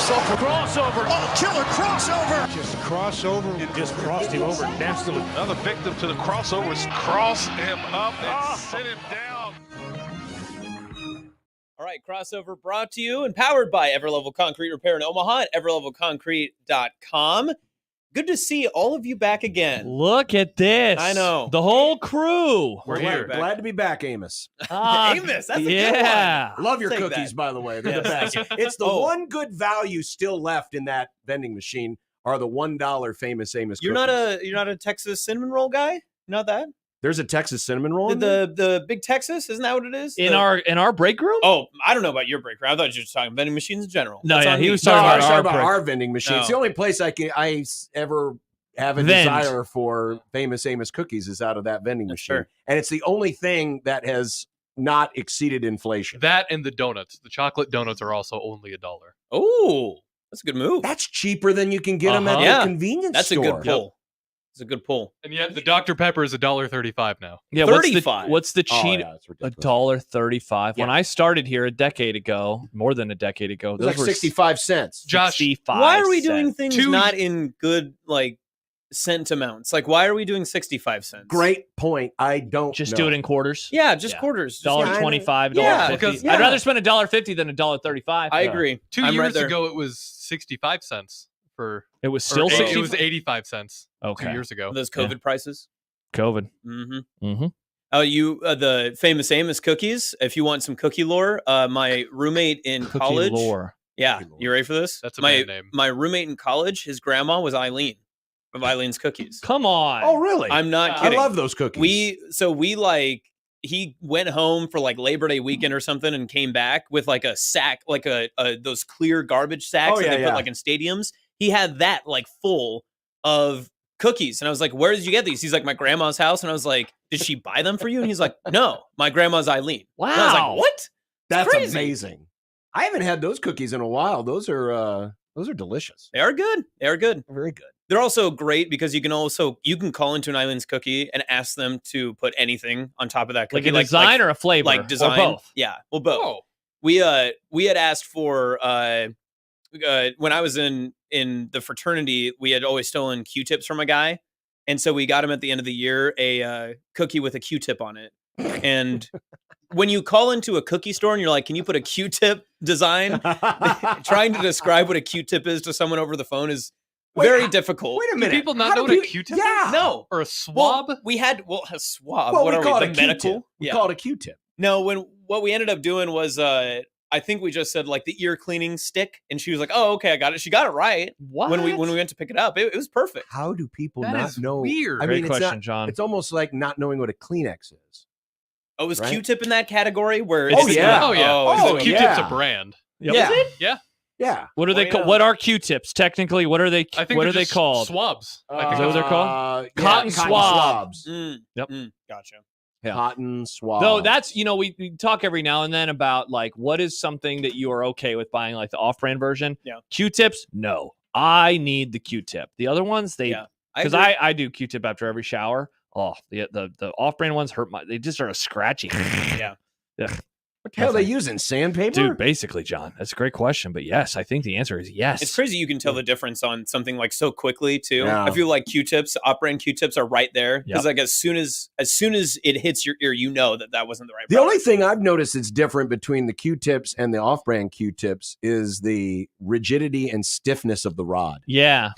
Crossover. Oh, killer crossover. Just crossover. It just crossed him over nastily. Another victim to the crossovers. Cross him up and sit him down. All right, crossover brought to you and powered by Everlevel Concrete Repair in Omaha at everlevelconcrete.com. Good to see all of you back again. Look at this. I know. The whole crew. We're here. back. Glad to be back, Amos. Amos, that's a good one. Love your Take cookies, that. by the way. They're the Yes, best. thank you. It's the one good value still left in that vending machine are the $1 Famous Amos You're cookies. not a Texas cinnamon roll guy? Not that? There's a Texas cinnamon roll in there? The big Texas, isn't that what it is? In our break room? Oh, I don't know about your break room. I thought you were just talking vending machines in general. No, That's yeah, on he me. was No, talking I was about talking our about break. our vending machine. It's No. the only place I ever have a Vend. desire for Famous Amos cookies is out of that vending That's machine. fair. And it's the only thing that has not exceeded inflation. That and the donuts. The chocolate donuts are also only $1. Oh, that's a good move. That's cheaper than you can get them at Yeah. the convenience That's store. a good pull. It's a good pull. And yet the Dr. Pepper is $1.35 now. Yeah, 35. what's the Oh, cheat? yeah, it's ridiculous. $1.35. When Yeah. I started here a decade ago, more than a decade ago, It was like were 65 cents. Josh, 65 Why are we doing cents. things not in good cent amounts? Like, why are we doing 65 cents? Great point. I don't Just know. do it in quarters? Yeah, just Yeah. quarters. Just $1.25, Yeah, $1.50. because- I'd rather spend $1.50 than $1.35. I agree. 2 I'm right years there. ago, it was 65 cents for. It was or still eight- 60. It was 85 cents 2 Okay. years ago. Those COVID prices. COVID. Mm-hmm. Mm-hmm. Oh, the Famous Amos cookies. If you want some cookie lore, my roommate in Cookie college. lore. Yeah, Cookie lore. you ready for this? That's a my band name. My roommate in college, his grandma was Eileen of Eileen's Cookies. Come on. Oh, really? I'm not I kidding. love those cookies. He went home for Labor Day weekend or something and came back with a sack, those clear garbage sacks Oh, that yeah, they yeah. put in stadiums. He had that full of cookies. And I was like, where did you get these? He's like, my grandma's house. And I was like, did she buy them for you? And he's like, no, my grandma's Eileen. Wow. And I was like, what? That's crazy. amazing. I haven't had those cookies in a while. Those are delicious. They are good. They are good. Very good. They're also great because you can call into an Eileen's cookie and ask them to put anything on top of that Like cookie. a design or a flavor? Like design. Or both? Yeah. Well, both. Oh, We had asked for when I was in the fraternity, we had always stolen Q-tips from a guy, and so we got him at the end of the year a cookie with a Q-tip on it. And when you call into a cookie store and you're like, "Can you put a Q-tip design?" Trying to describe what a Q-tip is to someone over the phone is very difficult. Wait a do minute. people not How know do what a Q-tip Yeah. is? No. Or a swab? Well, we had a swab. Well, what we are call we? it a The medical. Q-tip. We Yeah. call it a Q-tip. No, what we ended up doing was I think we just said the ear cleaning stick, and she was like, "Oh, okay, I got it." She got it right What? when we went to pick it up. It was perfect. How do people That not is know? weird. I Great mean, it's question, not, John. It's almost like not knowing what a Kleenex is. Oh, was Right? Q-tip in that category where? Oh, yeah. Oh, yeah. Oh, Q-tip's yeah. a brand. Yep. Yeah. Yeah. What are they Well, called? yeah. What are Q-tips technically? What are they? I think what they're are they just called? Swabs. I Is think that what that's they're called? Yeah, Cotton swabs. Yep. Yep. Gotcha. Yeah. Cotton swab. Though that's we talk every now and then about what is something that you are okay with buying, like the off-brand version. Yeah. Q-tips, no. I need the Q-tip. The other ones, Yeah. because agree. I do Q-tip after every shower. Oh, the off-brand ones hurt they just are scratchy. Yeah. Yeah. What the hell are they using? Sandpaper? Dude, basically, John, that's a great question. But yes, I think the answer is yes. It's crazy you can tell the difference on something so quickly too. Yeah. I feel like Q-tips, off-brand Q-tips are right there because as soon as it hits your ear, you know that wasn't the right. The product. only thing I've noticed that's different between the Q-tips and the off-brand Q-tips is the rigidity and stiffness of the rod. Yeah.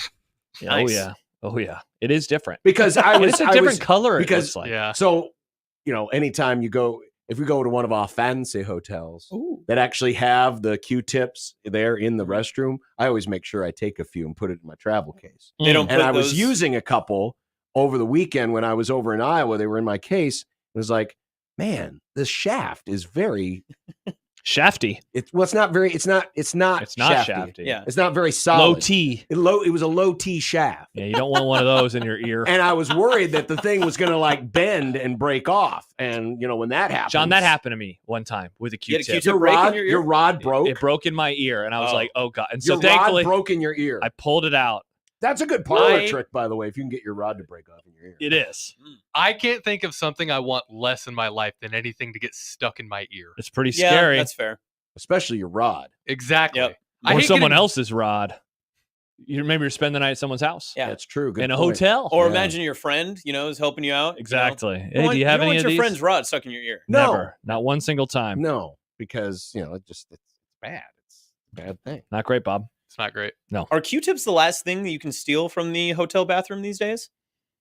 Nice. Oh, yeah. Oh, yeah. It is different. Because It's a different color. because- it looks like. Yeah. So, anytime you go, if we go to one of our fancy hotels Ooh. that actually have the Q-tips there in the restroom, I always make sure I take a few and put it in my travel case. They don't And put I was those- using a couple over the weekend when I was over in Iowa. They were in my case. It was like, man, this shaft is very. Shafty. It's not very. It's not shafty. Yeah. It's not very solid. Low T. It was a low T shaft. Yeah, you don't want one of those in your ear. And I was worried that the thing was going to bend and break off. And when that happens, John, that happened to me one time with a You had a Q-tip. Q-tip? Your break in rod, your ear? your rod broke. It broke in my ear, and I was Oh. like, "Oh God!" And so Your thankfully, rod broke in your ear. I pulled it out. That's a good parlor I- trick, by the way, if you can get your rod to break off in your ear. It is. I can't think of something I want less in my life than anything to get stuck in my ear. It's pretty Yeah, scary. that's fair. Especially your rod. Exactly. Yep. I Or hate someone getting- else's rod. Maybe you're spending the night at someone's house. Yeah. That's true. Good In a point. hotel. Or Yeah. imagine your friend, is helping you out. Exactly. You Hey, do you have don't any want of your these? friend's rod stuck in your ear. No. Never. Not one single time. No, because it's bad. It's a bad thing. Not great, Bob. It's not great. Are Q-tips the last thing that you can steal from the hotel bathroom these days?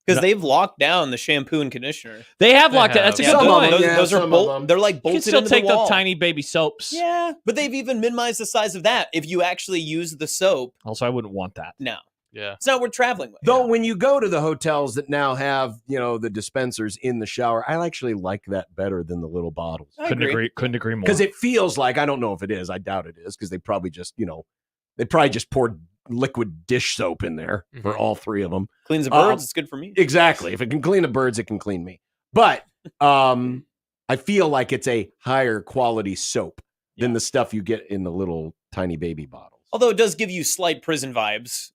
Because No. they've locked down the shampoo and conditioner. They have They locked it. That's a have. good Some of point. them, Those, yeah, those some are of them. they're like You bolted can still into take the wall. the tiny baby soaps. Yeah, but they've even minimized the size of that. If you actually use the soap, Also, I wouldn't want that. no, Yeah. it's not worth traveling with. Though when you go to the hotels that now have, the dispensers in the shower, I actually like that better than the little bottles. I Couldn't agree more. Because it feels like, I don't know if it is, I doubt it is, because they probably just, poured liquid dish soap in there for all three of them. Cleans the birds. It's good for me. Exactly. If it can clean the birds, it can clean me. But I feel like it's a higher quality soap than the stuff you get in the little tiny baby bottles. Although it does give you slight prison vibes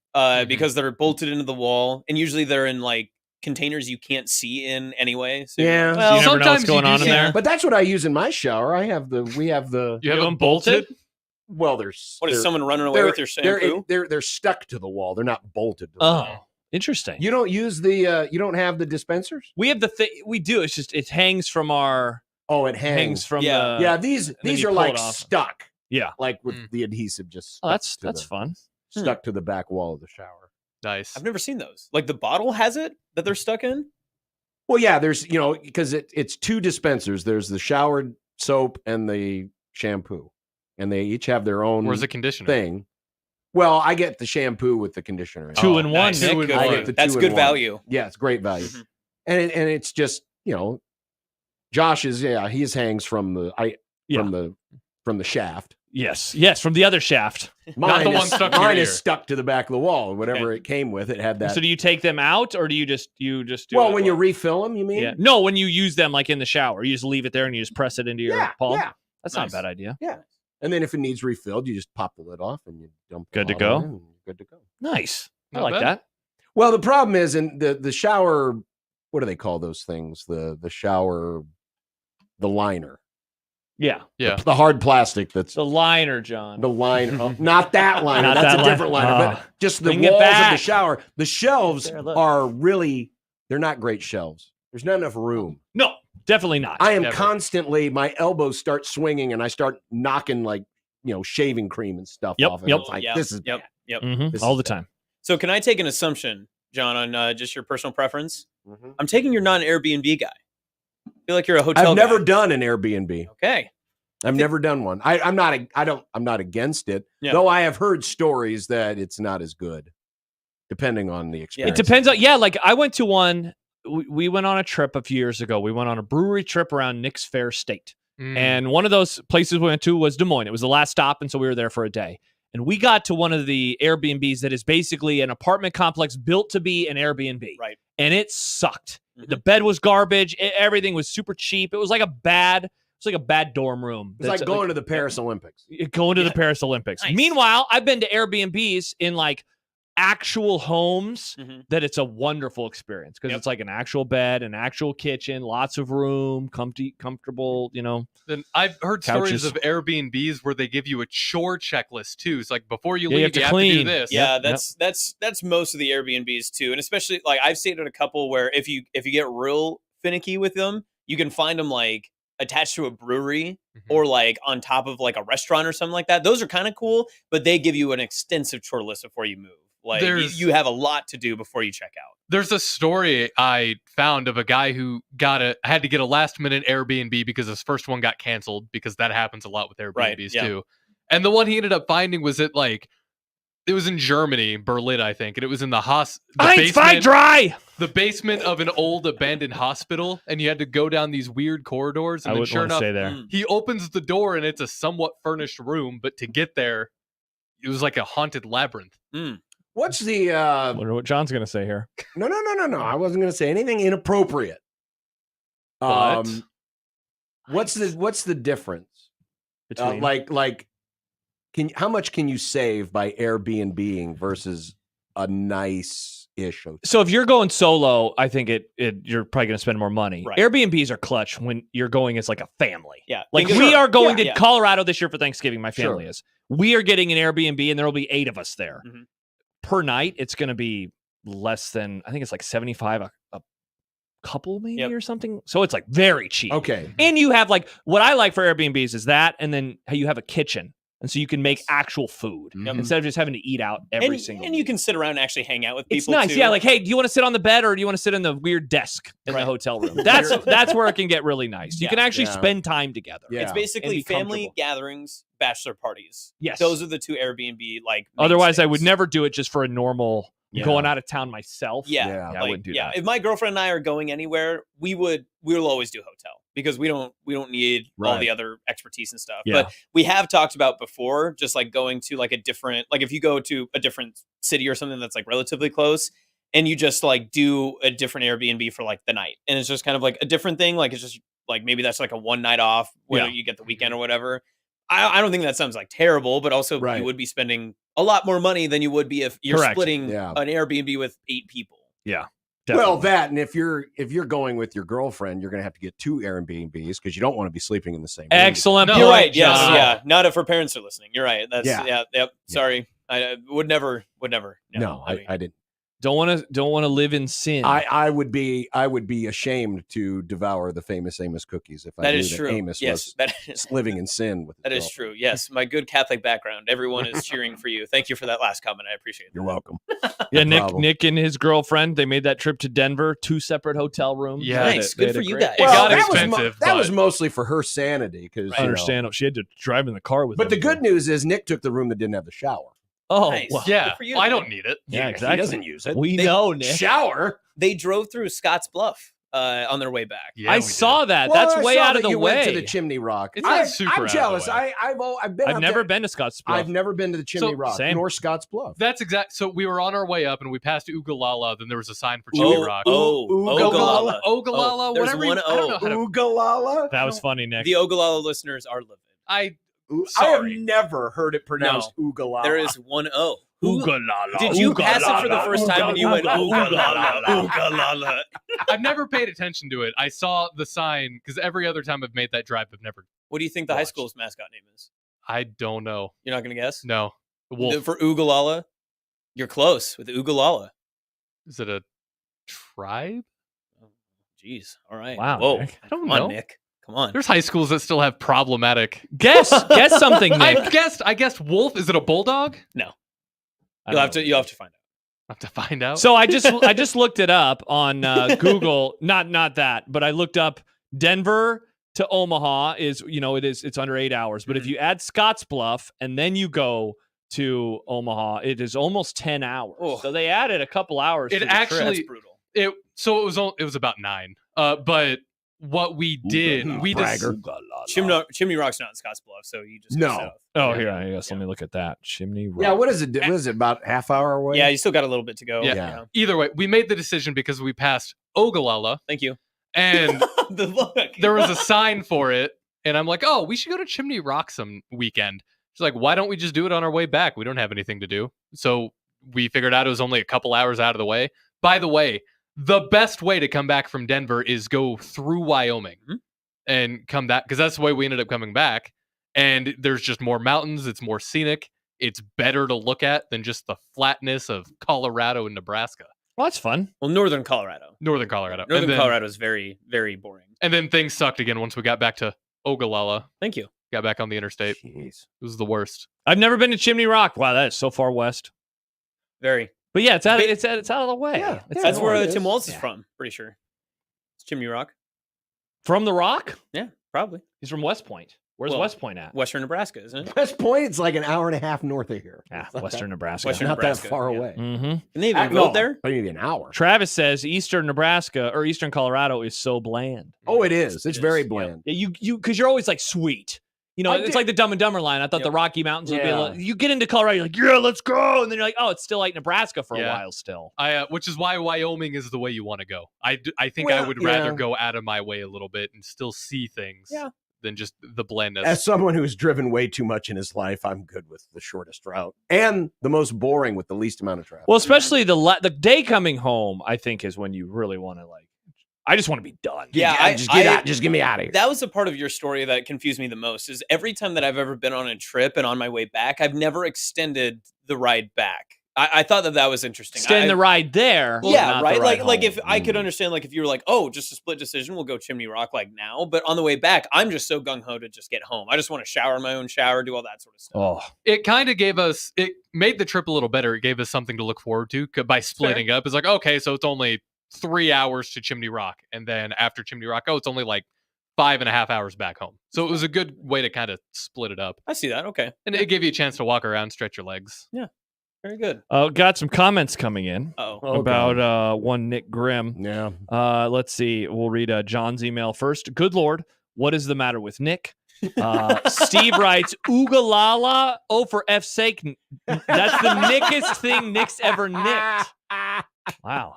because they're bolted into the wall, and usually they're in like containers you can't see in anyway. So Yeah. So you never know what's sometimes you going do on in see- there. But that's what I use in my shower. We have the You have them bolted? well, there's What is someone running away with your shampoo? They're stuck to the wall. They're not bolted to the wall. Oh, interesting. You don't use you don't have the dispensers? We have the thing. We do. It's just it hangs from our Oh, it hangs hangs. from Yeah. the Yeah, these then you are pull like it off. stuck, yeah. like with the adhesive just Oh, stuck that's to fun. stuck to the back wall of the shower. Nice. I've never seen those. Like the bottle has it that they're stuck in. Well, yeah, there's because it's two dispensers. There's the shower soap and the shampoo, and they each have their own Where's the conditioner? thing. Well, I get the shampoo with the conditioner. in it. Two in one. nice. Nick. Two in Good I one. get the That's two in good one. value. Yeah, it's great value, Mhm. and it's just Josh is his hangs from the from the shaft. Yes, from the other shaft. Mine the is, one stuck to your mine is ear. stuck to the back of the wall. Whatever it came with, it had that. So do you take them out, or do you just do well, it? when you refill them, you mean? Yeah. No, when you use them like in the shower, you just leave it there and you just press it into your palm. yeah. That's Nice. not a bad idea. And then if it needs refilled, you just pop the lid off and you dump. the Good to bottle go? in and you're good to go. Nice. I Not like bad. that. Well, the problem is in the shower. What do they call those things? The shower, the liner, Yeah. Yeah. the hard plastic. That's The liner, John. the liner. Oh, not that liner. Not That's that a different liner. liner. But just the Bring it walls of the back. shower. The shelves There, look. are really. They're not great shelves. There's not enough room. No, definitely not. I am Never. constantly. My elbows start swinging, and I start knocking shaving cream and stuff Yep, off. And yep. it's like Yep, this is yep, bad. yep. Mhm, This all is the bad. time. So can I take an assumption, John, on just your personal preference? Mhm. I'm taking your non-Airbnb guy. I feel like you're a hotel I've never guy. done an Airbnb. Okay. I've never done one. I'm not against it. Yeah. Though I have heard stories that it's not as good, depending on the It experience. depends on, yeah, like I went to one, we went on a trip a few years ago. We went on a brewery trip around Nick's Fair State. Mm. And one of those places we went to was Des Moines. It was the last stop. And so we were there for a day. And we got to one of the Airbnbs that is basically an apartment complex built to be an Airbnb. Right. And it sucked. Mhm. The bed was garbage. Everything was super cheap. It was like a bad dorm room. It's like going to the Paris Olympics. Going to Yeah. the Paris Olympics. Nice. Meanwhile, I've been to Airbnbs in like actual homes Mhm. that it's a wonderful experience because Yep. it's like an actual bed, an actual kitchen, lots of room, comfortable, Then I've heard stories Couches. of Airbnbs where they give you a chore checklist too. It's like before you Yeah, you leave, have to you have to clean. do this. Yeah, Yep, that's most of the Airbnbs too, and especially like I've stayed at a couple where if you get real finicky with them, you can find them like attached to a brewery Mhm. or like on top of like a restaurant or something like that. Those are kind of cool, but they give you an extensive chore list before you move. Like There's- you have a lot to do before you check out. There's a story I found of a guy who had to get a last minute Airbnb because his first one got canceled because that happens a lot with Airbnbs Right, yeah. too. And the one he ended up finding was it was in Germany, Berlin, I think, and it was in the the basement of an old abandoned hospital, and you had to go down these weird corridors. And I then wouldn't sure want to enough, stay there. Mm. he opens the door and it's a somewhat furnished room, but to get there, it was like a haunted labyrinth. What's the Wonder what John's gonna say here. no. I wasn't going to say anything inappropriate. But What's the difference? Between How much can you save by Airbnb-ing versus a nice-ish hotel? so if you're going solo, I think you're probably gonna spend more money. Right. Airbnbs are clutch when you're going as like a family. Yeah, Like think of- we are going Yeah, to yeah. Colorado this year for Thanksgiving. My family Sure. is. we are getting an Airbnb and there will be 8 of us there. Mhm. Per night, it's going to be less than, I think it's like 75 a couple maybe Yep. or something. So it's like very cheap. Okay. And you have like, what I like for Airbnbs is that, and then how you have a kitchen. And so you can make actual food Mhm. instead of just having to eat out every single and you can sit around and actually hang out with It's people. nice. too. Yeah, like, hey, do you want to sit on the bed or do you want to sit in the weird desk in the hotel room? That's where it can get really nice. You Yeah. can actually Yeah. spend time together. Yeah. It's And basically be family comfortable. gatherings, bachelor parties. Yes. Those are the 2 Airbnb like. Otherwise, I would mainstays. never do it just for a normal Yeah. going out of town myself. Yeah, Yeah. I wouldn't do that. If my girlfriend and I are going anywhere, we'll always do hotel because we don't need all Right. the other expertise and stuff. Yeah. But we have talked about before, just like going to like a different, like if you go to a different city or something that's like relatively close, and you just like do a different Airbnb for like the night, and it's just kind of like a different thing. Like it's just like maybe that's like a one night off when Yeah. you get the weekend or whatever. I don't think that sounds like terrible, but also Right. you would be spending a lot more money than you would be if you're Correct. splitting Yeah. an Airbnb with 8 people. Yeah. Well, Definitely. that, and if you're going with your girlfriend, you're going to have to get 2 Airbnbs because you don't want to be sleeping in the same room. Excellent No, point, You're right. Yes. John. Yeah. Not if her parents are listening. You're right. That's Yeah. Yep. Sorry. I would never. No, I mean, I didn't. Don't want to live in sin. I would be ashamed to devour the famous Amos cookies if I that knew is that true. Amos Yes. was That living in sin with his that is girlfriend. true. Yes. My good Catholic background. Everyone is cheering for you. Thank you for that last comment. I appreciate it. You're welcome. yeah, no problem. Nick and his girlfriend, they made that trip to Denver, 2 separate hotel rooms. Yeah. Nice. They Good had a for you great- guys. It got that expensive, that was but- mostly for her sanity because I understand. She had to drive in the car with But the them. good news is Nick took the room that didn't have the shower. Oh, Nice. well, Yeah, Good for you, I man. don't need it. yeah, He exactly. doesn't use it. We They- know, Nick. Shower. They drove through Scotts Bluff on their way back. Yeah, I we saw did. that. Well, That's I way saw out that of the you way. went to the Chimney Rock. It's not super out I'm of the jealous. way. I've been. I've out never there. been to Scotts Bluff. I've never been to the Chimney So- Rock Same. nor Scotts Bluff. That's exact. So we were on our way up and we passed Oogalala. Then there was a sign for Chimney Rock. Ogallala. Ogallala, There's whatever. one I don't know O. how to. Oogalala. That was funny, Nick. The Ogallala listeners are livid. I I have Sorry. never heard it pronounced Oogalala. There is one O. Oogalala. Did you pass it for the first time when you went Oogalala. Oogalala? I've never paid attention to it. I saw the sign because every other time I've made that drive, I've never. What do you think the high Watched. school's mascot name is? I don't know. You're not going to guess? No, wolf. For Oogalala? You're close with Oogalala. Is it a tribe? Jeez. All right. Wow, Whoa. Nick. I don't Come know. on, Nick. Come on. There's high schools that still have problematic. Guess something, Nick. I guessed wolf. Is it a bulldog? You'll have to find out. I have to find out. So I just looked it up on Google. Not that, but I looked up Denver to Omaha it's under 8 hours. But if you add Scotts Bluff and then you go to Omaha, it is almost 10 hours. Oh. So they added a couple hours. It to the trip. actually- That's brutal. it was about 9. But what we did, we just Chimney Rock's not in Scotts Bluff, so you just go No. south. Oh, Yeah. here, I guess. Let me look at that. Chimney Rock. Yeah, what is it? What is it? About half hour away? Yeah, you still got a little bit to go. Yeah. either way, we made the decision because we passed Ogallala Thank you. and The look. there was a sign for it, and I'm like, oh, we should go to Chimney Rock some weekend. She's like, why don't we just do it on our way back? We don't have anything to do. So we figured out it was only a couple hours out of the way. By the way, the best way to come back from Denver is go through Wyoming and come back, because that's the way we ended up coming back. And there's just more mountains. It's more scenic. It's better to look at than just the flatness of Colorado and Nebraska. Well, that's fun. Well, Northern Colorado. Northern Colorado. Northern and then, Colorado is very, very boring. And then things sucked again once we got back to Ogallala. Thank you. Got back on the interstate. Jeez. It was the worst. I've never been to Chimney Rock. Wow, that is so far west. Very. But yeah, it's out of the way. Yeah, It's That's out where of the way. Tim Waltz is Yeah. from, pretty sure. It's Chimney Rock. From the Rock? Yeah, probably. He's from West Point. Where's Well, West Point at? Western Nebraska, isn't it? West Point, it's like an hour and a half north of here. Yeah, It's not Western Nebraska. Western not Nebraska, that far yeah. away. Mm-hmm. Can they even No, vote there? maybe an hour. Travis says Eastern Nebraska or Eastern Colorado is so bland. Oh, it is. It's It very is, yeah. bland. Yeah, you because you're always like sweet. You know, I it's did- like the Dumb and Dumber line. I thought the Yep. Rocky Mountains would be. Yeah. You get into Colorado, you're like, yeah, let's go, and then you're like, oh, it's still like Nebraska for a Yeah. while still. Which is why Wyoming is the way you want to go. I think I Well, would yeah. rather go out of my way a little bit and still see things than just the blandness. As someone who's driven way too much in his life, I'm good with the shortest route and the most boring with the least amount of travel. Well, especially the day coming home, I think is when you really want to like I just want to be done. Yeah, just get out. Just get me out of here. That was the part of your story that confused me the most. Is every time that I've ever been on a trip and on my way back, I've never extended the ride back. I thought that was interesting. Extend the ride there. Yeah, not the right. ride Like if home. I could understand, like if you were like, oh, just a split decision, we'll go Chimney Rock like now. But on the way back, I'm just so gung ho to just get home. I just want to shower in my own shower, do all that sort of stuff. Oh, It kind of it made the trip a little better. It gave us something to look forward to by splitting up. It's like, okay, so it's only 3 hours to Chimney Rock. And then after Chimney Rock, it's only like 5.5 hours back home. So it was a good way to kind of split it up. I see that. Okay, And it gave you a chance to walk around, stretch your legs. very good. got some comments coming in Oh, about one Nick Grim. Yeah. Let's see. We'll read John's email first. Good Lord, what is the matter with Nick? Steve writes, Oogalala, oh, for F's sake. That's the nickest thing Nick's ever nicked. Wow.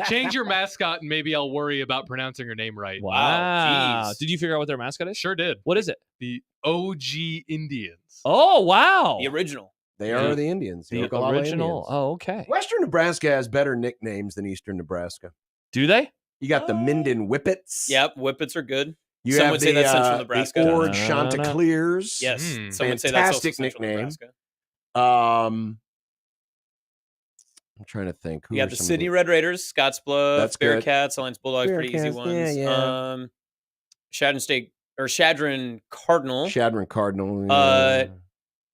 Change your mascot and maybe I'll worry about pronouncing your name right. Wow. jeez. Did you figure out what their mascot is? Sure did. What is it? The OG Indians. Oh, wow. the original. They are the Indians. The Oglala original. Indians. Oh, okay. Western Nebraska has better nicknames than Eastern Nebraska. Do they? You got the Minden Whippets. Yep, Whippets are good. You Some have would say that's Central Nebraska. The Orange No, no, no. Chanticleers. Yes, Mm. some would say that's also Fantastic Central nickname. Nebraska. I'm trying to think. Who You are have the some of Sydney Red Raiders, Scottsbluff, That's good. Bearcats, Alliance Bulldogs, pretty easy Bearcats, ones. yeah. Shadron Cardinal, Shadron Cardinal. Uh,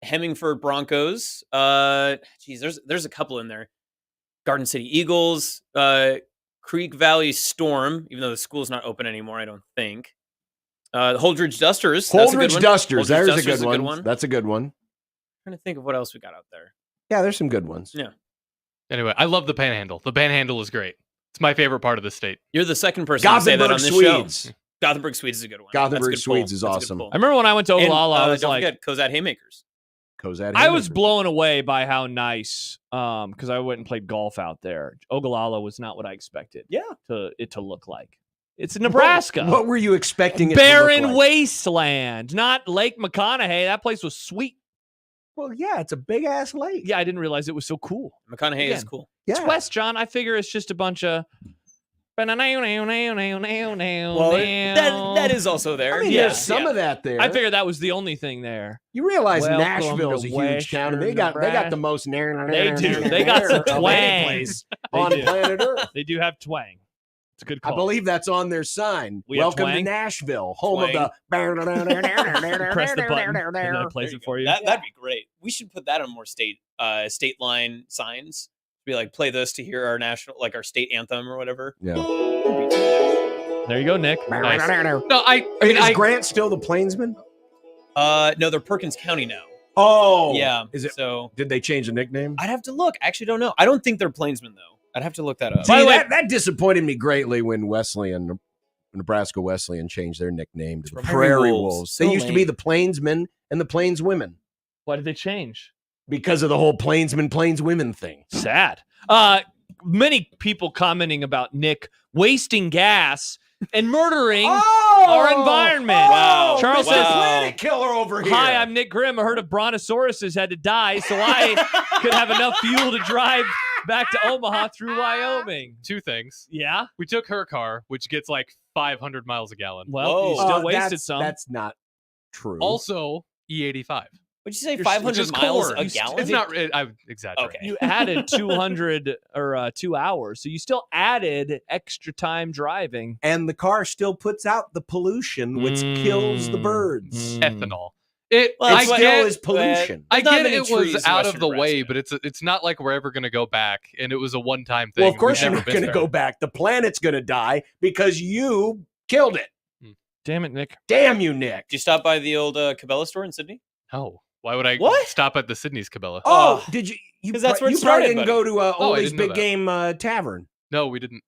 Hemingford Broncos. There's a couple in there. Garden City Eagles, Creek Valley Storm, even though the school's not open anymore, I don't think. The Holdridge Dusters. That's a good Holdridge one. Dusters. Holdridge There's Dusters a is good one. That's a good one. Trying to think of what else we got out there. Yeah, there's some good ones. Yeah. Anyway, I love the Panhandle. The Panhandle is great. It's my favorite part of the state. You're the second person to say that on Gothenburg this Swedes. show. Gothenburg Swedes is a good one. Gothenburg That's a good pull. Swedes is That's a good awesome. pull. I remember when I went to And, Oglala, I was don't like, forget Cozad Haymakers. Cozad I was Haymakers. blown away by how nice, because I went and played golf out there. Oglala was not what I expected. Yeah. To look like. It's Nebraska. What were you expecting it Barren to look like? wasteland, not Lake McConaughey. That place was sweet. Well, yeah, it's a big ass lake. Yeah, I didn't realize it was so cool. McConaughey is Again. cool. Yeah. It's West, John. I figure it's just a bunch of. Well, that is also there. I mean, Yeah, there's some of that there. I figured that was the only thing there. You realize Welcome Nashville is a to huge town, and they got the most. They do. They got some of any twang. place They on do. planet Earth. They do have twang. It's a good call. I believe that's on their sign. We have Welcome to twang? Nashville, home Twang. of the. Press the button and then it There plays There it for you. That'd be great. We should put that on more state line signs. Be like, play this to hear our national, like our state anthem or whatever. Yeah. There you go, Nick. Nice. No, I mean, Is Grant still the Plainsman? No, they're Perkins County now. Oh, Yeah. Is it? So Did they change the nickname? I'd have to look. I actually don't know. I don't think they're Plainsmen though. I'd have to look that up. See, By the way- that disappointed me greatly when Nebraska Wesleyan changed their nickname to the Prairie Prairie Wolves. Wolves. So They used to be lame. the Plainsmen and the Plainswomen Why did they change? because of the whole Plainswomen thing. Sad. Many people commenting about Nick wasting gas and murdering our environment. Wow. Charles Mr. says, Planet Killer over here. Hi, I'm Nick Grimm. I heard of brontosauruses had to die, so I could have enough fuel to drive back to Omaha through Wyoming. two things. Yeah. We took her car, which gets like 500 miles a gallon. Well, you Whoa. still wasted that's, some. That's not true. Also, E85. Would you say You're 500 just miles corn. a gallon? It's not. I'm exaggerating. Okay. You added 200 or 2 hours, so you still added extra time driving. and the car still puts out the pollution, which kills the birds. Ethanol. It. Well, I It still get. is pollution. I There's not get many it trees was in out of Western the way, Nebraska. but it's not like we're ever going to go back, and it was a one-time thing. Well, of course We've you're never not been going to there. go back. The planet's going to die because you killed it. Damn it, Nick. Damn you, Nick. Did you stop by the old Cabela store in Sydney? No. Why would I What? stop at the Sydney's Cabela? Oh, Oh, did you? 'cause that's where it you probably started, didn't go to Oh, I Ole's didn't know Big that. Game Tavern. No, we didn't.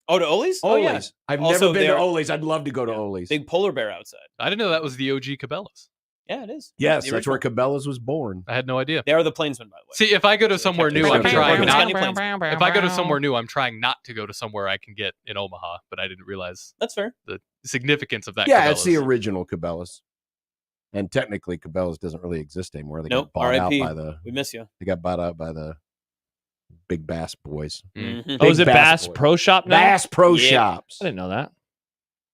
Oh, to Ole's? Oh, yeah. Ole's. I've Also, never been to they're- Ole's. I'd love to go to Yeah. Ole's. Big polar bear outside. I didn't know that was the OG Cabela's. Yeah, it is. Yes, The that's where original. Cabela's was born. I had no idea. They are the Plainsmen, by the way. See, if I go to somewhere new, I'm Perkins trying County not. Plainsmen. If I go to somewhere new, I'm trying not to go to somewhere I can get in Omaha, but I didn't realize That's fair. the significance of that. Yeah, it's the Cabela's. original Cabela's. And technically, Cabela's doesn't really exist anymore. They Nope, got bought out RIP. by the. We miss you. They got bought out by the Big Bass Boys. Mhm. Oh, is it Big Bass Boys. Pro Shop now? Bass Pro Yeah. Shops. I didn't know that.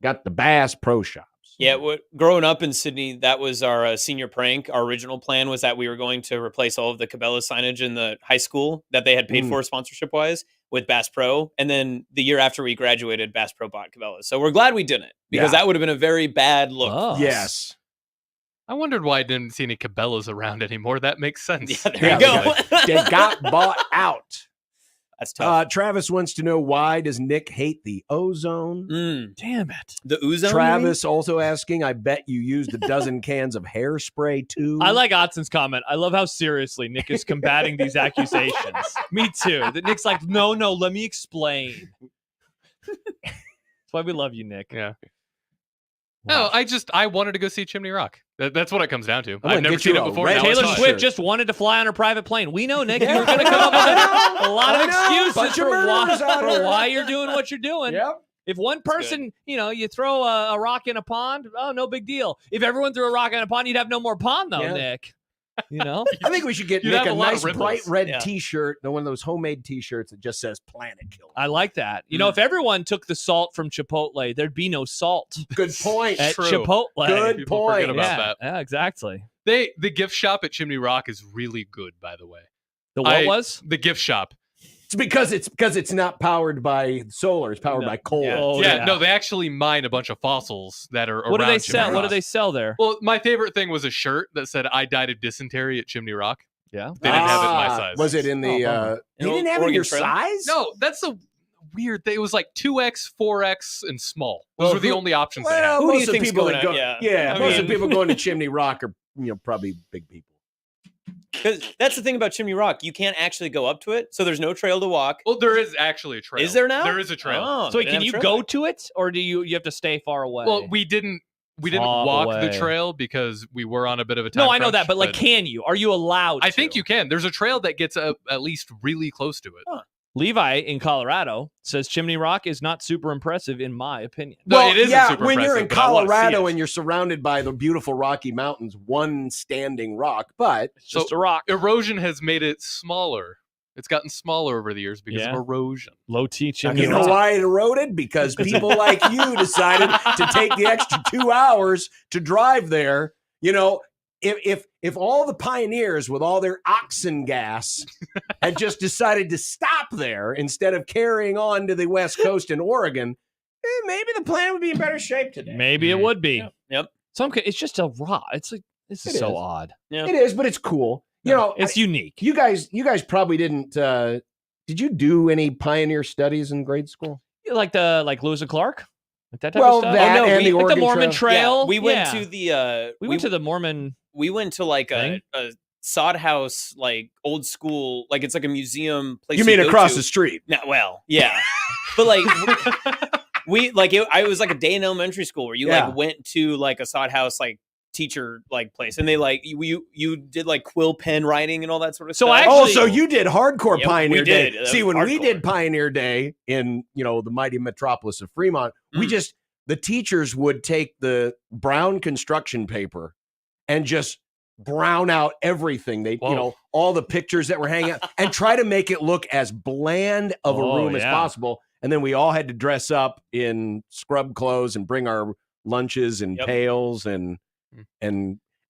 Got the Bass Pro Shops. Yeah, growing up in Sydney, that was our senior prank. Our original plan was that we were going to replace all of the Cabela signage in the high school that they had paid for sponsorship-wise with Bass Pro. And then the year after we graduated, Bass Pro bought Cabela's. So we're glad we didn't, because that would have been a very bad look. Oh. for us. Yes. I wondered why I didn't see any Cabela's around anymore. That makes sense. Yeah, there you go. They got bought out. That's tough. Travis wants to know, why does Nick hate the ozone? Damn it. The Ozone? Travis also asking, I bet you used a dozen cans of hairspray too. I like Otson's comment. I love how seriously Nick is combating these accusations. Me too. That Nick's like, no, let me explain. That's why we love you, Nick. Yeah. Wow. No, I wanted to go see Chimney Rock. That's what it comes down to. I'm gonna I've never get seen you it a before. red now I Taylor saw it. t-shirt. Swift just wanted to fly on a private plane. We know, Nick, Yeah, you're going to come up with a lot of I know. excuses Bunch of for murderers out here. why you're doing what you're doing. Yep. If one person, you throw a rock in a pond, oh, no big deal. If everyone threw a rock in a pond, you'd have no more pond, though, Yeah. Nick. You know? I think we should get You'd Nick have a a lot of nice ripples. bright red Yeah. T-shirt, one of those homemade T-shirts that just says "Planet Killer." I like that. You know, if everyone took the salt from Chipotle, there'd be no salt Good point. at True. Chipotle. Good People point. forget about that. Yeah, exactly. The gift shop at Chimney Rock is really good, by the way. The what was? The gift shop. It's because it's not powered by solar; it's powered by coal. Yeah. Oh, yeah, no, they actually mine a bunch of fossils that are What do around they Chimney sell? What do Rock. they sell there? Well, my favorite thing was a shirt that said "I died of dysentery at Chimney Rock." Yeah. They didn't have it in my size. Was it in the? bummer. They didn't have it in Oregon your Trail? size. No, that's a weird thing. It was like 2X, 4X, and small. Those Well, were the who- only options they Well, had. Who do you most of the think's people going that out? go, Yeah. I most of mean- the people going to Chimney Rock are probably big people. Because that's the thing about Chimney Rock. You can't actually go up to it, so there's no trail to walk. Well, there is actually a trail. Is there now? There is a trail. Oh, So they wait, didn't can have you trail. go to it, or do you have to stay far away? Well, we didn't Far walk away. the trail because we were on a bit of a time no, I know crunch, that, but like, can you? Are you allowed? I think to? you can. There's a trail that gets at least really close to it. Huh. Levi in Colorado says Chimney Rock is not super impressive, in my opinion. No, it isn't super when you're in impressive, but I wanna see Colorado it. and you're surrounded by the beautiful Rocky Mountains, one standing rock, but It's just So- a rock. Erosion has made it smaller. It's gotten smaller over the years because Yeah. of erosion. Low T Chimney you know Rock. why it eroded? Because people like you decided to take the extra 2 hours to drive there. You know, if all the pioneers with all their oxen gas had just decided to stop there instead of carrying on to the West Coast in Oregon, maybe the plan would be in better shape today. Maybe it would be. Yep. It's just a rock. It's like this is It so is. odd. Yeah. It is, but it's cool. You know, It's unique. you guys probably didn't. Did you do any pioneer studies in grade school? Like Lewis and Clark, like that type Well, of stuff. that Oh, no, and we- the like the Oregon Mormon Trail. We went Yeah. to the We went to the Mormon. we went to like thing? a sod house, like old school, like it's like a museum place. You mean go across to. the street? No, well, yeah, but like we like I was like a day in elementary school where you Yeah. like went to like a sod house like teacher like place, and they like you did like quill pen writing and all that sort of So stuff. I Oh, actually- so you did hardcore Yeah, Pioneer we Day. did. That See, was when we hardcore. did Pioneer Day in, the mighty metropolis of Fremont, the teachers would take the brown construction paper and just brown out everything. They, Whoa. all the pictures that were hanging out and try to make it look as bland of a Oh, room as yeah. possible. And then we all had to dress up in scrub clothes and bring our lunches and Yep. pails and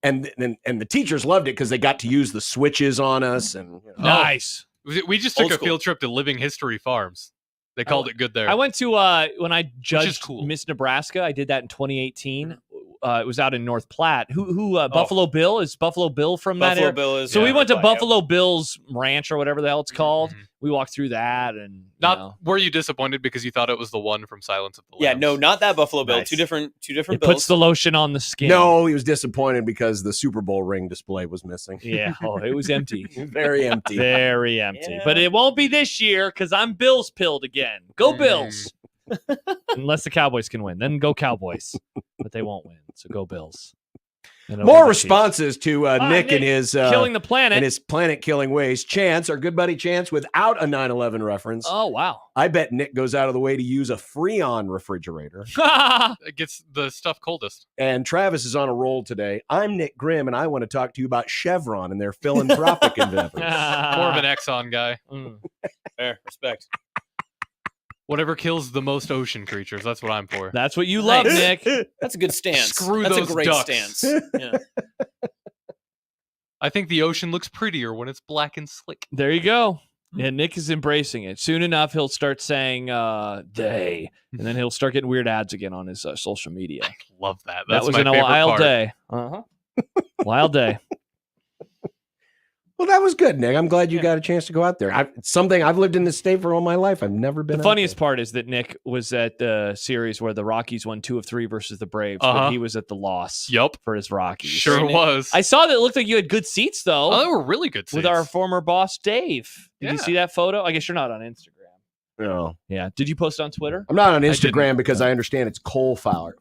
the teachers loved it because they got to use the switches on us and Nice. We just took Old a school. field trip to Living History Farms. They called it good there. I went to when I judged cool. Miss Nebraska. I did that in 2018. It was out in North Platte. Who Buffalo Bill, is Buffalo Bill from that Buffalo area? Bill is. So we went to yeah. Buffalo Bill's ranch or whatever the hell it's called. Mhm. We walked through that and Were you disappointed because you thought it was the one from Silence of the Yeah, Lambs? no, not that Buffalo Bill. Nice. Two different it bills. puts the lotion on the skin. No, he was disappointed because the Super Bowl ring display was missing. Yeah. Oh, it was empty. Very empty. Very empty. Yeah. But it won't be this year because I'm Bills pilled again. Go Bills. Unless the Cowboys can win. Then go Cowboys. But they won't win. So go Bills. And over More the Chiefs. responses to Nick and his killing the planet. and his planet-killing ways. Chance, our good buddy Chance, without a 9/11 reference. Oh wow. I bet Nick goes out of the way to use a Freon refrigerator. It gets the stuff coldest. And Travis is on a roll today. I'm Nick Grimm, and I want to talk to you about Chevron and their philanthropic endeavors. More of an Exxon guy. Fair respect. Whatever kills the most ocean creatures, that's what I'm for. That's what you love, Nice. Nick. That's a good stance. Screw That's those a great ducks. stance. Yeah. I think the ocean looks prettier when it's black and slick. There you go. And Nick is embracing it. Soon enough, he'll start saying they, and then he'll start getting weird ads again on his social media. Love that. That That's was my in a favorite wild part. day. Uh-huh. Wild day. Well, that was good, Nick. I'm glad you got a chance to go out there. It's something I've lived in this state for all my life. I've never been. The funniest part is that Nick was at the series where the Rockies won 2 of 3 versus the Braves, but he was at the loss Yup. for his Rockies. Sure was. I saw that it looked like you had good seats, though, Oh, they were really good seats. with our former boss, Dave. Did you Yeah. see that photo? I guess you're not on Instagram. No, Yeah. Did you post it on Twitter? I'm not on didn't. Instagram because I understand it's fired.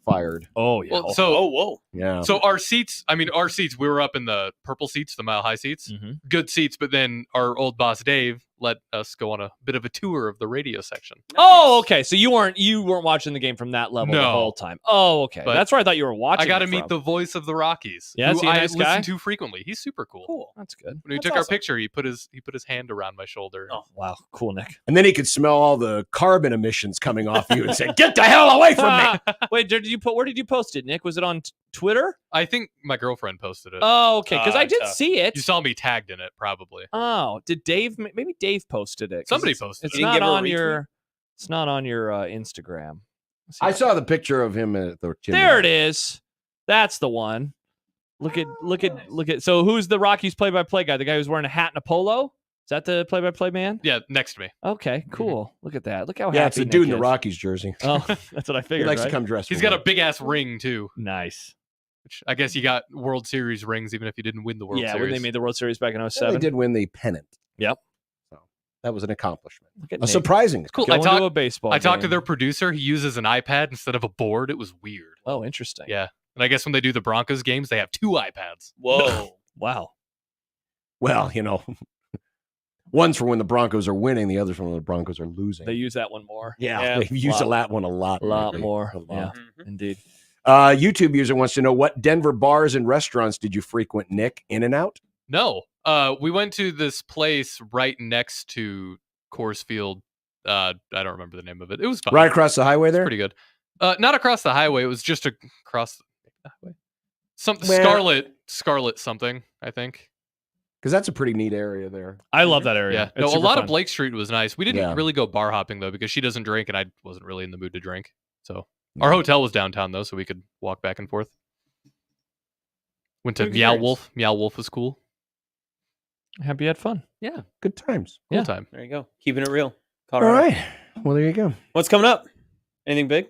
Oh, yeah. Well, so, Oh, whoa. Yeah. so our seats, we were up in the purple seats, the mile high seats. Mhm. Good seats, but then our old boss, Dave, let us go on a bit of a tour of the radio section. Oh, okay. So you weren't watching the game from that level the No. whole time. Oh, okay. But That's where I thought you were watching. I got to it meet from. the voice of the Rockies. Yeah, is who he a I nice listen guy? to frequently. He's super cool. Cool. That's good. When we That's took our awesome. picture, he put his hand around my shoulder. Oh. Wow. Cool, Nick. And then he could smell all the carbon emissions coming off you and say, "Get the hell away from me!" Wait, where did you post it, Nick? Was it on Twitter? I think my girlfriend posted it. Oh, okay. Because I did tough. see it. You saw me tagged in it, probably. Oh, did Dave? Maybe Dave posted it. 'cause Somebody it's- posted It's it. You not didn't give her a on retweet? your. It's not on your Instagram. Let's see. I saw the picture of him at the chimney. There it is. That's the one. Look at. So who's the Rockies play-by-play guy? The guy who's wearing a hat and a polo? Is that the play-by-play man? Yeah, next to me. Okay, cool. Look at that. Look how Yeah, happy it's the Nick dude in the is. Rockies jersey. Oh, that's what I He figured. likes to right? come dressed. He's for got a work. big ass ring too. Nice. Which I guess you got World Series rings even if you didn't win the World Yeah, Series. when they made the World Series back in Well, 07. they did win the pennant. Yep. So that was an accomplishment. Look at A Nick. surprising. Cool. Going I to talked. a baseball. I talked to game. their producer. He uses an iPad instead of a board. It was weird. Oh, interesting. Yeah, and I guess when they do the Broncos games, they have 2 iPads. Whoa. Wow. Well, one's for when the Broncos are winning, the other's for when the Broncos are losing. They use that one more. Yeah, They've used that one a lot. A lot lately. more. A lot. Yeah, Mhm. indeed. YouTube user wants to know, what Denver bars and restaurants did you frequent, Nick? In and Out? No, we went to this place right next to Coors Field. I don't remember the name of it. It was fun. Right across the highway It's there? pretty good. Not across the highway. It was just across the highway. Well- Scarlet something, I think. Because that's a pretty neat area there. I love that area. Yeah. It's No, a super lot fun. of Blake Street was nice. We didn't Yeah. really go bar hopping though because she doesn't drink and I wasn't really in the mood to drink. So our hotel was downtown though, so we could walk back and forth. Went to Good Meow experience. Wolf. Meow Wolf was cool. Happy you had fun. Yeah. Good times. Cool Yeah. time. There you go. Keeping it real. All Colorado. right. Well, there you go. What's coming up? Anything big?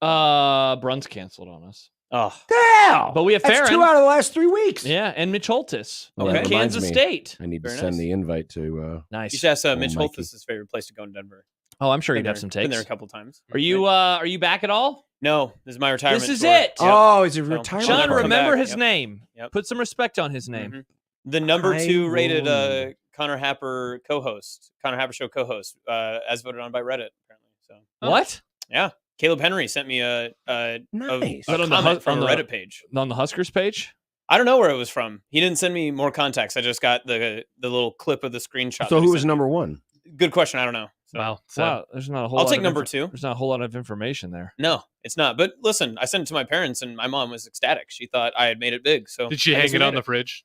Brun's canceled on us. Oh, Damn! But we have That's Farron. 2 out of the last 3 weeks. Yeah, and Mitch Holtis. Oh, of that reminds Kansas me. State. I need to Very send nice. the invite to. Nice. you should ask Mitch Mikey. Holtis his favorite place to go in Denver. Oh, I'm sure Been he'd have there- some Been there a takes. couple times. Are you back at all? No, this is my retirement. This is tour. it. Yep. Oh, is it So- retirement? Sean, Come remember back. his Yep. name. Yep. Put some respect on his name. Mhm. The number I 2 rated will. Connor Happer co-host, Connor Happer Show co-host, as voted on by Reddit. Apparently, so What? yeah, Caleb Henry sent me a Nice. Is that on the comment hu- from on a the- Reddit page. On the Huskers page? I don't know where it was from. He didn't send me more context. I just got the little clip of the screenshot. So that he who was sent. number 1? Good question. I don't know. So, Wow. Sad. Wow, there's not a whole I'll lot take of number info- 2. There's not a whole lot of information there. No, it's not. But listen, I sent it to my parents, and my mom was ecstatic. She thought I had made it big. So Did she I hang guess we it on made the fridge?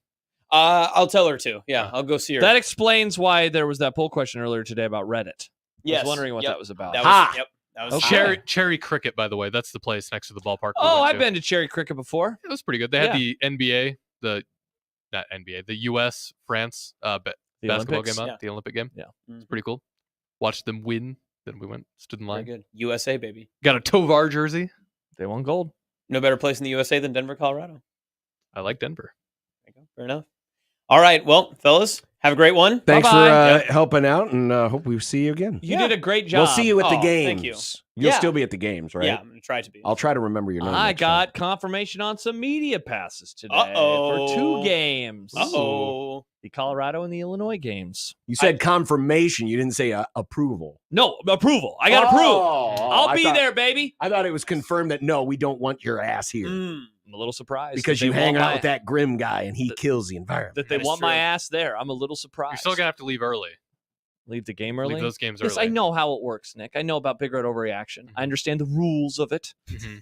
I'll tell her to. Yeah, I'll go see her. That explains why there was that poll question earlier today about Reddit. I yes. was wondering what Yep. that was about. That Ha! was. Yep. That was. Okay. Cherry Cricket, by the way. That's the place next to the ballpark. we Oh, went I've to. been to Cherry Cricket before. It was pretty good. They had Yeah. the NBA, not NBA, the U.S. France The basketball Olympics. game out, Yeah. the Olympic game. Yeah. It's pretty cool. Watched them win. Then we stood in Very line. good. USA baby. Got a Tovar jersey. They won gold. No better place in the USA than Denver, Colorado. I like Denver. There you go. Fair enough. All right. Well, fellas, have a great one. Thanks Bye-bye. for helping out, and hope we see you again. You did a great job. We'll see you at the Oh, games. thank you. You'll Yeah. still be at the games, right? Yeah, I'm going to try to be. I'll try to remember your name. I next time. got confirmation on some media passes today Uh-oh. for 2 games. Uh-oh. The Colorado and the Illinois games. You said confirmation. You didn't say approval. No, approval. I got approved. Oh, I'll I be thought- there, baby. I thought it was confirmed that no, we don't want your ass here I'm a little surprised because that you they hang want out my- with that Grim guy and he kills the environment. that they That is want my true. ass there. I'm a little surprised. You're still gonna have to leave early. leave the game early. Leave those games Yes, early. I know how it works, Nick. I know about Big Red Overreaction. I understand the rules of it. Mhm.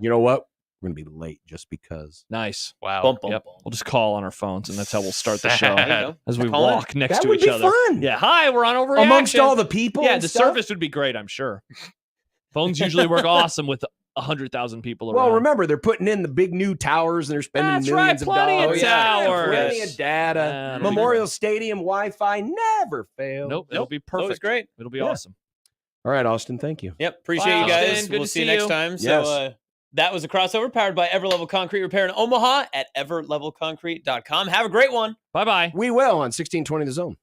You know what? We're gonna be late just because. Nice. Wow. Bum, bum, Yep. bum. We'll just call on our phones, and that's how we'll start the show. Sad. There you go. As we Call in. walk next That to would each be other. fun. Yeah. Hi, we're on Overreaction. Amongst all the people. Yeah, and the stuff? service would be great, I'm sure. Phones usually work awesome with 100,000 people around. Well, remember they're putting in the big new towers and they're spending That's millions right, plenty of of dollars. towers. Plenty of data. Yeah, it'll be Memorial great. Stadium Wi-Fi never fails. Nope, it'll Nope. be It's always perfect. great. It'll be Yeah. awesome. All right, Austin. Thank you. Yep. Appreciate Bye, you guys. Austin. Good We'll to see you see next you. time. So Yes. that was a crossover powered by Everlevel Concrete Repair in Omaha at everlevelconcrete.com. Have a great one. Bye-bye. We will on 1620 The Zone.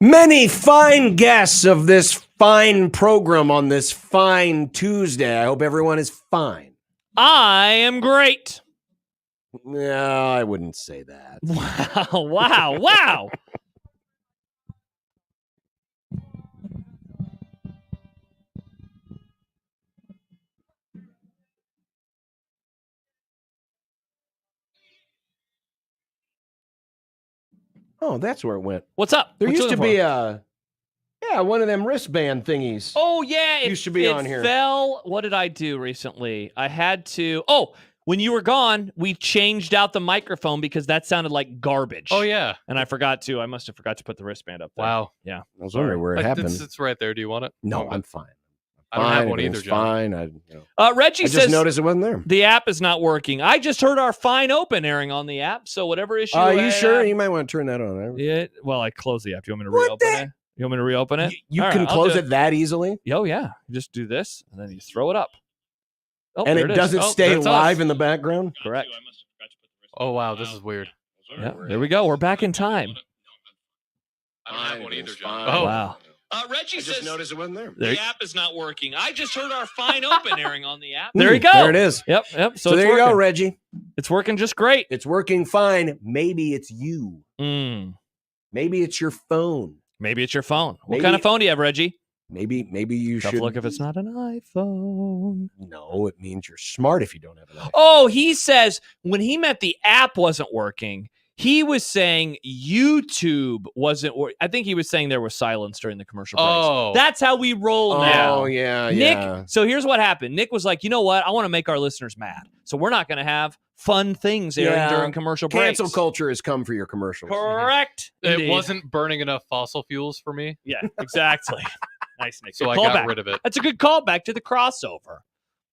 Many fine guests of this fine program on this fine Tuesday. I hope everyone is fine. I am great. No, I wouldn't say that. Wow. Oh, that's where it went. What's up? There What you used to looking be for? one of them wristband thingies. Oh yeah, it used to be on here. Fell. What did I do recently? I had to. Oh, when you were gone, we changed out the microphone because that sounded like garbage. Oh yeah. And I must have forgot to put the wristband up there. Wow. Yeah. I was wondering where it happened. It's right there. Do you want it? No, I'm fine. I don't have one either, Everything's John. fine. Reggie I says just noticed it wasn't there. the app is not working. I just heard our fine open airing on the app. So whatever issue. You sure? You might want to turn that on. Yeah. Well, I closed the app. Do you want me to What reopen the- it? You want me to reopen it? You All right, can I'll close do it that easily, Oh yeah. You just do this and then you throw it up. Oh, and there it is. doesn't Oh, stay that's live us. in the background. Correct. Oh wow, this is weird. Yeah. There we go. We're back in time. I don't have one either, John. Oh. Wow. Reggie Just noticed it wasn't there. There- the app is not working. I just heard our fine open airing on the app. There you go. There it is. Yep. So So, it's there you go, working. Reggie. It's working just great. It's working fine. Maybe it's you. Maybe it's your phone. Maybe it's your phone. What Maybe- kind of phone do you have, Reggie? Maybe you Tough should look if it's not an iPhone. No, it means you're smart if you don't have an iPhone. Oh, he says when he meant the app wasn't working, he was saying YouTube wasn't working. I think he was saying there was silence during the commercial breaks. Oh. That's how we roll now. Oh, yeah, Nick, yeah. so here's what happened. Nick was like, you know what? I want to make our listeners mad. So we're not going to have fun things airing Yeah. during commercial breaks. Cancel culture has come for your commercials. Correct. It Indeed. wasn't burning enough fossil fuels for me, Yeah, exactly. Nice, Nick. so Good I call got back. rid of it. That's a good callback to the crossover.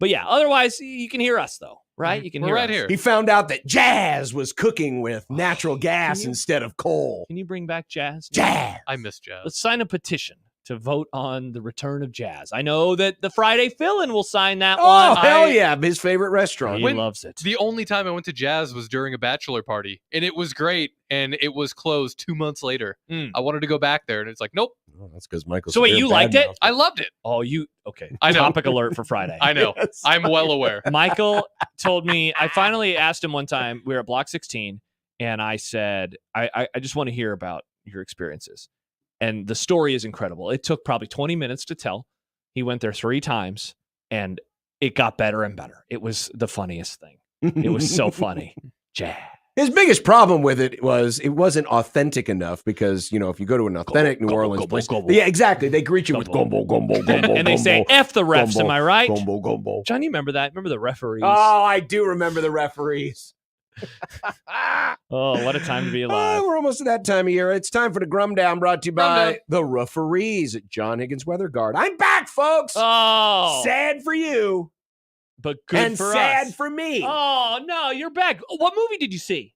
But yeah, otherwise you can hear us though, right? You can We're hear right us. here. He found out that Jazz was cooking with natural gas you- instead of coal. Can you bring back jazz? Jazz. I miss jazz. Let's sign a petition to vote on the return of jazz. I know that the Friday fill-in will sign that Oh, one. hell yeah. His favorite restaurant. He When- loves it. The only time I went to jazz was during a bachelor party, and it was great. And it was closed 2 months later. Mm. I wanted to go back there, and it's like, nope, Oh, that's because Michael. So wait, you liked it? I loved it. Oh, okay. I know. Topic alert for Friday. I know. Yes. I'm well aware. Michael told me, I finally asked him one time, we were at Block 16, and I said, I just want to hear about your experiences. And the story is incredible. It took probably 20 minutes to tell. He went there 3 times, and it got better and better. It was the funniest thing. It was so funny. Jazz. His biggest problem with it was it wasn't authentic enough because, if you go to an authentic New Gumbo, Orleans gumbo, place, gumbo. yeah, exactly. They greet you with Gumbo. gumbo, gumbo, And they say, F the refs, gumbo, am I right? Gumbo, gumbo. John, you remember that? Remember the referees? Oh, I do remember the referees. Oh, what a time to be alive. We're almost at that time of year. It's time for the Grum Down, brought to you Grum by Down. the referees at John Higgins Weather Guard. I'm back, folks. Oh, Sad for you but good and for sad us. for me. Oh, no, you're back. Oh, what movie did you see?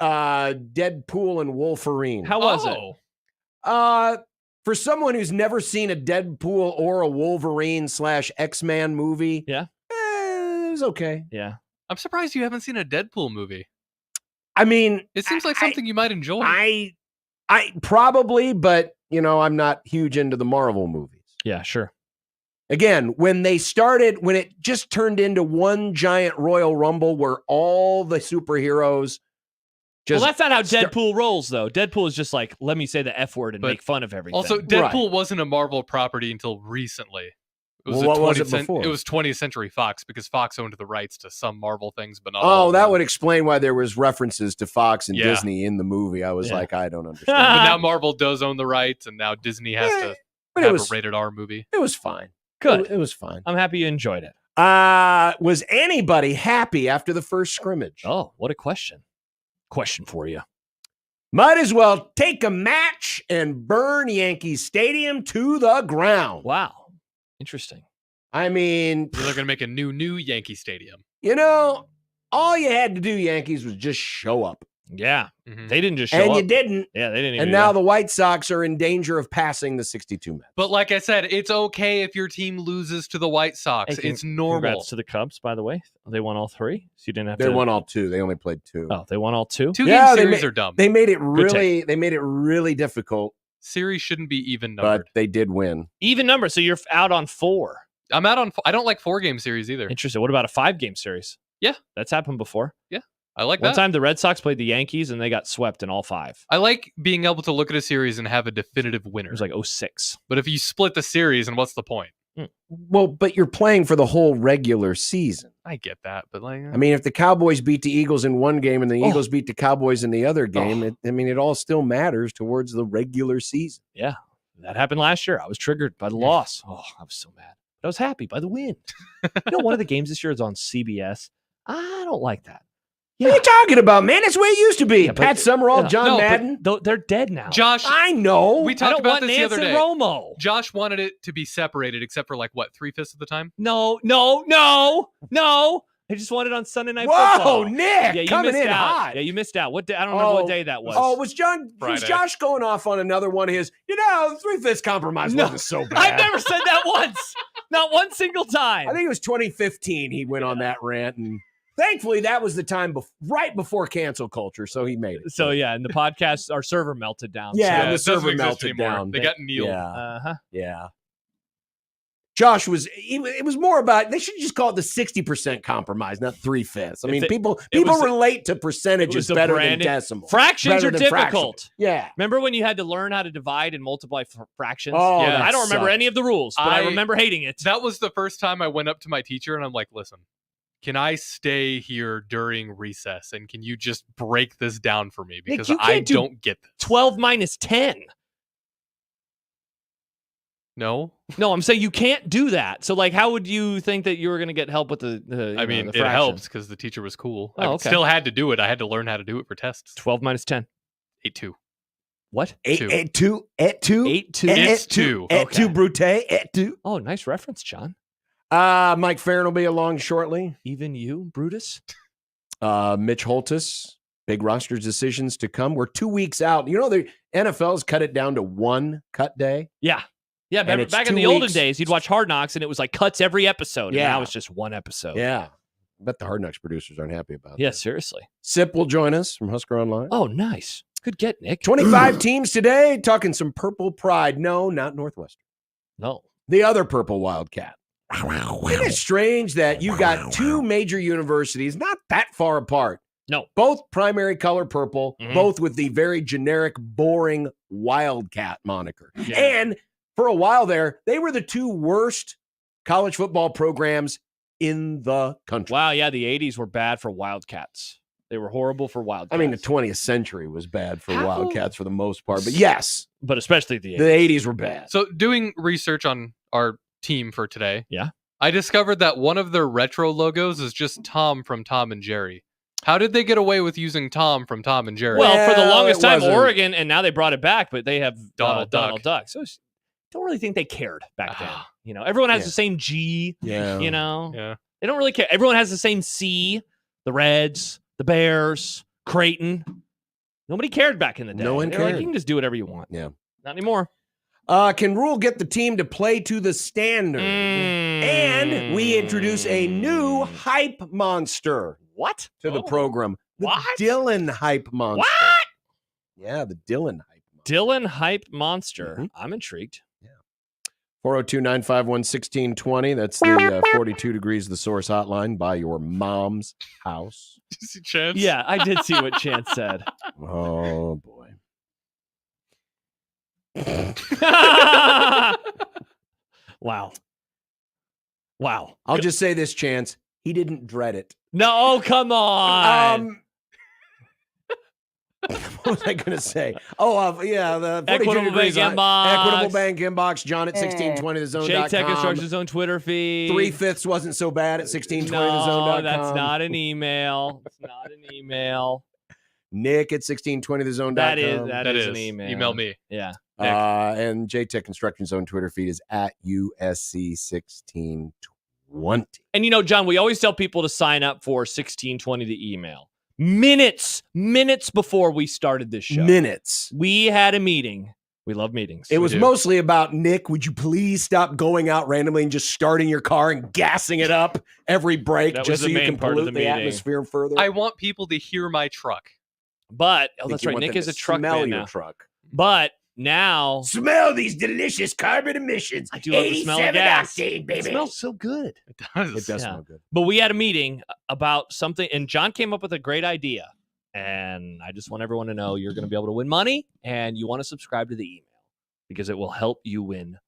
Deadpool and Wolverine. How was it? For someone who's never seen a Deadpool or a Wolverine / X-Man movie, Yeah. it was okay. Yeah. I'm surprised you haven't seen a Deadpool movie. I mean, It seems like something you might enjoy. I probably, but I'm not huge into the Marvel movies. Yeah, sure. Again, when it just turned into one giant Royal Rumble where all the superheroes just Well, that's not how start- Deadpool rolls, though. Deadpool is just like, let me say the F word and But make fun of everything. Also, Deadpool wasn't a Marvel property until recently. It was Well, a what was it 20th before? It was 20th Century Fox because Fox owned the rights to some Marvel things, but not Oh, all of that them. would explain why there was references to Fox and Yeah. Disney in the movie. I was Yeah. like, I don't understand. But now Marvel does own the rights, and now Disney has to but have it was a rated R movie. it was fine. Good. It was fine. I'm happy you enjoyed it. Was anybody happy after the first scrimmage? Oh, what a question. Question for you. Might as well take a match and burn Yankee Stadium to the ground. Wow. Interesting. I mean, They're going to make a new Yankee Stadium. all you had to do, Yankees, was just show up. Yeah. Mhm. They didn't just show And up. you didn't. Yeah, they didn't even And do now that. the White Sox are in danger of passing the 62 Mets. But like I said, it's okay if your team loses to the White Sox. Hey, It's normal. Congrats to the Cubs, by the way. They won all 3. So you didn't have They to. won all 2. They only played 2. Oh, they won all 2? 2 Yeah, game they series ma- are dumb. They made it Good really. They made it really difficult, Series shouldn't be even but numbered. they did win. Even number. So you're out on 4. I'm out on. I don't like 4-game series either. Interesting. What about a 5-game series? Yeah. That's happened before. I like One that. time the Red Sox played the Yankees and they got swept in all 5. I like being able to look at a series and have a definitive winner. It was like 06. But if you split the series, and what's the point? Well, but you're playing for the whole regular season. I get that, but like, I mean, if the Cowboys beat the Eagles in one game and the Oh. Eagles beat the Cowboys in the other game, it all still matters towards the regular season. Yeah. That happened last year. I was triggered by the loss. Oh, I was so mad. But I was happy by the win. One of the games this year is on CBS. I don't like that. What are you talking about, man? That's the way it used to be. Yeah, but- Pat Summerall, yeah. John No, but Madden. They're dead now. Josh, I know. we I talked don't about want this the Nance other and day. Romo. Josh wanted it to be separated, except for like what 3/5 of the time. No. I just wanted it on Sunday Night Whoa, Football. Nick, Yeah, you coming missed in out. hot. Yeah, you missed out. What day? I don't remember what day that was. Oh, was Friday. Josh going off on another one of his? The 3/5 compromise No, wasn't so bad. I've never said that once. Not one single time. I think it was 2015. He went on that rant, and thankfully that was the time right before cancel culture, so he made it. So yeah, and the podcast, our server melted down. Yeah, it the doesn't server exist melted anymore. down. They got Neil. Yeah, Uh-huh. yeah. Josh was. It was more about. They should just call it the 60% compromise, not 3/5. I mean, people was- relate to it percentages was the better than branding. decimal. Fractions Better are than difficult. fractions. Yeah. Remember when you had to learn how to divide and multiply fractions? Oh, Yeah. that I don't remember sucked. any of the rules, but I I- remember hating it. That was the first time I went up to my teacher and I'm like, listen, can I stay here during recess? And can you just break this down for me? Because you I can't do don't get this. 12 minus 10. No? No, I'm saying you can't do that. So, like, how would you think that you were going to get help with the I mean, the it fraction? helps because the teacher was cool. Oh, I okay. still had to do it. I had to learn how to do it for tests. 12 minus 10. 8-2. What? 8-2. 8-2. 8-2. It's 2. 8-2 Brute. 8-2. Oh, nice reference, John. Mike Farron will be along shortly. Even you, Brutus? Mitch Holtis, big roster decisions to come. We're 2 weeks out. You know, the NFL's cut it down to one cut day. Yeah. Yeah, remember it's back in 2 the olden weeks. days, you'd watch Hard Knocks and it was like cuts every episode. Yeah. And now it's just one episode. Yeah. I bet the Hard Knocks producers aren't happy about Yeah, that. seriously. Sip will join us from Husker Online. Oh, nice. Good get, Nick. 25 teams today, talking some Purple Pride. No, not Northwestern. No. The other Purple Wildcat. Isn't it strange that you got two major universities not that far apart? No. Both primary color purple, Mhm. both with the very generic, boring Wildcat moniker. Yeah. And for a while there, they were the two worst college football programs in the country. Wow, yeah, the 80s were bad for Wildcats. They were horrible for Wildcats. I mean, the 20th century was bad for How? Wildcats for the most part. But yes, but especially the 80s. the 80s were bad. So, doing research on our team for today, Yeah. I discovered that one of their retro logos is just Tom from Tom and Jerry. How did they get away with using Tom from Tom and Jerry? Well, for the Well, longest it time, wasn't- Oregon, and now they brought it back, but they have Donald Duck. So don't really think they cared back then. Ah. You know, everyone has Yeah. the same G. Yeah. You know, yeah. they don't really care. Everyone has the same C. The Reds, the Bears, Creighton. Nobody cared back in the day. No one They were like, cared. you can just do whatever you want. Yeah. Not anymore. Can Rule get the team to play to the standard? And we introduce a new hype monster What to the Oh. program. The What? Dylan hype monster. What? Yeah, the Dylan hype monster. Dylan Hype Monster. Mhm. I'm intrigued. 402-951-1620. That's the 42 Degrees of the Source hotline by your mom's house. Did you see Chance? Yeah, I did see what Chance said. Oh, boy. Wow. Wow. I'll just say this, Chance. He didn't dread it. No, come on. What was I going to say? Oh, yeah, the 42 Equitable degrees Bank on- Inbox. Equitable Bank Inbox. John at 1620thezone.com. Jake Tech Instructions on Twitter feed. 3/5 wasn't so bad at 1620thezone.com. No, that's not an email. It's not an email. Nick at 1620thezone.com. That is That is is. an email. Email me. Yeah. Nick. And JTech Construction Zone Twitter feed is at USC1620. And you know, John, we always tell people to sign up for 1620 the email. minutes before we started this show. Minutes. We had a meeting. We love meetings. It was do. mostly about, Nick, would you please stop going out randomly and just starting your car and gassing it up every break That was just so the you main can part of pollute the the meeting. atmosphere further? I want people to hear my truck. But think that's you right. want Nick them is to a truck smell man your now. truck. But now Smell these delicious carbon emissions. I do love the smell of 87 gas. octane, baby. It smells so good. It does. It does Yeah. smell good. But we had a meeting about something, and John came up with a great idea. And I just want everyone to know you're going to be able to win money, and you want to subscribe to the email because it will help you win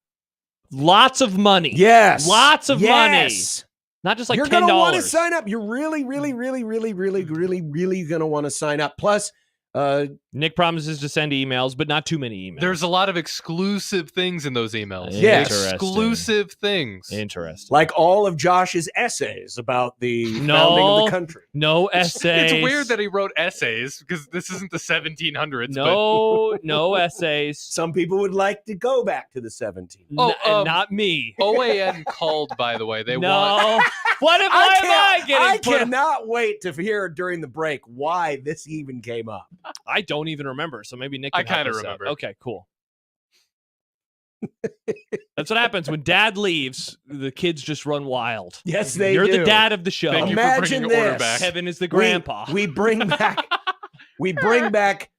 lots of money. Yes. Lots of money. Yes. Not just like You're $10. going to want to sign up. You're really going to want to sign up. Plus, Nick promises to send emails, but not too many emails. There's a lot of exclusive things in those emails. Yes. Exclusive things. Interesting. like all of Josh's essays about the founding of the country. No essays. It's weird that he wrote essays because this isn't the 1700s. No essays. Some people would like to go back to the 17th. Oh, And not me. But OAN called, by the way. They want. No. Why am I getting I put? cannot wait to hear during the break why this even came up. I don't even remember, so maybe Nick I can help kinda us out. remember. Okay, cool. That's what happens when dad leaves. The kids just run wild. Yes, they You're do. the dad of the show. Thank you for Imagine bringing order this. back. Kevin is the grandpa. We bring back,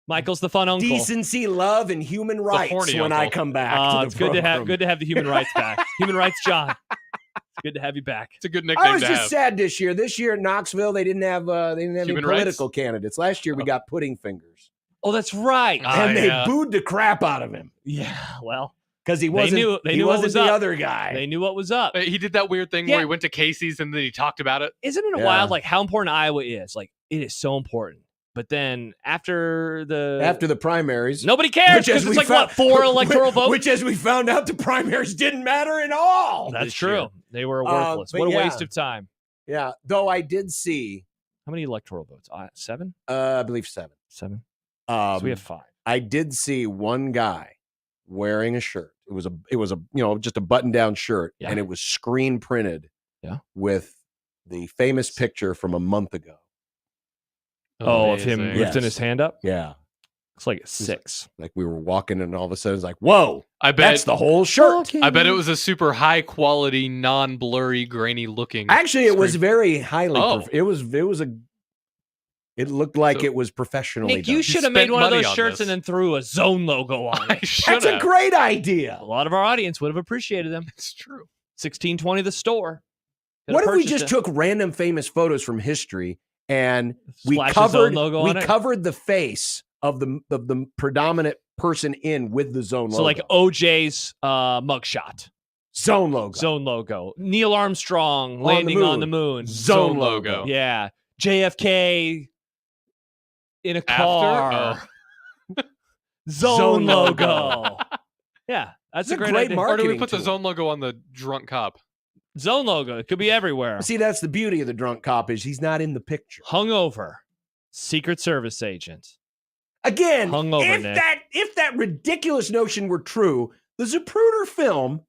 Michael's the fun uncle. decency, love, and human rights horny when I uncle. come back. to the It's good to program. have the human rights back. Human rights, John. It's good to have you back. It's a good nickname I was to just have. sad this year. This year in Knoxville, they didn't have any Human political candidates. Last year we got pudding fingers, Oh, that's right. and they yeah. booed the crap out of him Yeah. Well, because he wasn't. knew- they he knew what wasn't was the up. other guy. they knew what was up. He did that weird thing Yeah. where he went to Casey's and then he talked about it. Isn't it Yeah. wild, like how important Iowa is? Like it is so important. But then after the primaries, nobody cares Which, as because it's we like found- what 4 electoral votes. Which, as we found out, the primaries didn't matter at all. That's this true. year. They were worthless. but What a yeah. waste of time. Yeah, though I did see, How many electoral votes? 7? I believe 7. 7. So So we have 5. I did see one guy wearing a shirt. It was a just a button down shirt, Yeah. and it was screen printed. Yeah. With the famous picture from a month ago. Oh, of him Amazing. Yes. lifting his hand up? Yeah, Looks like it's 6. like we were walking, and all of a sudden it's like, whoa, I that's bet. the whole shirt. I bet it was a super high quality, non blurry, grainy looking. Actually, it was screen. very highly. Oh. It looked like So- it was professionally Nick, done. you should have made spent one of money those on shirts this. and then threw a zone logo on I it. should That's a have. great idea. A lot of our audience would have appreciated them. It's true. 1620 the store. Could What have if we purchased just it. took random famous photos from history and we Splash his zone covered logo on it? covered the face of the predominant person in with the zone logo? So like OJ's mugshot. zone logo. Zone logo. Neil Armstrong the landing on moon. the moon. Zone logo. logo. Yeah. JFK in a After? car. Zone Zone logo. logo. Yeah. That's It's a a great, great idea. mark- Or do we Marketing put the tool. zone logo on the drunk cop? Zone logo. It could be everywhere. See, that's the beauty of the drunk cop is he's not in the picture. Hungover. Secret Service agent. Again, Hungover, Nick. if that ridiculous notion were true, the Zapruder film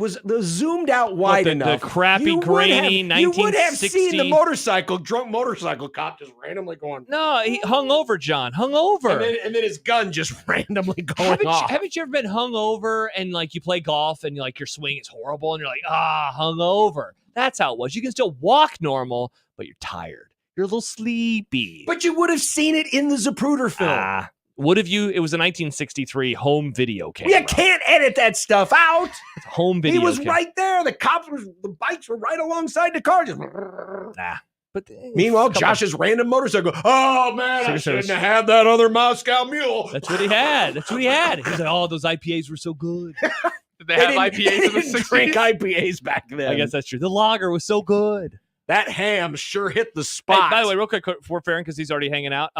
was the zoomed out wide the enough. crappy, you would grainy you would have seen the 1960 drunk motorcycle cop just randomly going, No, he hungover, John. Hungover. and then his gun just randomly going Haven't off. you ever been hungover and like you play golf and like your swing is horrible and you're like, hungover. That's how it was. You can still walk normal, but you're tired. You're a little sleepy. But you would have seen it in the Zapruder film. What if you? It was a 1963 home video camera. You can't edit that stuff out. Home video. He was camera. right there. The bikes were right alongside the car. Just... But Meanwhile, come on. Josh's random motorcycle. Oh man, I Secret shouldn't Service. have had that other Moscow Mule. That's what he had. That's what he had. He's like, oh, those IPAs were so good. Did they have IPAs in the didn't drink 60s? IPAs back then. I guess that's true. The lager was so good. that ham sure hit the Hey, spot. by the way, real quick for Farron, because he's already hanging out.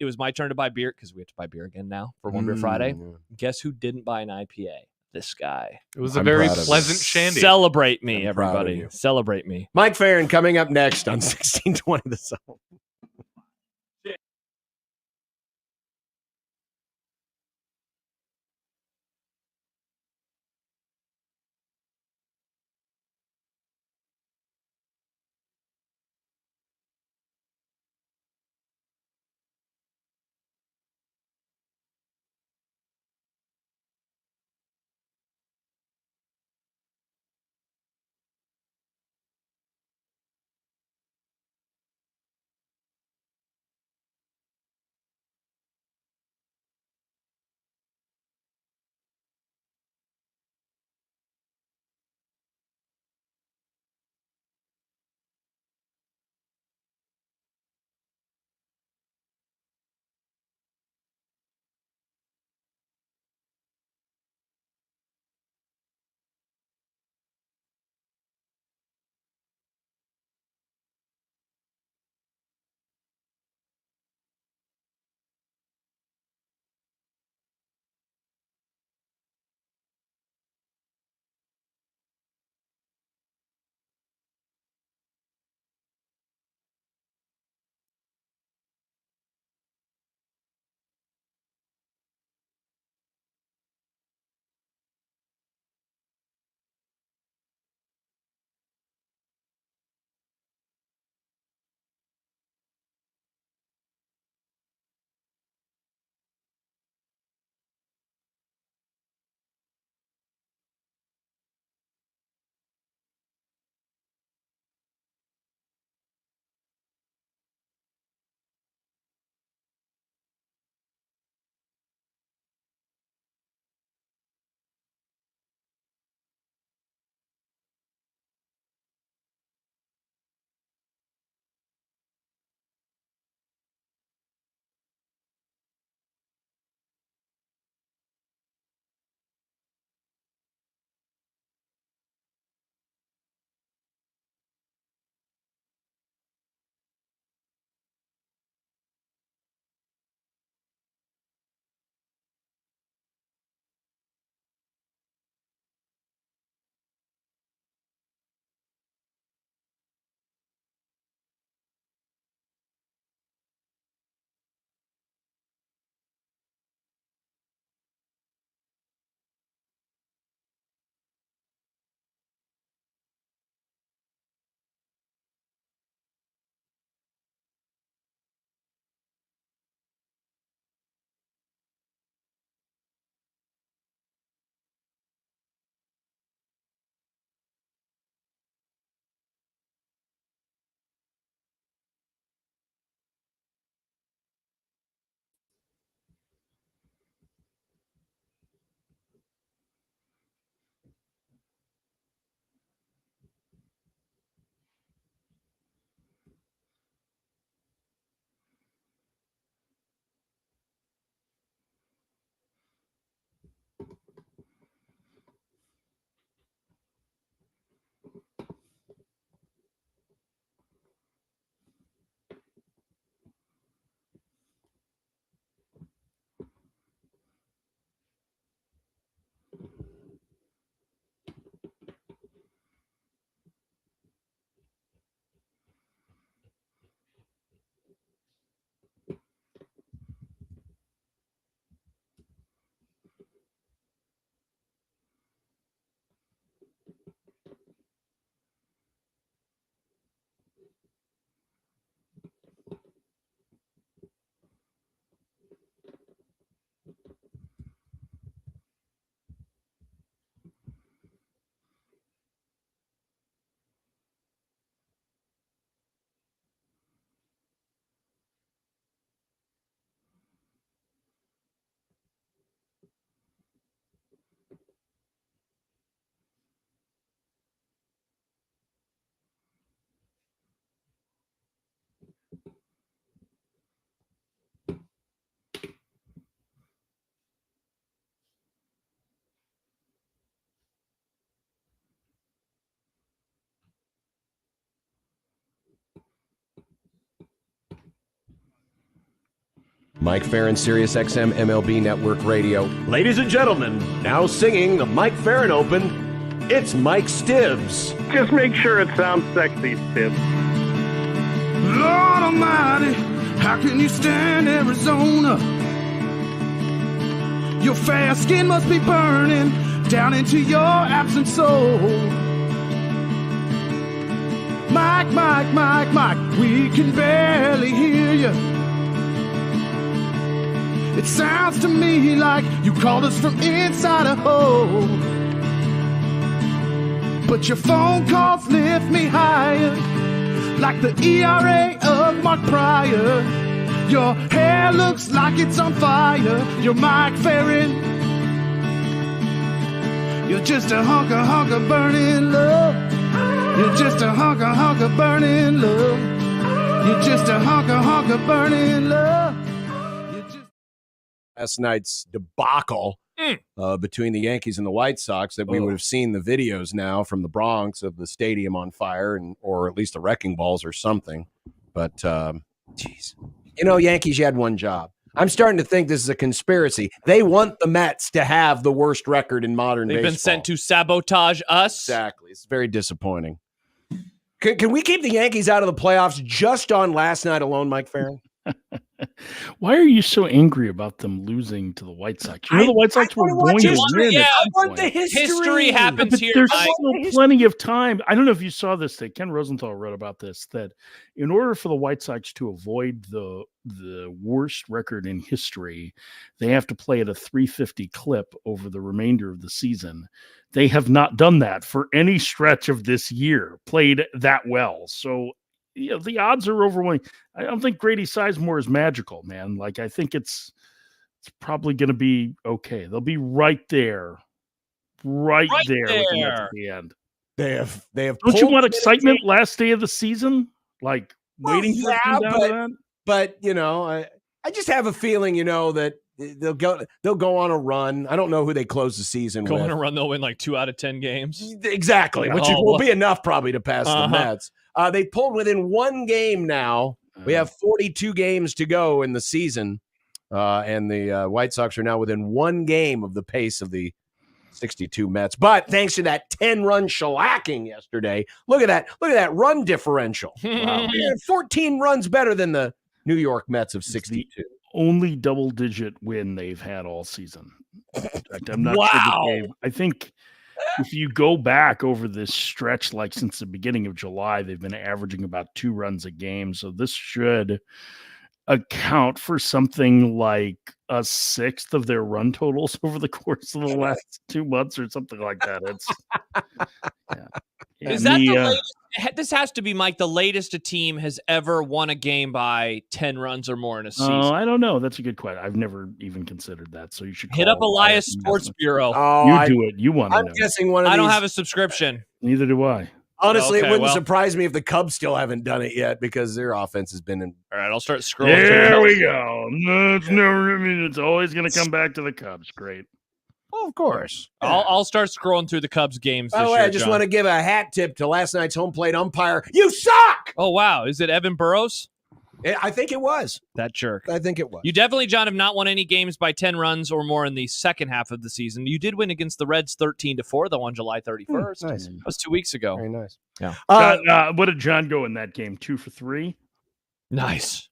It was my turn to buy beer because we have to buy beer again now for One Beer Friday. Guess who didn't buy an IPA? This guy. It was a I'm very proud of pleasant you. shandy. Celebrate me, I'm proud of everybody. you. Celebrate me. Mike Farron coming up next on 1620 The Zone. Mike Farron, Sirius XM MLB Network Radio. Ladies and gentlemen, now singing the Mike Farron Open, it's Mike Stibbs. Just make sure it sounds sexy, Stibbs. Lord Almighty, how can you stand Arizona? Your fair skin must be burning down into your absent soul. Mike, Mike, Mike, Mike, we can barely hear you. It sounds to me like you called us from inside a hole. But your phone calls lift me higher, like the ERA of Mark Pryor. Your hair looks like it's on fire. You're Mike Farron. You're just a hunk of burning love. You're just a hunk of burning love. You're just a hunk of burning love. Last night's debacle between the Yankees and the White Sox, that we would have seen the videos now from the Bronx of the stadium on fire, or at least the wrecking balls or something. But, geez. Yankees, you had one job. I'm starting to think this is a conspiracy. They want the Mets to have the worst record in modern baseball. They've been sent to sabotage us. Exactly. It's very disappointing. Can we keep the Yankees out of the playoffs just on last night alone, Mike Farron? Why are you so angry about them losing to the White Sox? The White Sox were going to win. Yeah, I want the history happens but here. there's still plenty of time. I don't know if you saw this thing. Ken Rosenthal wrote about this, that in order for the White Sox to avoid the worst record in history, they have to play at a 350 clip over the remainder of the season. They have not done that for any stretch of this year, played that well. So the odds are overwhelming. I don't think Grady Sizemore is magical, man. Like, I think it's probably going to be okay. They'll be right there with the Mets at the end. They have. Don't you want excitement last day of the season? Like waiting for that? But I just have a feeling, that they'll go on a run. I don't know who they close the season Go with. on a run, they'll win like 2 out of 10 games. Exactly, which will be enough probably to pass the Mets. They pulled within one game now. We have 42 games to go in the season, and the White Sox are now within one game of the pace of the 62 Mets. But thanks to that 10-run shellacking yesterday, look at that run differential. Wow. 14 runs better than the New York Mets of 62. Only double-digit win they've had all season. In fact, I'm not sure I think if you go back over this stretch, like since the beginning of July, they've been averaging about 2 runs a game. So this should account for something like a sixth of their run totals over the course of the last 2 months or something like that. It's Is that the latest? This has to be, Mike, the latest a team has ever won a game by 10 runs or more in a season. I don't know. That's a good question. I've never even considered that. So you should hit up Elias Sports Bureau. You do it. You want to know. I'm guessing one of these. I don't have a subscription. Neither do I. Honestly, it wouldn't surprise me if the Cubs still haven't done it yet, because their offense has been in. All right, I'll start scrolling. There we go. No, it's never. I mean, it's always going to come back to the Cubs. Great. Well, of course. I'll start scrolling through the Cubs games. By the way, I just want to give a hat tip to last night's home plate umpire. You suck! Oh, wow. Is it Evan Burrows? I think it was. That jerk. I think it was. You definitely, John, have not won any games by 10 runs or more in the second half of the season. You did win against the Reds 13-4, though, on July 31st. Nice. That was 2 weeks ago. Very nice. Yeah. What did John go in that game? 2 for 3? Nice.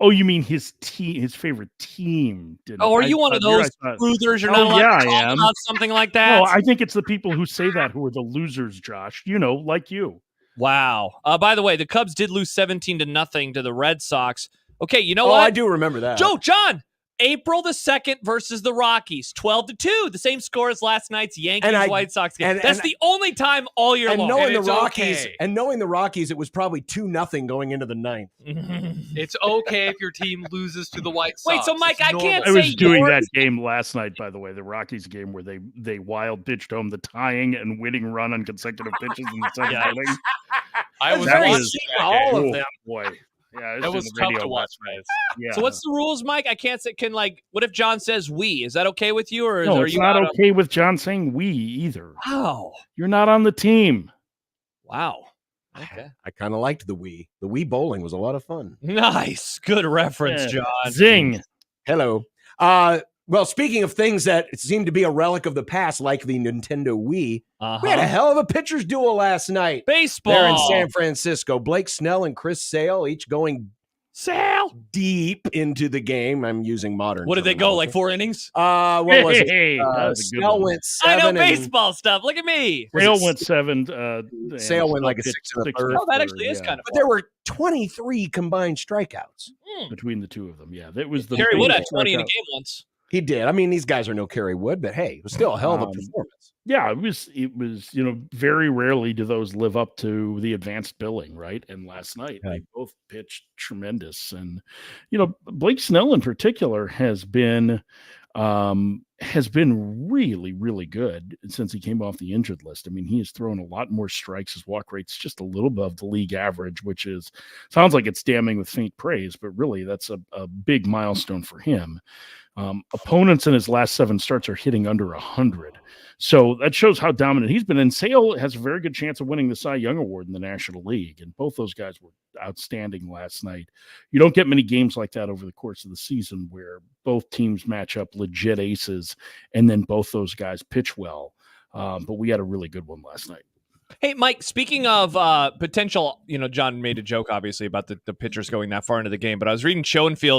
Oh, you mean his team, his favorite team? Didn't are you one of those losers? You're not allowed to talk about something like that? No, I think it's the people who say that who are the losers, Josh. Like you. Wow. By the way, the Cubs did lose 17-0 to the Red Sox. Okay, you know what? I do remember that. John, April the 2nd versus the Rockies, 12-2, the same score as last night's Yankees-White Sox game. That's the only time all year long. Knowing the Rockies, it was probably 2-0 going into the 9th. It's okay if your team loses to the White Sox. Wait, so Mike, I can't say I was doing that game last night, by the way, the Rockies game where they wild pitched home the tying and winning run on consecutive pitches in the second inning. I was watching all of them. Boy. Yeah, that was tough to watch, man. Yeah. So what's the rules, Mike? I can't say. What if John says we? Is that okay with you, or no? Are It's you not okay with John saying we either. Wow, you're not on the team. Wow. Okay. I kind of liked the Wii. The Wii bowling was a lot of fun. Nice, good reference, John. Zing. Hello. Well, speaking of things that seem to be a relic of the past, like the Nintendo Wii, we had a hell of a pitcher's duel last night. Baseball. There in San Francisco. Blake Snell and Chris Sale each going deep into the game. I'm using modern. What did they go, like 4 innings? What was it? That was a good Snell one. went I 7. know baseball stuff. Look at me. Sale went 7. Sale went like a pitched 6 and a 6 third. Oh, that actually is yeah, kind of But there were 23 combined strikeouts. between the two of them. Yeah, that was the Kerry Wood had biggest 20 in a strikeout. game once. He did. I mean, these guys are no Kerry Wood, but hey, it was still a hell of a performance. Yeah, it was, very rarely do those live up to the advanced billing, right? And last night they both pitched tremendous. And, Blake Snell in particular has been really, really good since he came off the injured list. I mean, he has thrown a lot more strikes. His walk rate's just a little above the league average, which sounds like it's damning with faint praise, but really that's a big milestone for him. Opponents in his last 7 starts are hitting under 100. So that shows how dominant he's been. And Sale has a very good chance of winning the Cy Young Award in the National League. And both those guys were outstanding last night. You don't get many games like that over the course of the season where both teams match up legit aces and then both those guys pitch well. But we had a really good one last night. Hey, Mike, speaking of potential, John made a joke, obviously, about the pitchers going that far into the game, but I was reading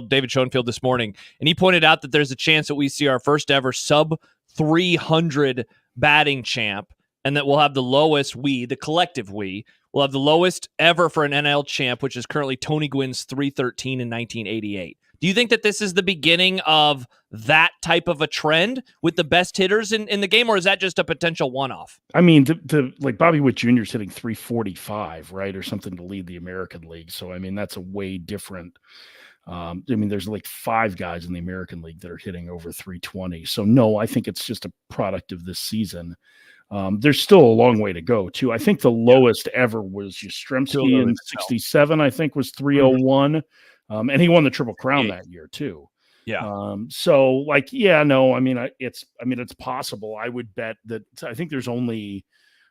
David Schoenfield this morning, and he pointed out that there's a chance that we see our first ever sub-300 batting champ, and that we'll have the lowest, the collective we'll have the lowest ever for an NL champ, which is currently Tony Gwynn's 313 in 1988. Do you think that this is the beginning of that type of a trend with the best hitters in the game, or is that just a potential one-off? I mean, like Bobby Witt Jr. is hitting 345, right, or something to lead the American League. So, I mean, that's a way different. There's like 5 guys in the American League that are hitting over 320. So, no, I think it's just a product of this season. There's still a long way to go, too. I think the lowest ever was Yastrzemski in 67, I think, was 301. And he won the Triple Crown that year too. Yeah. It's possible. I would bet that I think there's only,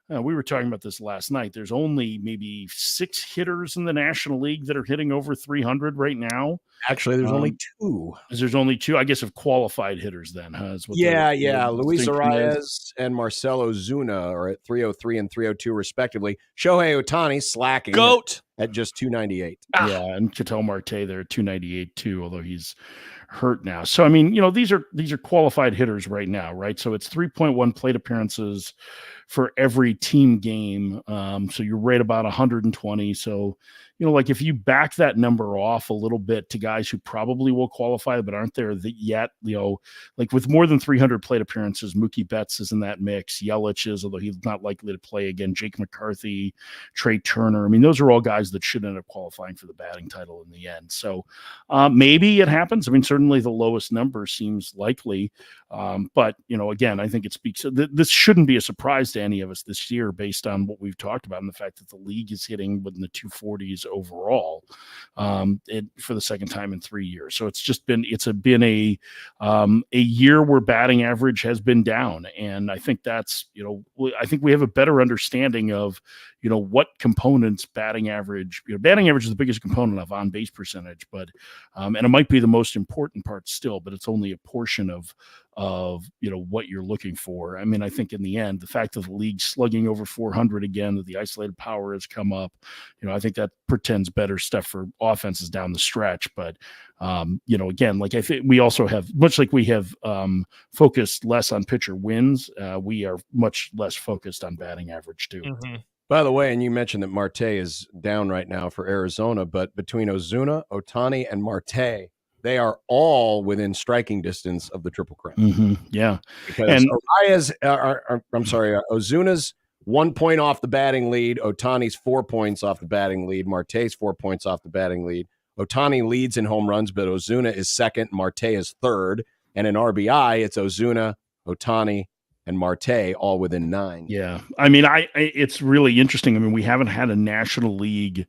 we were talking about this last night. There's only maybe 6 hitters in the National League that are hitting over 300 right now. Actually, there's only 2. There's only 2, I guess, of qualified hitters then, huh? Luis Arias and Marcelo Zuna are at 303 and 302 respectively. Shohei Ohtani slacking. GOAT. At just 298. Yeah, and Ketel Marte there at 298 too, although he's hurt now. So I mean, these are qualified hitters right now, right? So it's 3.1 plate appearances for every team game. So you're right about 120. So, like if you back that number off a little bit to guys who probably will qualify but aren't there yet, like with more than 300 plate appearances, Mookie Betts is in that mix. Yelich is, although he's not likely to play again. Jake McCarthy, Trey Turner. I mean, those are all guys that should end up qualifying for the batting title in the end. So maybe it happens. I mean, certainly the lowest number seems likely. But, again, I think it speaks. This shouldn't be a surprise to any of us this year based on what we've talked about and the fact that the league is hitting within the 240s overall for the second time in 3 years. So it's been a year where batting average has been down. And I think that's, I think we have a better understanding of, what components batting average is the biggest component of on base percentage, but and it might be the most important part still, but it's only a portion of what you're looking for. I mean, I think in the end, the fact that the league's slugging over 400 again, that the isolated power has come up, I think that portends better stuff for offenses down the stretch. But again, like I think we also have, much like we have focused less on pitcher wins, we are much less focused on batting average too. Mm-hmm. By the way, and you mentioned that Marte is down right now for Arizona, but between Ozuna, Ohtani, and Marte, they are all within striking distance of the Triple Crown. Mm-hmm. Yeah. Because Ozuna's 1 point off the batting lead. Ohtani's 4 points off the batting lead. Marte's 4 points off the batting lead. Ohtani leads in home runs, but Ozuna is second. Marte is third. And in RBI, it's Ozuna, Ohtani, and Marte all within 9. Yeah. I mean, it's really interesting. I mean, we haven't had a National League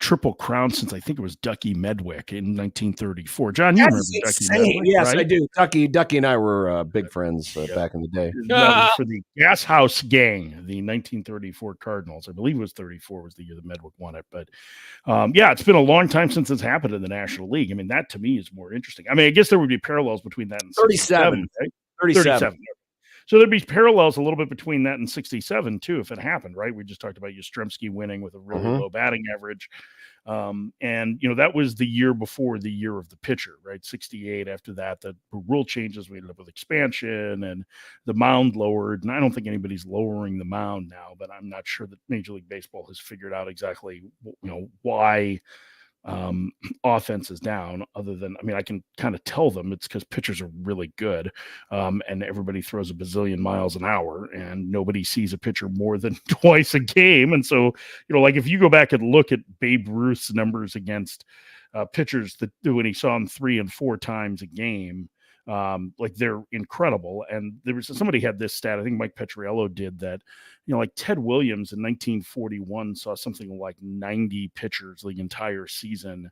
Triple Crown since I think it was Ducky Medwick in 1934. John, you That's remember Ducky insane. Medwick? Yes, right? I do. Ducky and I were big friends back in the day. That was for the Gas House Gang, the 1934 Cardinals. I believe it was 34 was the year that Medwick won it. But yeah, it's been a long time since it's happened in the National League. I mean, that to me is more interesting. I mean, I guess there would be parallels between that and 37. right? 37. So there'd be parallels a little bit between that and 67 too, if it happened, right? We just talked about Yastrzemski winning with a really low batting average. And that was the year before the year of the pitcher, right? 68. After that, the rule changes, we ended up with expansion and the mound lowered. And I don't think anybody's lowering the mound now, but I'm not sure that Major League Baseball has figured out exactly, why offense is down, other than, I mean, I can kind of tell them it's because pitchers are really good, and everybody throws a bazillion miles an hour and nobody sees a pitcher more than twice a game. And so, like if you go back and look at Babe Ruth's numbers against pitchers that when he saw them 3 and 4 times a game, like they're incredible. And there was somebody had this stat, I think Mike Petriello did, that like Ted Williams in 1941 saw something like 90 pitchers the entire season,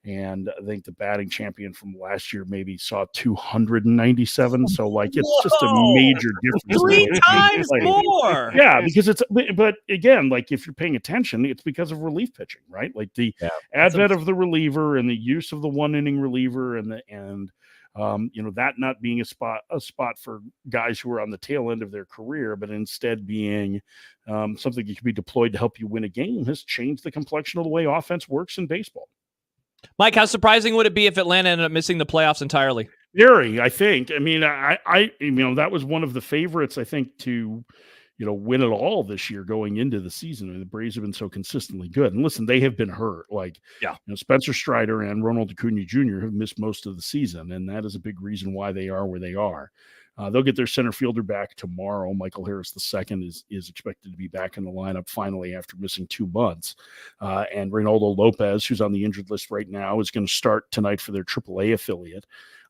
and I think the batting champion from last year maybe saw 297. So like it's just a major difference. 3 times more. Yeah, because but again, like if you're paying attention, it's because of relief pitching, right? Like the advent of the reliever and the use of the 1-inning reliever and that not being a spot for guys who are on the tail end of their career, but instead being something that can be deployed to help you win a game, has changed the complexion of the way offense works in baseball. Mike, how surprising would it be if Atlanta ended up missing the playoffs entirely? Very, I think. I mean, I that was one of the favorites, I think, to win it all this year going into the season. I mean, the Braves have been so consistently good. And listen, they have been hurt. Like, Spencer Strider and Ronald Acuna Jr. have missed most of the season, and that is a big reason why they are where they are. They'll get their center fielder back tomorrow. Michael Harris II is expected to be back in the lineup finally after missing 2 months. And Reynaldo Lopez, who's on the injured list right now, is going to start tonight for their AAA affiliate.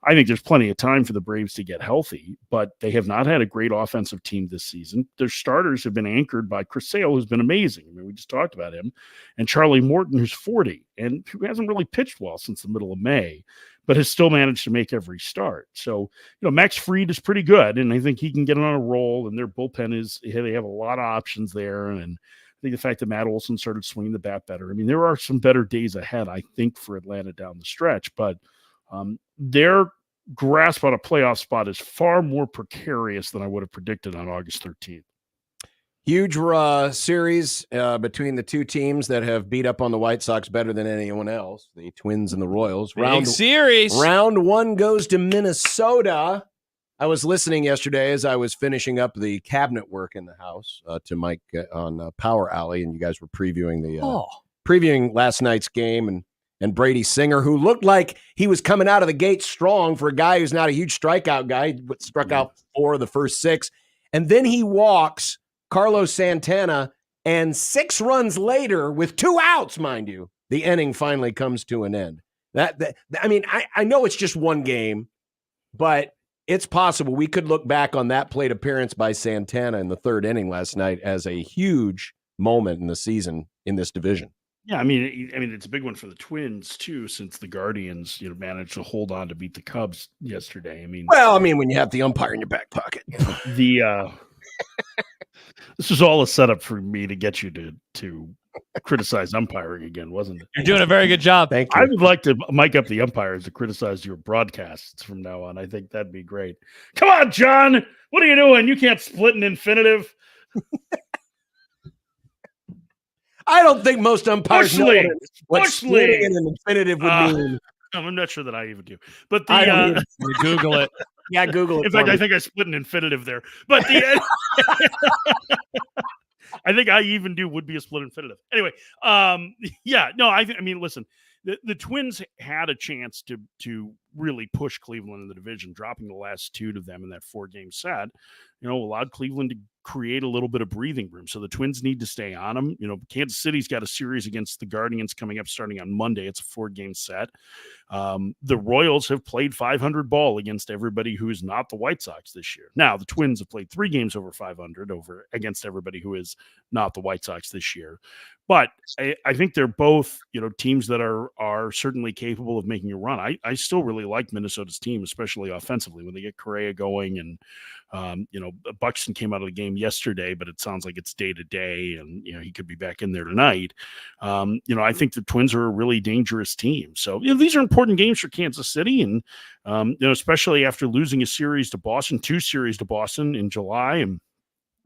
I think there's plenty of time for the Braves to get healthy, but they have not had a great offensive team this season. Their starters have been anchored by Chris Sale, who's been amazing. I mean, we just talked about him, and Charlie Morton, who's 40 and who hasn't really pitched well since the middle of May, but has still managed to make every start. So, Max Fried is pretty good, and I think he can get on a roll, and their bullpen they have a lot of options there. And I think the fact that Matt Olson started swinging the bat better. I mean, there are some better days ahead, I think, for Atlanta down the stretch, but their grasp on a playoff spot is far more precarious than I would have predicted on August 13th. Huge series between the two teams that have beat up on the White Sox better than anyone else, the Twins and the Royals. Big series. Round 1 goes to Minnesota. I was listening yesterday as I was finishing up the cabinet work in the house to Mike on Power Alley, and you guys were previewing last night's game, and Brady Singer, who looked like he was coming out of the gate strong for a guy who's not a huge strikeout guy. He struck out 4 of the first 6. And then he walks Carlos Santana, and 6 runs later, with 2 outs, mind you, the inning finally comes to an end. I know it's just one game, but it's possible we could look back on that plate appearance by Santana in the 3rd inning last night as a huge moment in the season in this division. Yeah, I mean, it's a big one for the Twins too, since the Guardians, managed to hold on to beat the Cubs yesterday. When you have the umpire in your back pocket, this was all a setup for me to get you to criticize umpiring again, wasn't it? You're doing a very good job. Thank you. I would like to mic up the umpires to criticize your broadcasts from now on. I think that'd be great. Come on, John, what are you doing? You can't split an infinitive. I don't think most umpires know what splitting in an infinitive would mean. I'm not sure that I even do. But Google it. Yeah, Google it. In fact, I think I split an infinitive there. But I think I even do would be a split infinitive. Anyway, listen, the Twins had a chance to really push Cleveland in the division, dropping the last 2 to them in that 4-game set. Allowed Cleveland to create a little bit of breathing room. So the Twins need to stay on them. Kansas City's got a series against the Guardians coming up starting on Monday. It's a 4-game set. The Royals have played 500 ball against everybody who is not the White Sox this year. Now, the Twins have played 3 games over 500 against everybody who is not the White Sox this year. But I think they're both, teams that are certainly capable of making a run. I still really like Minnesota's team, especially offensively, when they get Correa going. And, Buxton came out of the game yesterday, but it sounds like it's day to day, and, he could be back in there tonight. I think the Twins are a really dangerous team. So, these are important games for Kansas City. And, especially after losing a series to Boston, 2 series to Boston in July and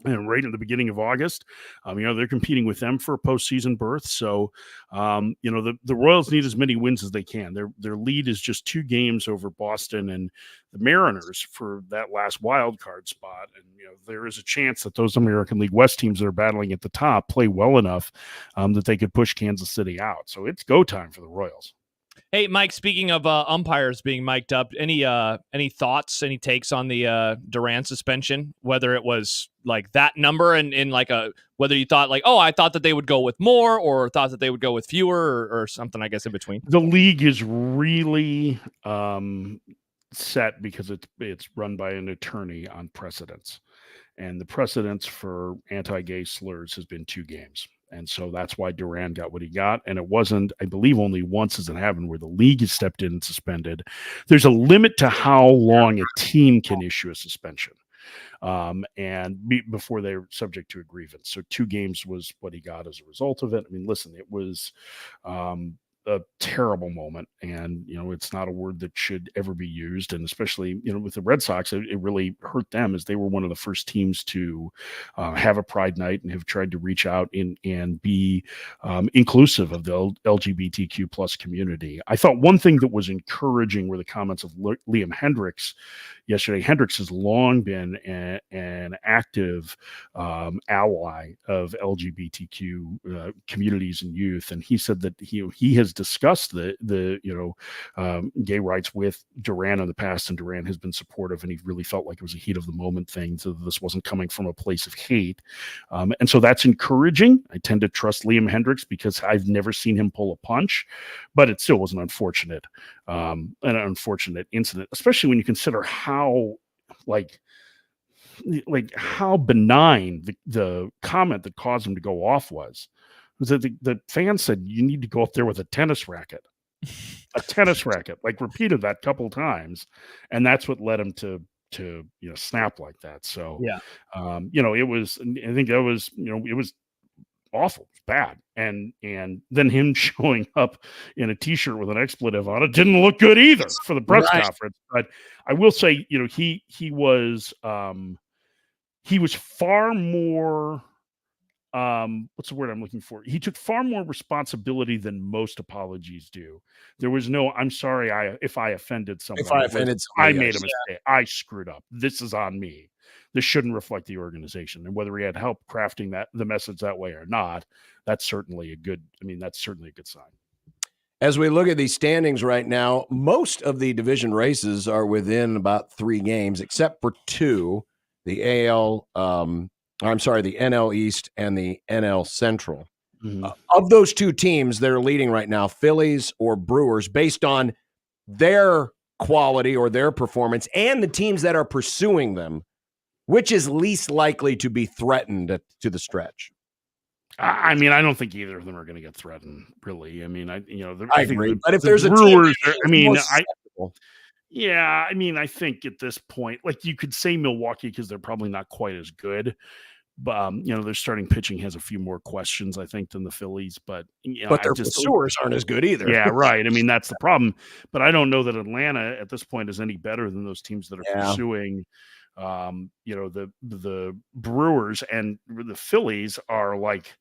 right at the beginning of August, they're competing with them for a postseason berth. So, the Royals need as many wins as they can. Their lead is just 2 games over Boston and the Mariners for that last wild card spot. And, there is a chance that those American League West teams that are battling at the top play well enough that they could push Kansas City out. So it's go time for the Royals. Hey, Mike, speaking of umpires being mic'd up, any thoughts, any takes on the Duran suspension, whether it was like that number and in like whether you thought like, I thought that they would go with more or thought that they would go with fewer or something, I guess, in between? The league is really set because it's run by an attorney on precedents. And the precedents for anti-gay slurs has been 2 games. And so that's why Duran got what he got. And it wasn't, I believe, only once has it happened where the league has stepped in and suspended. There's a limit to how long a team can issue a suspension before they're subject to a grievance. So 2 games was what he got as a result of it. I mean, listen, it was a terrible moment, and it's not a word that should ever be used, and especially with the Red Sox, it really hurt them, as they were one of the first teams to have a Pride Night and have tried to reach out and be inclusive of the LGBTQ plus community. I thought one thing that was encouraging were the comments of Liam Hendriks yesterday. Hendriks has long been an active ally of LGBTQ communities and youth, and he said that he has discussed the gay rights with Duran in the past, and Duran has been supportive, and he really felt like it was a heat of the moment thing, so this wasn't coming from a place of hate, and so that's encouraging. I tend to trust Liam Hendriks because I've never seen him pull a punch, but it still was an unfortunate incident, especially when you consider how how benign the comment that caused him to go off was that the fan said, you need to go up there with a tennis racket, repeated that couple times. And that's what led him to snap like that. So, yeah, it was, I think that was, it was awful. It's bad. And then him showing up in a t-shirt with an expletive on it didn't look good either for the press conference. But I will say, he was far more, what's the word I'm looking for? He took far more responsibility than most apologies do. There was no, I'm sorry if I offended someone. I made a mistake. I screwed up. This is on me. This shouldn't reflect the organization. And whether he had help crafting the message that way or not, that's certainly a good sign. As we look at these standings right now, most of the division races are within about 3 games, except for 2, the NL East and the NL Central. Mm-hmm. Of those 2 teams that are leading right now, Phillies or Brewers, based on their quality or their performance and the teams that are pursuing them, which is least likely to be threatened to the stretch? I mean, I don't think either of them are going to get threatened, really. I mean, I agree. But if there's a Brewers, I think at this point, like, you could say Milwaukee because they're probably not quite as good. But, their starting pitching has a few more questions, I think, than the Phillies. But their pursuers aren't as good either. Yeah, right. I mean, that's the problem. But I don't know that Atlanta at this point is any better than those teams that are pursuing. The Brewers and the Phillies are like,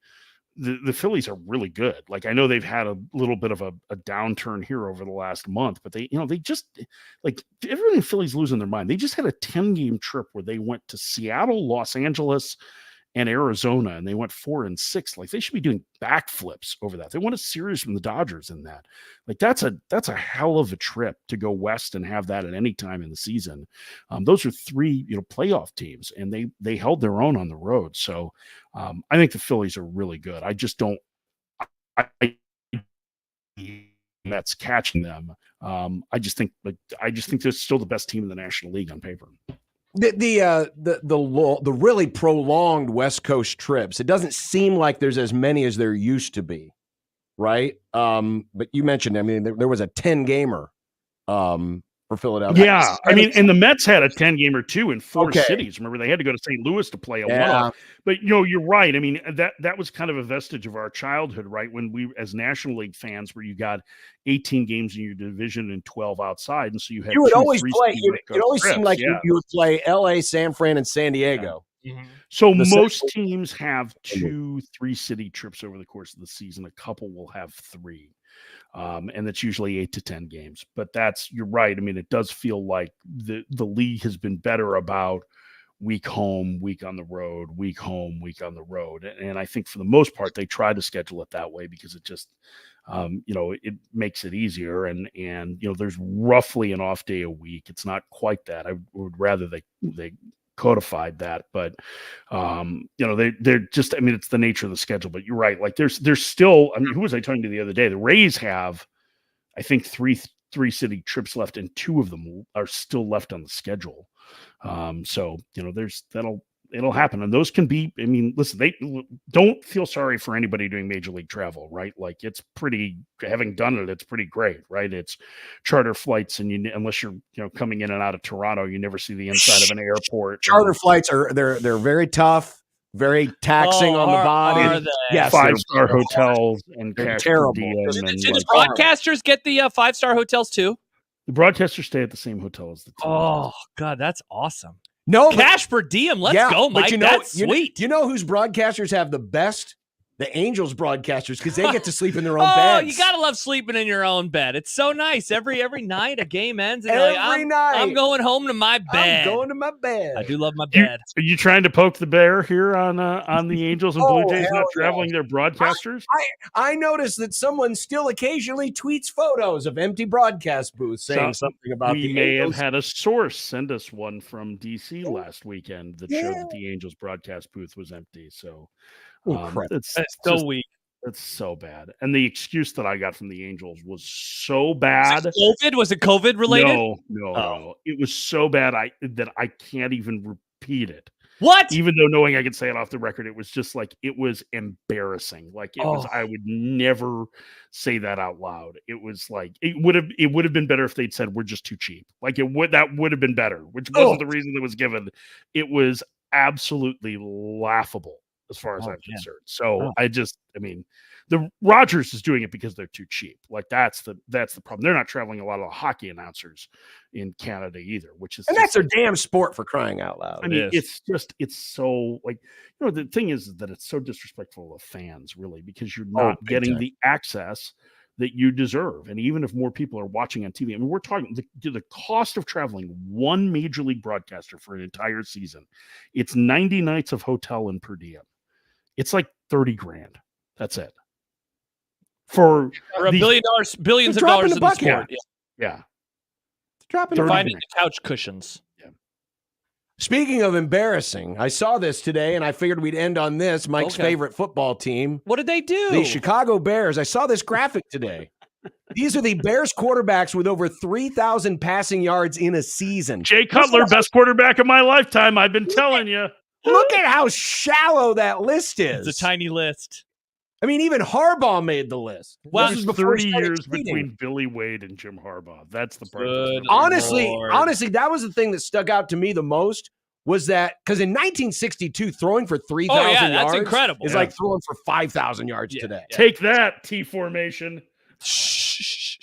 the Phillies are really good. Like, I know they've had a little bit of a downturn here over the last month, but they just, like, everyone in Philly's losing their mind. They just had a 10-game trip where they went to Seattle, Los Angeles, and Arizona, and they went 4-6. Like they should be doing backflips over that. They won a series from the Dodgers in that. Like that's a hell of a trip to go west and have that at any time in the season. Those are 3 playoff teams, and they held their own on the road. So I think the Phillies are really good. I just don't. That's catching them. I just think they're still the best team in the National League on paper. The really prolonged West Coast trips, it doesn't seem like there's as many as there used to be, right? But you mentioned, I mean, there was a 10-gamer for Philadelphia. Yeah, I mean, and the Mets had a 10-gamer too in 4 cities. Remember, they had to go to St. Louis to play a one-off. But you're right. I mean, that was kind of a vestige of our childhood, right? When we, as National League fans, where you got 18 games in your division and 12 outside, and so you had you would always play. It always seemed like you would play L.A., San Fran, and San Diego. Yeah. Mm-hmm. So most teams have 2 3-city trips over the course of the season. A couple will have 3. And that's usually 8 to 10 games. But you're right. I mean, it does feel like the league has been better about week home, week on the road, week home, week on the road. And I think for the most part, they try to schedule it that way because it just, it makes it easier. And there's roughly an off day a week. It's not quite that. I would rather they codified that, but they're just, I mean, it's the nature of the schedule. But you're right, like there's still, I mean, who was I talking to the other day? The Rays have, I think, 3-city trips left, and 2 of them are still left on the schedule. So it'll happen, and those can be, I mean, listen, they don't feel sorry for anybody doing major league travel, right? Like it's pretty, having done it, it's pretty great, right? It's charter flights, and unless you're coming in and out of Toronto, you never see the inside of an airport. Charter flights they're very tough, very taxing on the body. Yes, 5-star hotels and cash terrible. per diem. Do the broadcasters get the 5-star hotels too? The broadcasters stay at the same hotel as the team. Oh God, that's awesome. No, cash per diem. Let's go, Mike. That's sweet. You know whose broadcasters have the best? The Angels broadcasters, because they get to sleep in their own beds. Oh, you gotta love sleeping in your own bed. It's so nice. Every night a game ends, and you're like, I'm going home to my bed. I'm going to my bed. I do love my bed. Are you trying to poke the bear here on the Angels and Blue Jays not traveling their broadcasters? I noticed that someone still occasionally tweets photos of empty broadcast booths saying something about the Angels. We may have had a source send us one from DC last weekend that showed that the Angels broadcast booth was empty. So. It's so weak. It's so bad. And the excuse that I got from the Angels was so bad. Was it COVID related? No. It was so bad that I can't even repeat it. What? Even though knowing I could say it off the record, it was just like, it was embarrassing. Like it was, I would never say that out loud. It was like, it would have been better if they'd said, we're just too cheap. Like that would have been better, which wasn't the reason that was given. It was absolutely laughable as far as I'm concerned. So the Rogers is doing it because they're too cheap. Like that's the problem. They're not traveling a lot of the hockey announcers in Canada either, and that's a damn sport, for crying out loud. I mean, it's so like, the thing is that it's so disrespectful of fans, really, because you're not getting the access that you deserve. And even if more people are watching on TV, I mean, we're talking the cost of traveling one major league broadcaster for an entire season. It's 90 nights of hotel and per diem. It's like $30,000. That's it. For $1 billion, billions of dollars in the sport. Yeah. Dropping finding the couch cushions. Yeah. Speaking of embarrassing, I saw this today, and I figured we'd end on this. Mike's favorite football team. What did they do? The Chicago Bears. I saw this graphic today. These are the Bears quarterbacks with over 3,000 passing yards in a season. Jay Cutler, best quarterback of my lifetime. I've been telling you. Look at how shallow that list is. It's a tiny list. I mean, even Harbaugh made the list. Well, this is 30 years between Billy Wade and Jim Harbaugh. That's the part. Honestly, that was the thing that stuck out to me the most, was that because in 1962, throwing for 3,000 yards incredible. is like throwing for 5,000 yards today. Take that, T formation. It's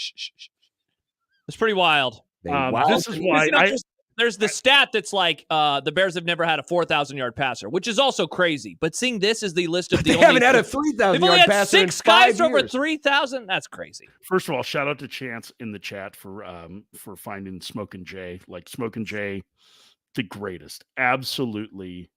pretty wild. This is why there's the stat that's like the Bears have never had a 4,000-yard passer, which is also crazy. But seeing this is the list of the they haven't had a 3,000-yard passer in 6 guys 5 years. over 3,000. That's crazy. First of all, shout out to Chance in the chat for finding Smokin' Jay. Like Smokin' Jay, the greatest, absolutely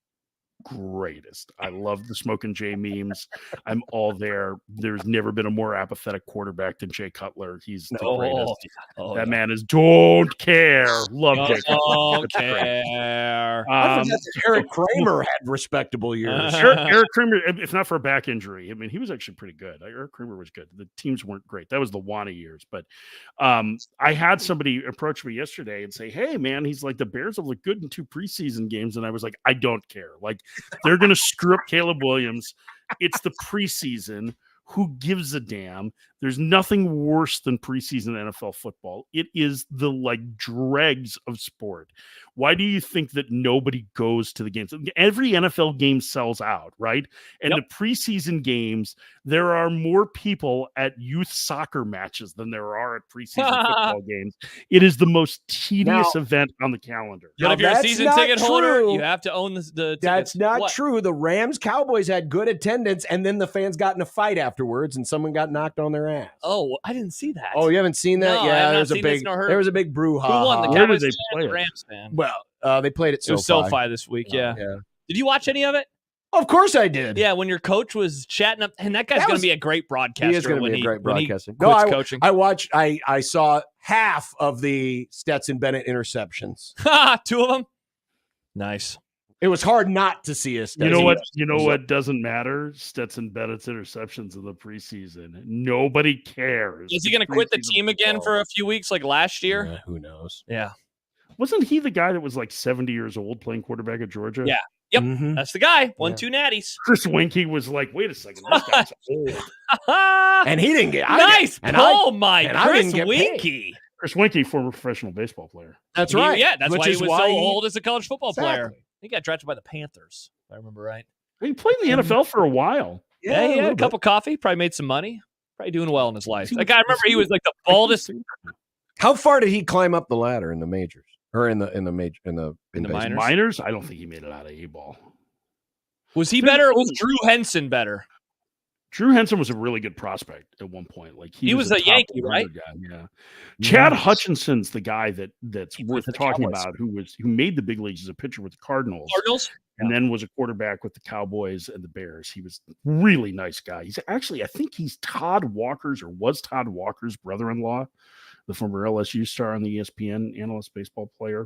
greatest. I love the Smoking Jay memes. I'm all there. There's never been a more apathetic quarterback than Jay Cutler. He's the greatest. That man is don't care. Love Jay Cutler. Don't care. I forgot that Eric Kramer had respectable years. Eric Kramer, if not for a back injury, I mean, he was actually pretty good. Eric Kramer was good. The teams weren't great. That was the Wana years. But I had somebody approach me yesterday and say, hey, man, he's like, the Bears have looked good in 2 preseason games. And I was like, I don't care. Like, they're going to screw up Caleb Williams. It's the preseason. Who gives a damn? There's nothing worse than preseason NFL football. It is the dregs of sport. Why do you think that nobody goes to the games? Every NFL game sells out, right? And the preseason games, there are more people at youth soccer matches than there are at preseason football games. It is the most tedious event on the calendar. But if you're a season ticket holder, you have to own the tickets. That's not true. The Rams Cowboys had good attendance, and then the fans got in a fight afterwards, and someone got knocked on their ass. Oh, I didn't see that. Oh, you haven't seen that? No, Yeah, there was a big brouhaha. Who won? The Where Cowboys did they fan play or it? the Rams fan? Well, they played it It was SoFi this week. Yeah. Did you watch any of it? Of course I did. Yeah, when your coach was chatting up, and that guy's going to be a great broadcaster. He is going to be a great broadcaster. Coaching. I watched. I saw half of the Stetson Bennett interceptions. 2 of them. Nice. It was hard not to see us. You know what? You know what doesn't matter? Stetson Bennett's interceptions in the preseason. Nobody cares. Is he going to quit the team again for a few weeks like last year? Who knows? Yeah. Wasn't he the guy that was 70 years old playing quarterback at Georgia? Yeah. Yep. Mm-hmm. That's the guy. 2 natties. Chris Winkie was like, wait a second, this guy's old. And he didn't get nice. Oh my Chris Winkie. Chris Winkie, former professional baseball player. That's right. Yeah, that's why he was so old as a college football player. He got drafted by the Panthers, if I remember right. He played in the NFL for a while. Yeah, he had a cup of coffee, probably made some money, probably doing well in his life. Like, I remember he was like the baldest. How far did he climb up the ladder in the majors or in the minors? Minors? I don't think he made it out of A-ball. Was he better? Or was Drew Henson better? Drew Henson was a really good prospect at one point. Like he was a Yankee, right? Guy, yeah. Chad Hutchinson's the guy that's worth talking about, who made the big leagues as a pitcher with the Cardinals, and then was a quarterback with the Cowboys and the Bears. He was a really nice guy. He's actually, I think he's Todd Walker's brother-in-law, the former LSU star on the ESPN analyst baseball player.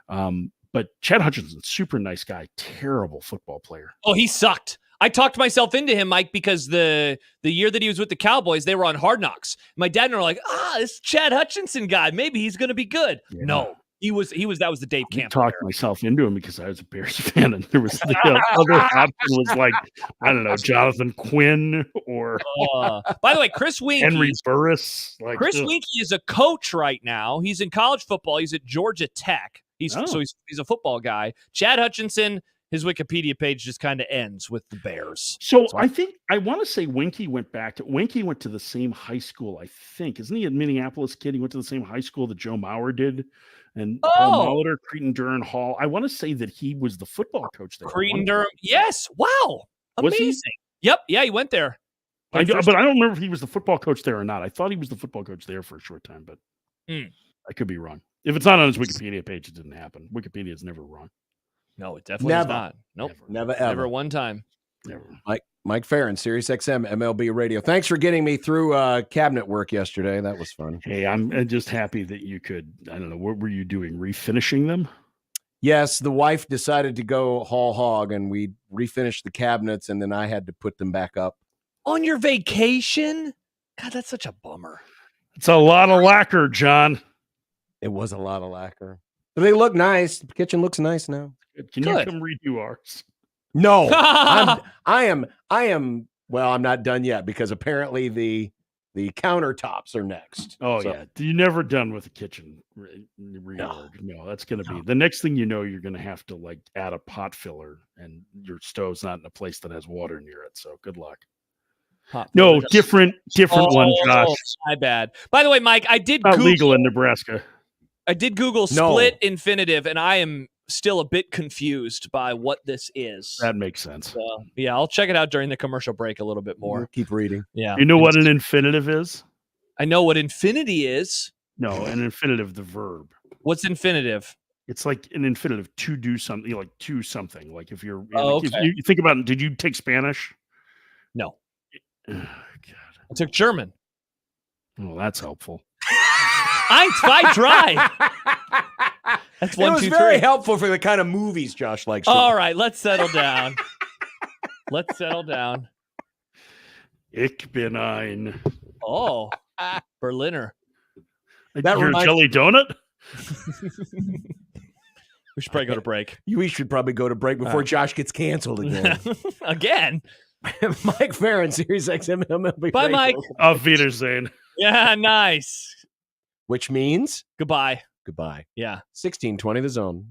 But Chad Hutchinson, super nice guy, terrible football player. Oh, he sucked. I talked myself into him, Mike, because the year that he was with the Cowboys, they were on Hard Knocks. My dad and I were like, this Chad Hutchinson guy, maybe he's going to be good. Yeah. No, he was. That was the Dave Camp. I talked myself into him because I was a Bears fan, and there was the other option was like, I don't know, Jonathan Quinn or. By the way, Chris Winkie, Henry Burris. Chris Winkie is a coach right now. He's in college football. He's at Georgia Tech. He's a football guy. Chad Hutchinson. His Wikipedia page just kind of ends with the Bears. So I think I want to say Winkie went to the same high school, I think. Isn't he a Minneapolis kid? He went to the same high school that Joe Mauer did. And Paul Molitor, Cretin Durham Hall. I want to say that he was the football coach there. Cretin Durham. Yes. Wow. Amazing. Yep. Yeah, he went there. But I don't remember if he was the football coach there or not. I thought he was the football coach there for a short time, but I could be wrong. If it's not on his Wikipedia page, it didn't happen. Wikipedia is never wrong. No, it definitely is not. Nope. Never, ever. Never one time. Never. Mike Farron, Sirius XM, MLB Radio. Thanks for getting me through cabinet work yesterday. That was fun. Hey, I'm just happy that you could, I don't know, what were you doing? Refinishing them? Yes, the wife decided to go whole hog, and we refinished the cabinets, and then I had to put them back up. On your vacation? God, that's such a bummer. It's a lot of lacquer, John. It was a lot of lacquer. But they look nice. The kitchen looks nice now. Can you come redo ours? No, I am. Well, I'm not done yet because apparently the countertops are next. Oh yeah, you're never done with the kitchen reorg. No, that's going to be the next thing you know. You're going to have to add a pot filler, and your stove's not in a place that has water near it. So good luck. No, different one, Josh. My bad. By the way, Mike, I did not legal in Nebraska. I did Google split infinitive, and I am still a bit confused by what this is. That makes sense. Yeah, I'll check it out during the commercial break a little bit more. We'll keep reading. Yeah. You know what an infinitive is? I know what infinity is. No, an infinitive, the verb. What's infinitive? It's like an infinitive to do something, like to something. Like if you're, Oh, like, if okay. you think about it, did you take Spanish? No, God. I took German. Well, that's helpful. Eins, zwei, drei. That's It one, was two, very three. helpful for the kind of movies Josh likes to All watch. right, let's settle down. Let's settle down. Ich bin ein. Oh, Berliner. That You're a reminds- jelly donut? We should probably go to break. We should probably go to break before right. Josh gets canceled again. Again. Mike Farron, Sirius XM MLB Bye, Radio. Mike. Auf Wiedersehen. Yeah, nice. Which means Goodbye. goodbye. Yeah. 1620 The Zone.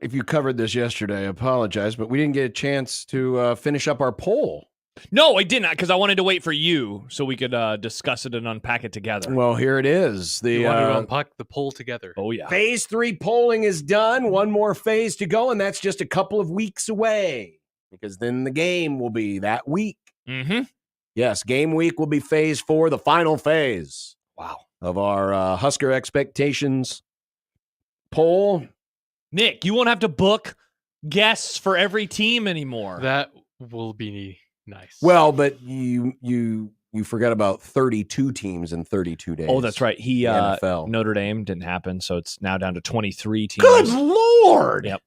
If you covered this yesterday, I apologize, but we didn't get a chance to finish up our poll. No, I didn't, because I wanted to wait for you so we could discuss it and unpack it together. Well, here it is. We wanted to unpack the poll together. Oh, yeah. Phase 3 polling is done. One more phase to go, and that's just a couple of weeks away because then the game will be that week. Mm-hmm. Yes, game week will be phase 4, the final phase. Wow. Of our Husker expectations poll. Nick, you won't have to book guests for every team anymore. That will be nice. Well, but you forgot about 32 teams in 32 days. Oh, that's right. The NFL. Notre Dame didn't happen, so it's now down to 23 teams. Good Lord. Yep.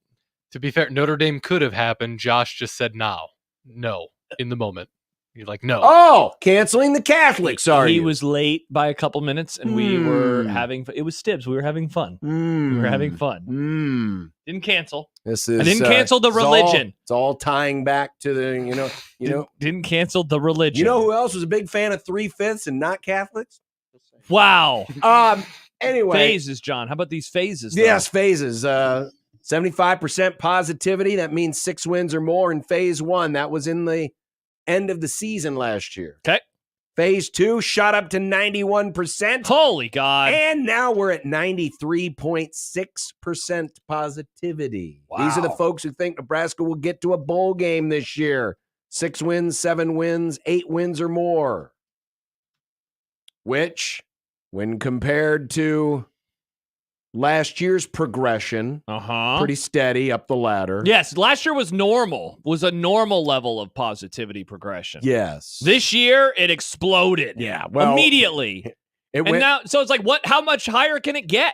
To be fair, Notre Dame could have happened. Josh just said no, in the moment. You're like, no. Oh, canceling the Catholics. Sorry, He was late by a couple minutes, and we were having. It was Stibbs. We were having fun. We were having fun. Didn't cancel. This is. I didn't cancel the religion. It's all tying back to the Didn't cancel the religion. You know who else was a big fan of 3/5 and not Catholics? Wow. Anyway, Phases, John. How about these phases? Yes, phases. 75% positivity. That means 6 wins or more in phase 1. That was in the end of the season last year. Okay. Phase 2 shot up to 91%. Holy God. And now we're at 93.6% positivity. Wow. These are the folks who think Nebraska will get to a bowl game this year. 6 wins, 7 wins, 8 wins or more. Which, when compared to last year's progression, pretty steady up the ladder. Yes, last year was normal. Was a normal level of positivity progression. Yes. This year it exploded. Yeah, well, immediately. Now, so it's like, how much higher can it get?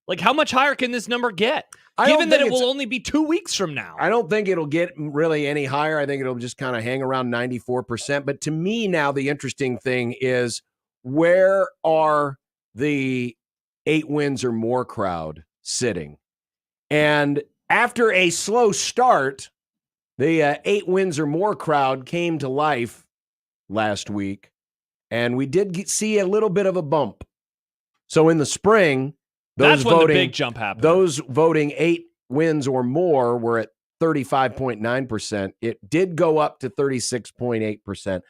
Like, how much higher can this number get? Given that it will only be 2 weeks from now. I don't think it'll get really any higher. I think it'll just kind of hang around 94%. But to me now, the interesting thing is, where are the 8 wins or more crowd sitting? And after a slow start, the 8 wins or more crowd came to life last week, and we did see a little bit of a bump. So in the spring, that's when the big jump happened. Those voting 8 wins or more were at 35.9%. It did go up to 36.8%.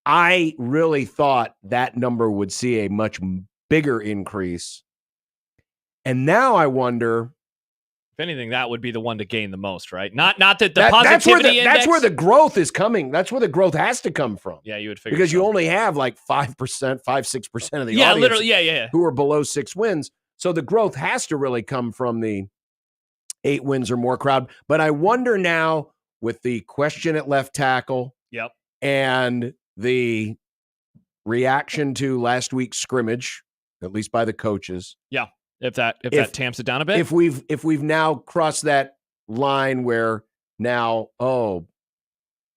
I really thought that number would see a much bigger increase. And now I wonder, if anything, that would be the one to gain the most, right? Not that the positivity index. That's where the growth is coming. That's where the growth has to come from. Yeah, you would figure because so. You only have like 5%, 5-6% of the audience. Literally, who are below 6 wins. So the growth has to really come from the 8 wins or more crowd. But I wonder now, with the question at left tackle, and the reaction to last week's scrimmage, at least by the coaches. Yeah. If that tamps it down a bit. If we've now crossed that line where now,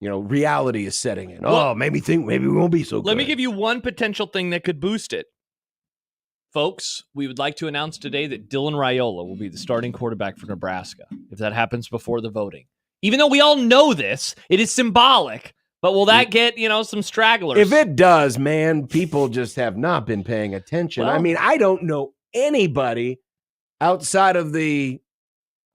reality is setting in. Well, maybe we won't be so good. Let me give you one potential thing that could boost it. Folks, we would like to announce today that Dylan Raiola will be the starting quarterback for Nebraska if that happens before the voting. Even though we all know this, it is symbolic. But will that get, some stragglers? If it does, man, people just have not been paying attention. Well, I mean, I don't know anybody outside of the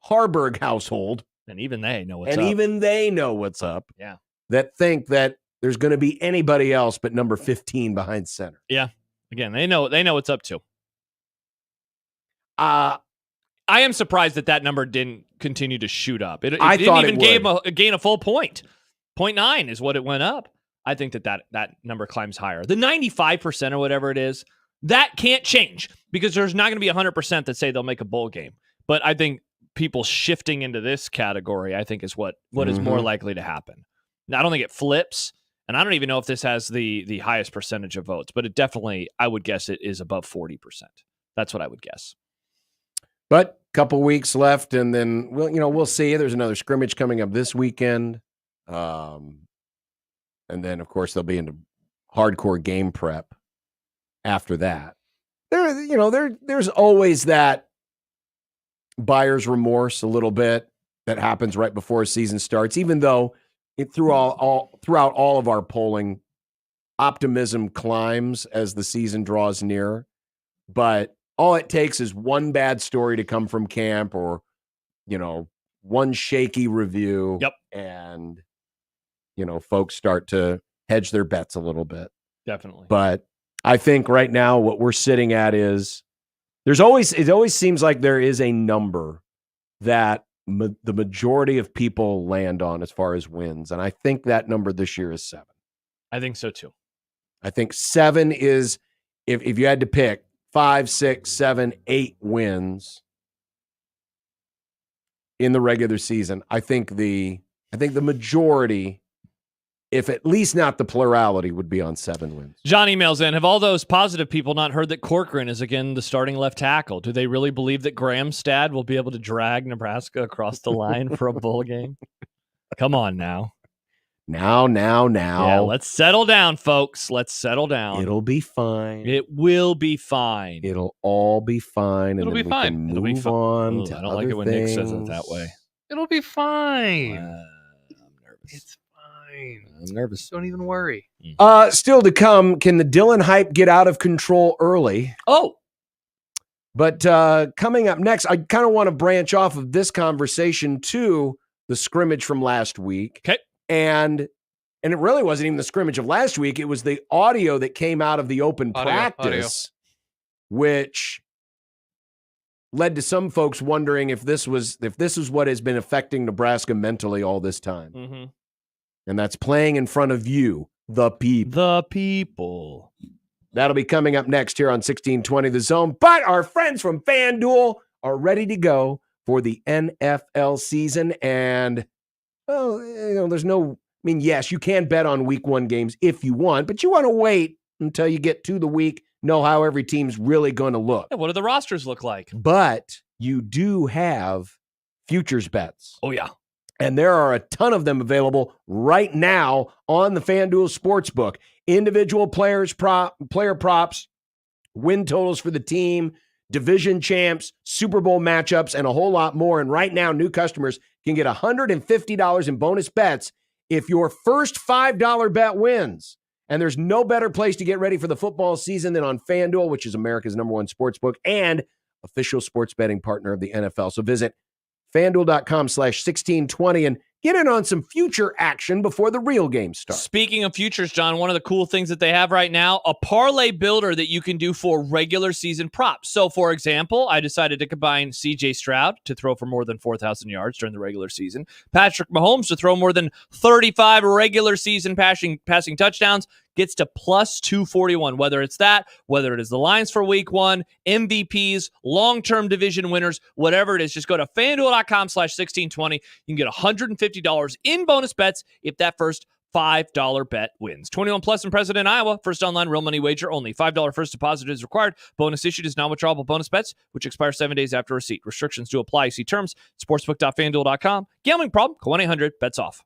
Harburg household. And even they know what's up. And even they know what's up. Yeah. That think that there's going to be anybody else but number 15 behind center. Yeah. Again, they know what's up too. I am surprised that number didn't continue to shoot up. It I didn't thought even gain a full point. 0.9 is what it went up. I think that number climbs higher. The 95% or whatever it is, that can't change because there's not going to be 100% that say they'll make a bowl game. But I think people shifting into this category, I think, is what is more likely to happen. Now, I don't think it flips, and I don't even know if this has the highest percentage of votes, but it definitely, I would guess it is above 40%. That's what I would guess. But a couple weeks left, and then we'll see. There's another scrimmage coming up this weekend. And then, of course, they'll be into hardcore game prep after that. There's always that buyer's remorse a little bit that happens right before a season starts, even though throughout all of our polling, optimism climbs as the season draws near. But all it takes is one bad story to come from camp or, one shaky review. Yep. And folks start to hedge their bets a little bit. Definitely. But I think right now what we're sitting at is it always seems like there is a number that the majority of people land on as far as wins. And I think that number this year is 7. I think so too. I think 7 is, if you had to pick 5, 6, 7, 8 wins in the regular season, I think the majority, if at least not the plurality, would be on 7 wins. John emails in, have all those positive people not heard that Corcoran is again the starting left tackle? Do they really believe that Gramstad will be able to drag Nebraska across the line for a bowl game? Come on now. Now. Yeah, let's settle down, folks. Let's settle down. It'll be fine. It will be fine. It'll all be fine. It'll and then be we fine. can It'll be move on Ugh, to I don't other like it when Nick says it things. that way. It'll be fine. I'm nervous. It's fine. I'm nervous. Don't even worry. Still to come, can the Dylan hype get out of control early? Oh, But coming up next, I kind of want to branch off of this conversation to the scrimmage from last week. okay. And it really wasn't even the scrimmage of last week. It was the audio that came out of the open practice, which led to some folks wondering if this was what has been affecting Nebraska mentally all this time. Mm-hmm. And that's playing in front of you, the people. The people. That'll be coming up next here on 1620 The Zone. But our friends from FanDuel are ready to go for the NFL season. And, yes, you can bet on week 1 games if you want, but you want to wait until you get to the week, know how every team's really going to look. Yeah, what do the rosters look like? But you do have futures bets. Oh, yeah. And there are a ton of them available right now on the FanDuel Sportsbook. Individual player props, win totals for the team, division champs, Super Bowl matchups, and a whole lot more. And right now, new customers can get $150 in bonus bets if your first $5 bet wins. And there's no better place to get ready for the football season than on FanDuel, which is America's #1 sportsbook and official sports betting partner of the NFL. So visit FanDuel.com/1620 and get in on some future action before the real game starts. Speaking of futures, John, one of the cool things that they have right now, a parlay builder that you can do for regular season props. So, for example, I decided to combine C.J. Stroud to throw for more than 4,000 yards during the regular season, Patrick Mahomes to throw more than 35 regular season passing touchdowns, gets to plus 241, whether it's that, whether it is the lines for week 1, MVPs, long-term division winners, whatever it is, just go to FanDuel.com/1620. You can get $150 in bonus bets if that first $5 bet wins. 21 plus and present in Iowa. First online real money wager only. $5 first deposit is required. Bonus issued is non-withdrawable bonus bets, which expire 7 days after receipt. Restrictions do apply. See terms. Sportsbook.fanduel.com. Gambling problem? Call 1-800-BETS-OFF.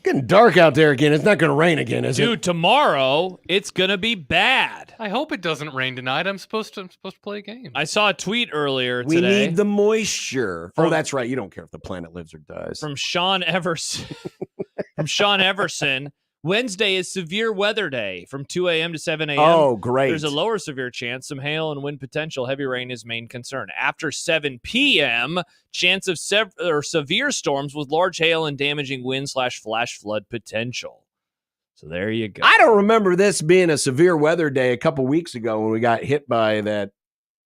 Getting dark out there again. It's not going to rain again, is it? Dude, tomorrow it's gonna be bad. I hope it doesn't rain tonight. I'm supposed to play a game. I saw a tweet earlier We today need the moisture. Oh, that's right. You don't care if the planet lives or dies. from Sean Everson. From Sean Everson. Wednesday is severe weather day from 2 a.m. to 7 a.m. Oh, great. There's a lower severe chance, some hail and wind potential. Heavy rain is main concern. After 7 p.m., chance of severe storms with large hail and damaging wind/flash flood potential. So there you go. I don't remember this being a severe weather day a couple weeks ago when we got hit by that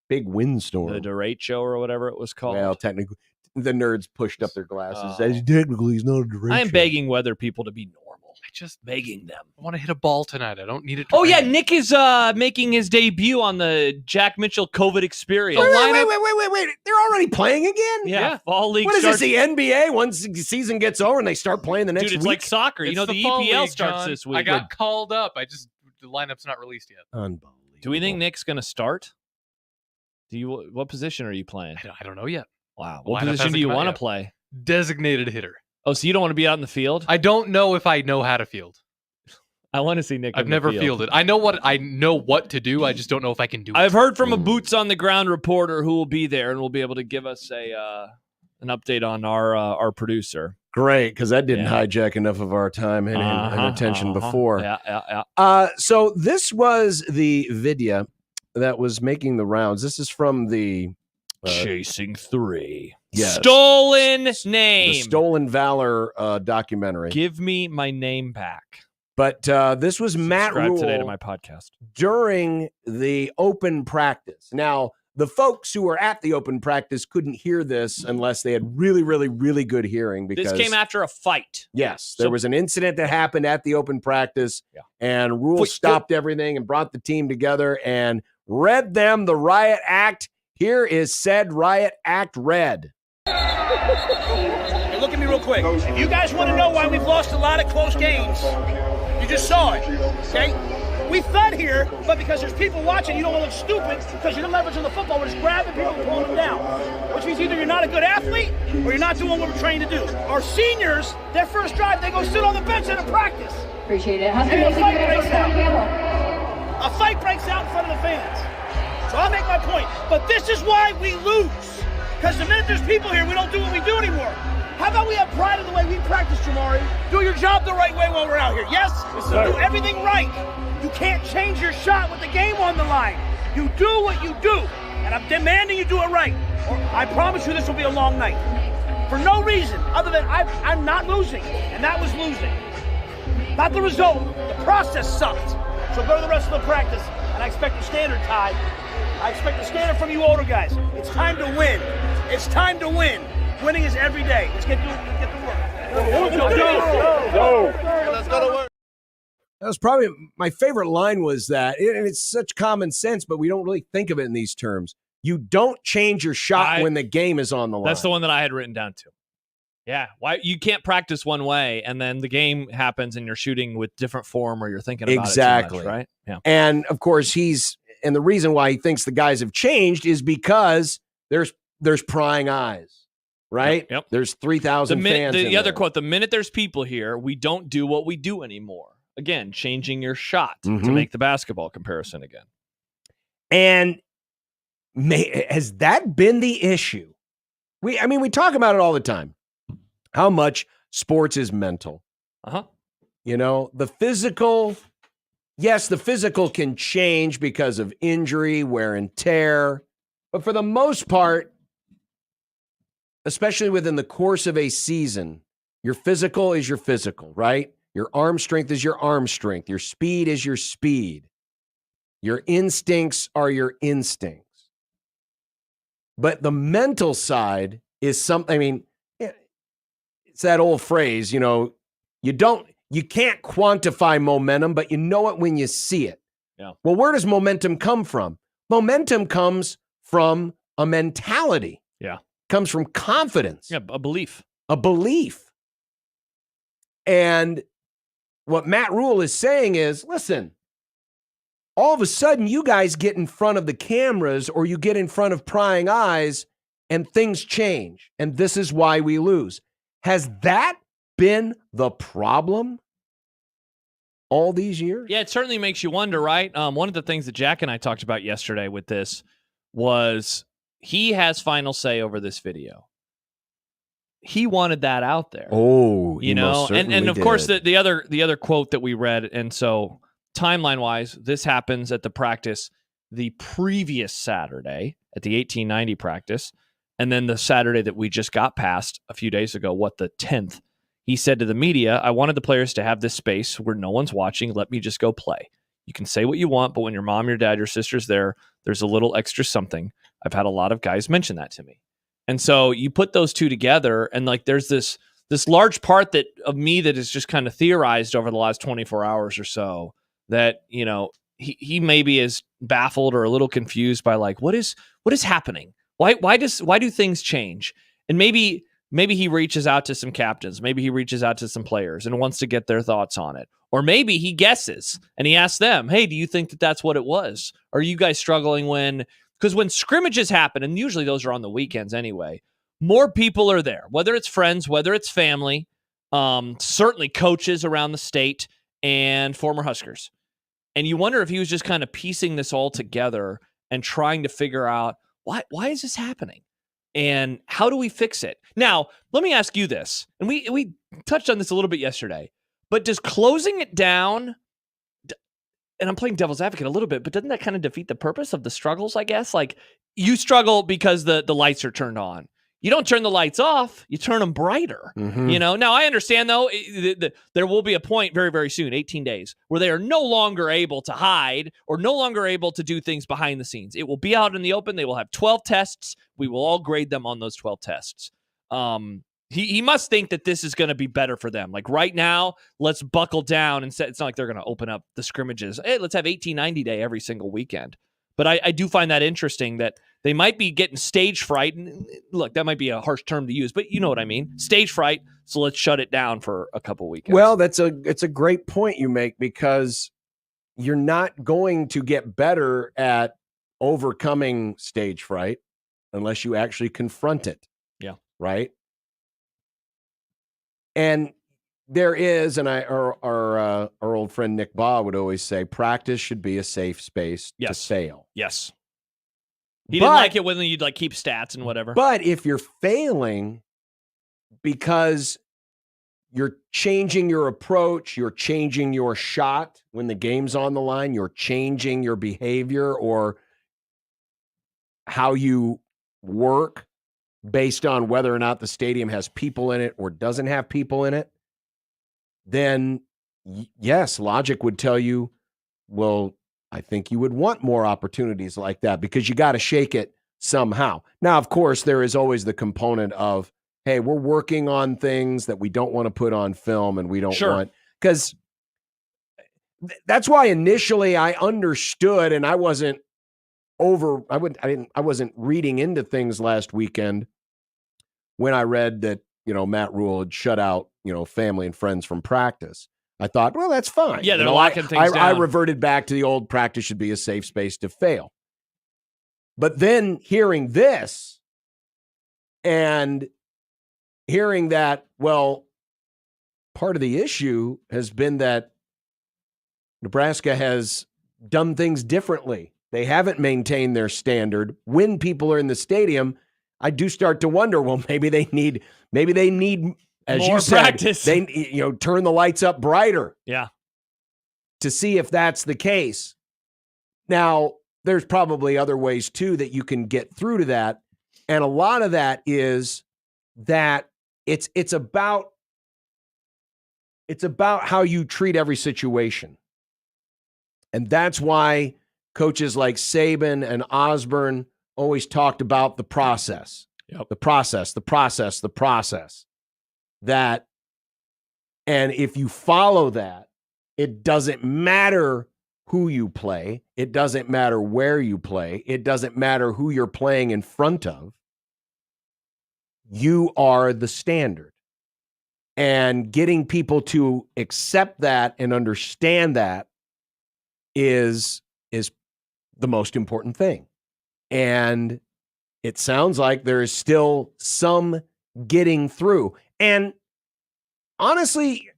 big windstorm. The derecho or whatever it was called. Well, technically, the nerds pushed up their glasses. As technically, he's not a derecho. I am begging weather people to be normal. I just Begging them. I want to hit a ball tonight. I don't need it to Oh, yeah. rain. Nick is making his debut on the Jack Mitchell COVID experience. Wait. They're already playing again? Yeah. Fall league What is this, starts. the NBA? Once the season gets over and they start playing the next Dude, it's week? like soccer. You It's know, the fall EPL league, starts John. this week. I got called up. The lineup's not released yet. Unbelievable. Do we think Nick's going to start? What position are you playing? I don't know yet. Wow. The What lineup position hasn't do you come out want to yet. play? Designated hitter. Oh, so you don't want to be out in the field? I don't know if I know how to field. I want to see Nick. I've in the never field. fielded. I know what to do. I just don't know if I can do it. I've heard from a boots on the ground reporter who will be there and will be able to give us an update on our producer. Great, because that didn't hijack enough of our time and attention before. Yeah. So this was the video that was making the rounds. This is from the Chasing 3. Yes. Stolen name. the Stolen Valor documentary. Give me my name back. But this was Matt Subscribe Rule today to my podcast. during the open practice. Now, the folks who were at the open practice couldn't hear this unless they had really, really, really good hearing. Because This came after a fight. yes, there So- was an incident that happened at the open practice, and Rule Wait, stopped everything and brought the team together and read them the riot act. Here is said riot act read. Hey, look at me real quick. If you guys want to know why we've lost a lot of close games, you just saw it, okay? We thud here, but because there's people watching, you don't want to look stupid because you're leveraging the football. We're just grabbing people and pulling them down, which means either you're not a good athlete or you're not doing what we're trained to do. Our seniors, their first drive, they go sit on the bench at a practice. Appreciate it. And a fight breaks out. A fight breaks out in front of the fans. So I'll make my point. But this is why we lose. Because the minute there's people here, we don't do what we do anymore. How about we have pride in the way we practice, Jamari? Do your job the right way while we're out here. Yes? Do everything right. You can't change your shot with the game on the line. You do what you do. And I'm demanding you do it right. Or I promise you this will be a long night. For no reason other than I'm not losing. And that was losing. Not the result. The process sucked. So go to the rest of the practice. And I expect a standard, Ty. I expect a standard from you older guys. It's time to win. It's time to win. Winning is every day. Let's get to work. Let's go to work. That was probably my favorite line was that, and it's such common sense, but we don't really think of it in these terms. You don't change your shot when the game is on the line. That's the one that I had written down too. Yeah. Why you can't practice one way and then the game happens and you're shooting with different form or you're thinking about exactly it too much, right? Yeah. And of course and the reason why he thinks the guys have changed is because there's prying eyes, right? Yep. There's 3,000 fans. The other quote, the minute there's people here, we don't do what we do anymore. Again, changing your shot to make the basketball comparison again. And has that been the issue? We talk about it all the time. How much sports is mental. You know, the physical, yes, the physical can change because of injury, wear and tear. But for the most part, especially within the course of a season, your physical is your physical, right? Your arm strength is your arm strength. Your speed is your speed. Your instincts are your instincts. But the mental side is something, it's that old phrase, you can't quantify momentum, but you know it when you see it. Yeah. Well, where does momentum come from? Momentum comes from a mentality. Yeah. Comes from confidence. Yeah, a belief. A belief. And what Matt Rule is saying is, listen, all of a sudden you guys get in front of the cameras or you get in front of prying eyes and things change. And this is why we lose. Has that been the problem all these years? Yeah, it certainly makes you wonder, right? One of the things that Jack and I talked about yesterday with this was he has final say over this video. He wanted that out there. Oh, you know, and of course the other quote that we read, and so timeline wise, this happens at the practice the previous Saturday at the 1890 practice, and then the Saturday that we just got past a few days ago, the 10th. He said to the media, I wanted the players to have this space where no one's watching. Let me just go play. You can say what you want, but when your mom, your dad, your sister's there's a little extra something. I've had a lot of guys mention that to me. And so you put those two together, and like there's this large part of me that is just kind of theorized over the last 24 hours or so that, you know, he maybe is baffled or a little confused by like, what is happening? Why do things change? And maybe he reaches out to some captains. Maybe he reaches out to some players and wants to get their thoughts on it. Or maybe he guesses and he asks them, hey, do you think that that's what it was? Are you guys struggling because when scrimmages happen, and usually those are on the weekends anyway, more people are there, whether it's friends, whether it's family, certainly coaches around the state and former Huskers. And you wonder if he was just kind of piecing this all together and trying to figure out why is this happening? And how do we fix it? Now, let me ask you this. And we touched on this a little bit yesterday, but does closing it down, and I'm playing devil's advocate a little bit, but doesn't that kind of defeat the purpose of the struggles, I guess? Like, you struggle because the lights are turned on. You don't turn the lights off, you turn them brighter. Mm-hmm. You know, now I understand though, there will be a point very, very soon, 18 days, where they are no longer able to hide or no longer able to do things behind the scenes. It will be out in the open. They will have 12 tests. We will all grade them on those 12 tests. He must think that this is going to be better for them. Like right now, let's buckle down and say, it's not like they're going to open up the scrimmages. Hey, let's have 1890 day every single weekend. But I do find that interesting that they might be getting stage fright. And look, that might be a harsh term to use, but you know what I mean. Stage fright. So let's shut it down for a couple weekends. Well, it's a great point you make, because you're not going to get better at overcoming stage fright unless you actually confront it. Yeah. Right. And there is, and our old friend Nick Baugh would always say, practice should be a safe space to fail. Yes. He didn't like it when you'd like keep stats and whatever. But if you're failing because you're changing your approach, you're changing your shot when the game's on the line, you're changing your behavior or how you work based on whether or not the stadium has people in it or doesn't have people in it, then yes, logic would tell you, well, I think you would want more opportunities like that because you got to shake it somehow. Now, of course, there is always the component of, hey, we're working on things that we don't want to put on film and we don't want, because that's why initially I understood, and I wasn't reading into things last weekend when I read that, Matt Rule had shut out, family and friends from practice. I thought, well, that's fine. Yeah, they're locking things down. I reverted back to the old practice should be a safe space to fail. But then hearing this and hearing that, well, part of the issue has been that Nebraska has done things differently. They haven't maintained their standard. When people are in the stadium, I do start to wonder, well, maybe they need, as more you said, practice. They turn the lights up brighter. Yeah. To see if that's the case. Now, there's probably other ways too that you can get through to that. And a lot of that is that it's about how you treat every situation. And that's why coaches like Saban and Osborne always talked about the process. Yep. The process. That, and if you follow that, it doesn't matter who you play. It doesn't matter where you play. It doesn't matter who you're playing in front of. You are the standard. And getting people to accept that and understand that is the most important thing. And it sounds like there is still some getting through. And honestly,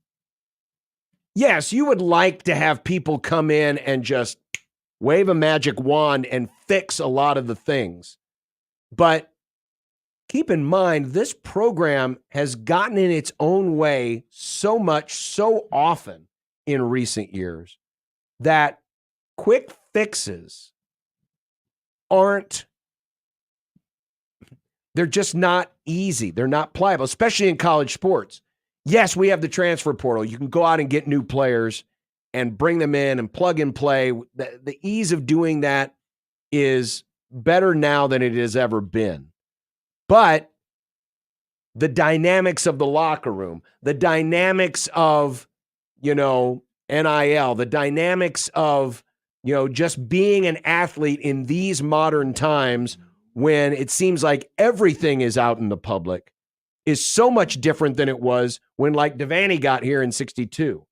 yes, you would like to have people come in and just wave a magic wand and fix a lot of the things. But keep in mind, this program has gotten in its own way so much, so often in recent years that quick fixes they're just not easy. They're not pliable, especially in college sports. Yes, we have the transfer portal. You can go out and get new players and bring them in and plug and play. The ease of doing that is better now than it has ever been. But the dynamics of the locker room, the dynamics of, NIL, the dynamics of, just being an athlete in these modern times when it seems like everything is out in the public is so much different than it was when, like, Devaney got here in 62,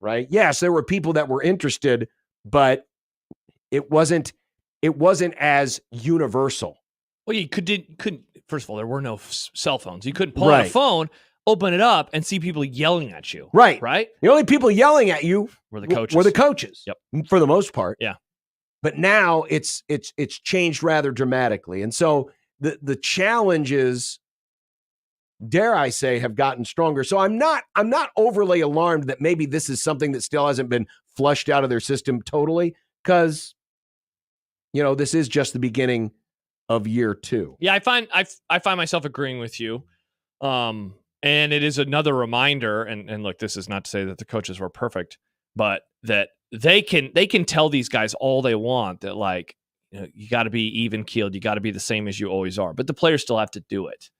right? Yes, there were people that were interested, but it wasn't as universal. Well, you couldn't. First of all, there were no cell phones. You couldn't pull out a phone, open it up, and see people yelling at you. Right. Right. The only people yelling at you were the coaches. Yep. For the most part. Yeah. But now it's changed rather dramatically, and so the challenges, dare I say, have gotten stronger. So I'm not overly alarmed that maybe this is something that still hasn't been flushed out of their system totally, because this is just the beginning of year 2. Yeah, I find myself agreeing with you. And it is another reminder, and look, this is not to say that the coaches were perfect, but that they can tell these guys all they want that, like, you got to be even keeled, you got to be the same as you always are, but the players still have to do it.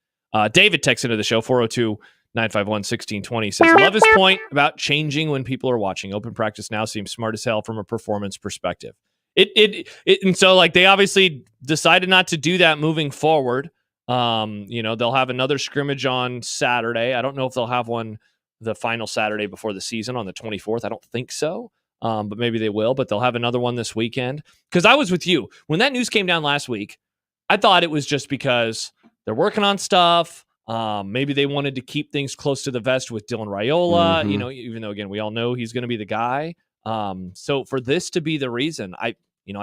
David texts into the show 402-951-1620 says, love his point about changing when people are watching. Open practice now seems smart as hell from a performance perspective. And so, like, they obviously decided not to do that moving forward. They'll have another scrimmage on Saturday. I don't know if they'll have one the final Saturday before the season on the 24th. I don't think so. But maybe they will, but they'll have another one this weekend. Because I was with you. When that news came down last week, I thought it was just because they're working on stuff. Maybe they wanted to keep things close to the vest with Dylan Raiola, even though, again, we all know he's going to be the guy. So for this to be the reason, I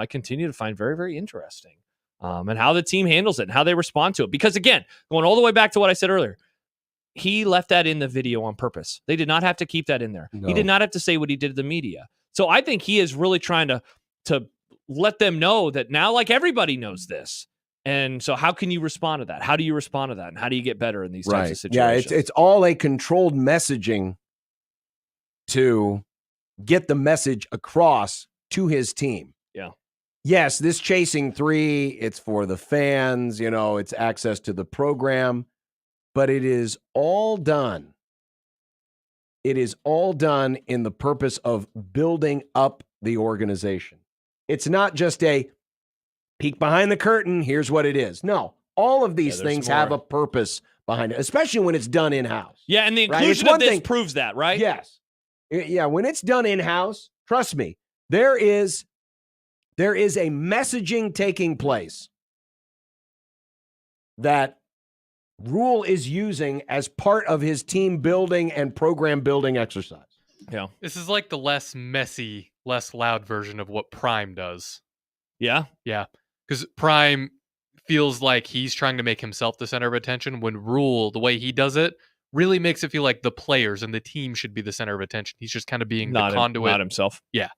continue to find very, very interesting. And how the team handles it and how they respond to it. Because, again, going all the way back to what I said earlier, he left that in the video on purpose. They did not have to keep that in there. No. He did not have to say what he did to the media. So I think he is really trying to let them know that now, like, everybody knows this. And so how can you respond to that? How do you respond to that? And how do you get better in these types of situations? Yeah, it's all a controlled messaging to get the message across to his team. Yeah. Yes, this chasing 3, it's for the fans, it's access to the program, but it is all done. It is all done in the purpose of building up the organization. It's not just a peek behind the curtain, here's what it is. No, all of these things have a purpose behind it, especially when it's done in-house. Yeah, and the inclusion of this proves that, right? Yes. Yeah, when it's done in-house, trust me, there is a messaging taking place that Rule is using as part of his team building and program building exercise. Yeah. This is like the less messy, less loud version of what Prime does. Yeah? Yeah. Because Prime feels like he's trying to make himself the center of attention, when Rule, the way he does it, really makes it feel like the players and the team should be the center of attention. He's just kind of being the conduit. Not himself. Yeah.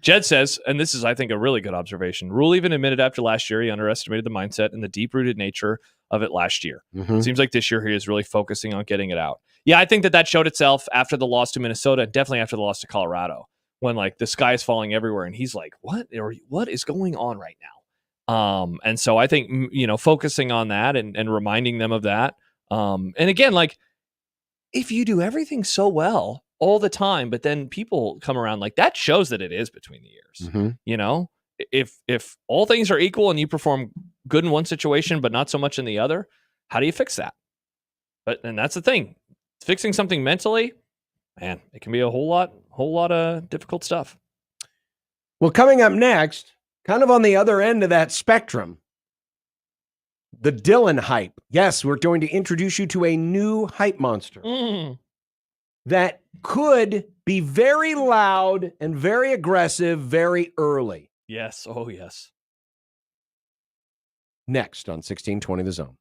Jed says, and this is, I think, a really good observation, Rule even admitted after last year he underestimated the mindset and the deep-rooted nature of it last year. It seems like this year he is really focusing on getting it out. Yeah, I think that showed itself after the loss to Minnesota, and definitely after the loss to Colorado, when, like, the sky is falling everywhere, and he's like, what is going on right now? And so I think, focusing on that and reminding them of that. And again, like, if you do everything so well all the time, but then people come around, like, that shows that it is between the ears. If all things are equal and you perform good in one situation but not so much in the other, how do you fix that? And that's the thing. Fixing something mentally, man, it can be a whole lot of difficult stuff. Well, coming up next, kind of on the other end of that spectrum, the Dylan hype. Yes, we're going to introduce you to a new hype monster. that could be very loud and very aggressive very early. Yes. Oh, yes. Next on 1620 The Zone.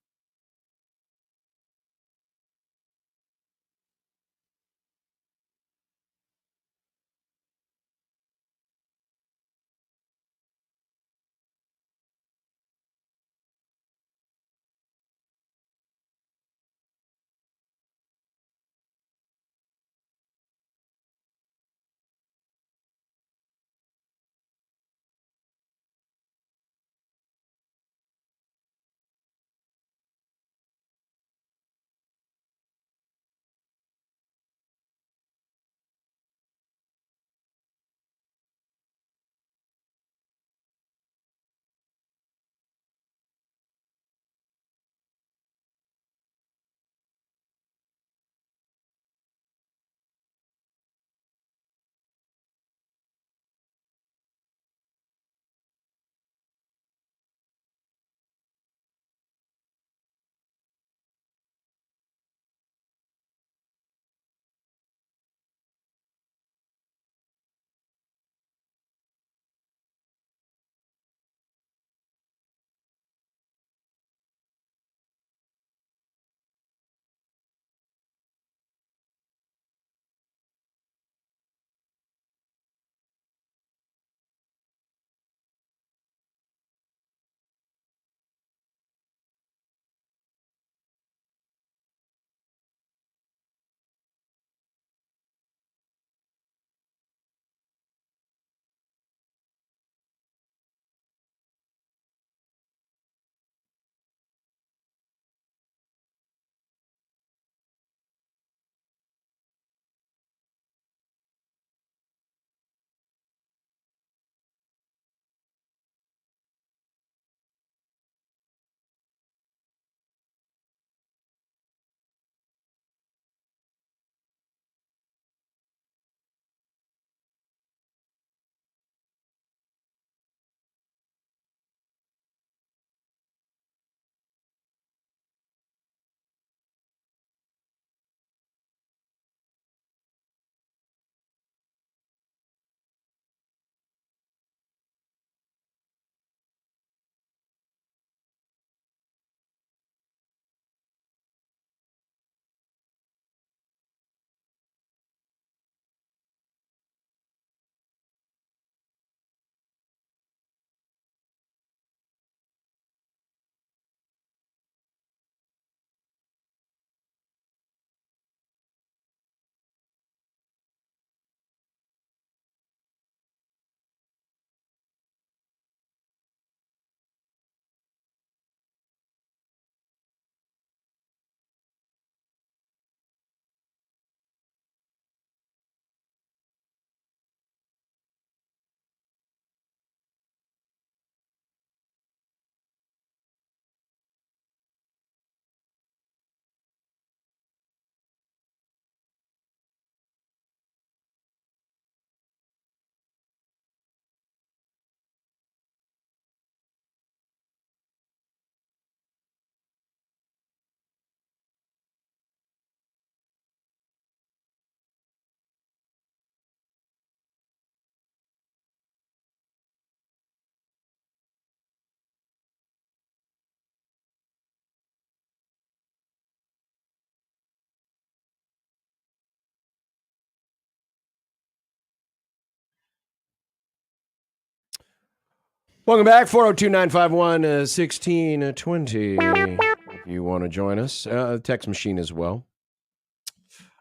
Welcome back, 402-951-1620. If you want to join us, text machine as well.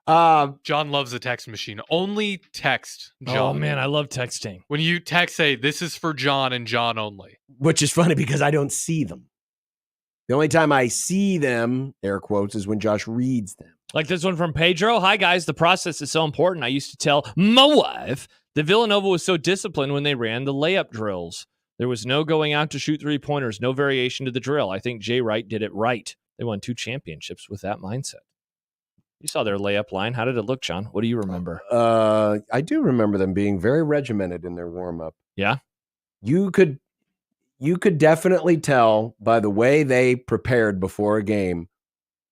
John loves a text machine. Only text John. Oh, man, I love texting. When you text, say, this is for John and John only. Which is funny because I don't see them. The only time I see them, air quotes, is when Josh reads them. Like this one from Pedro. Hi, guys. The process is so important. I used to tell my wife that Villanova was so disciplined when they ran the layup drills. There was no going out to shoot three-pointers, no variation to the drill. I think Jay Wright did it right. They won 2 championships with that mindset. You saw their layup line. How did it look, John? What do you remember? I do remember them being very regimented in their warm-up. Yeah? You could definitely tell by the way they prepared before a game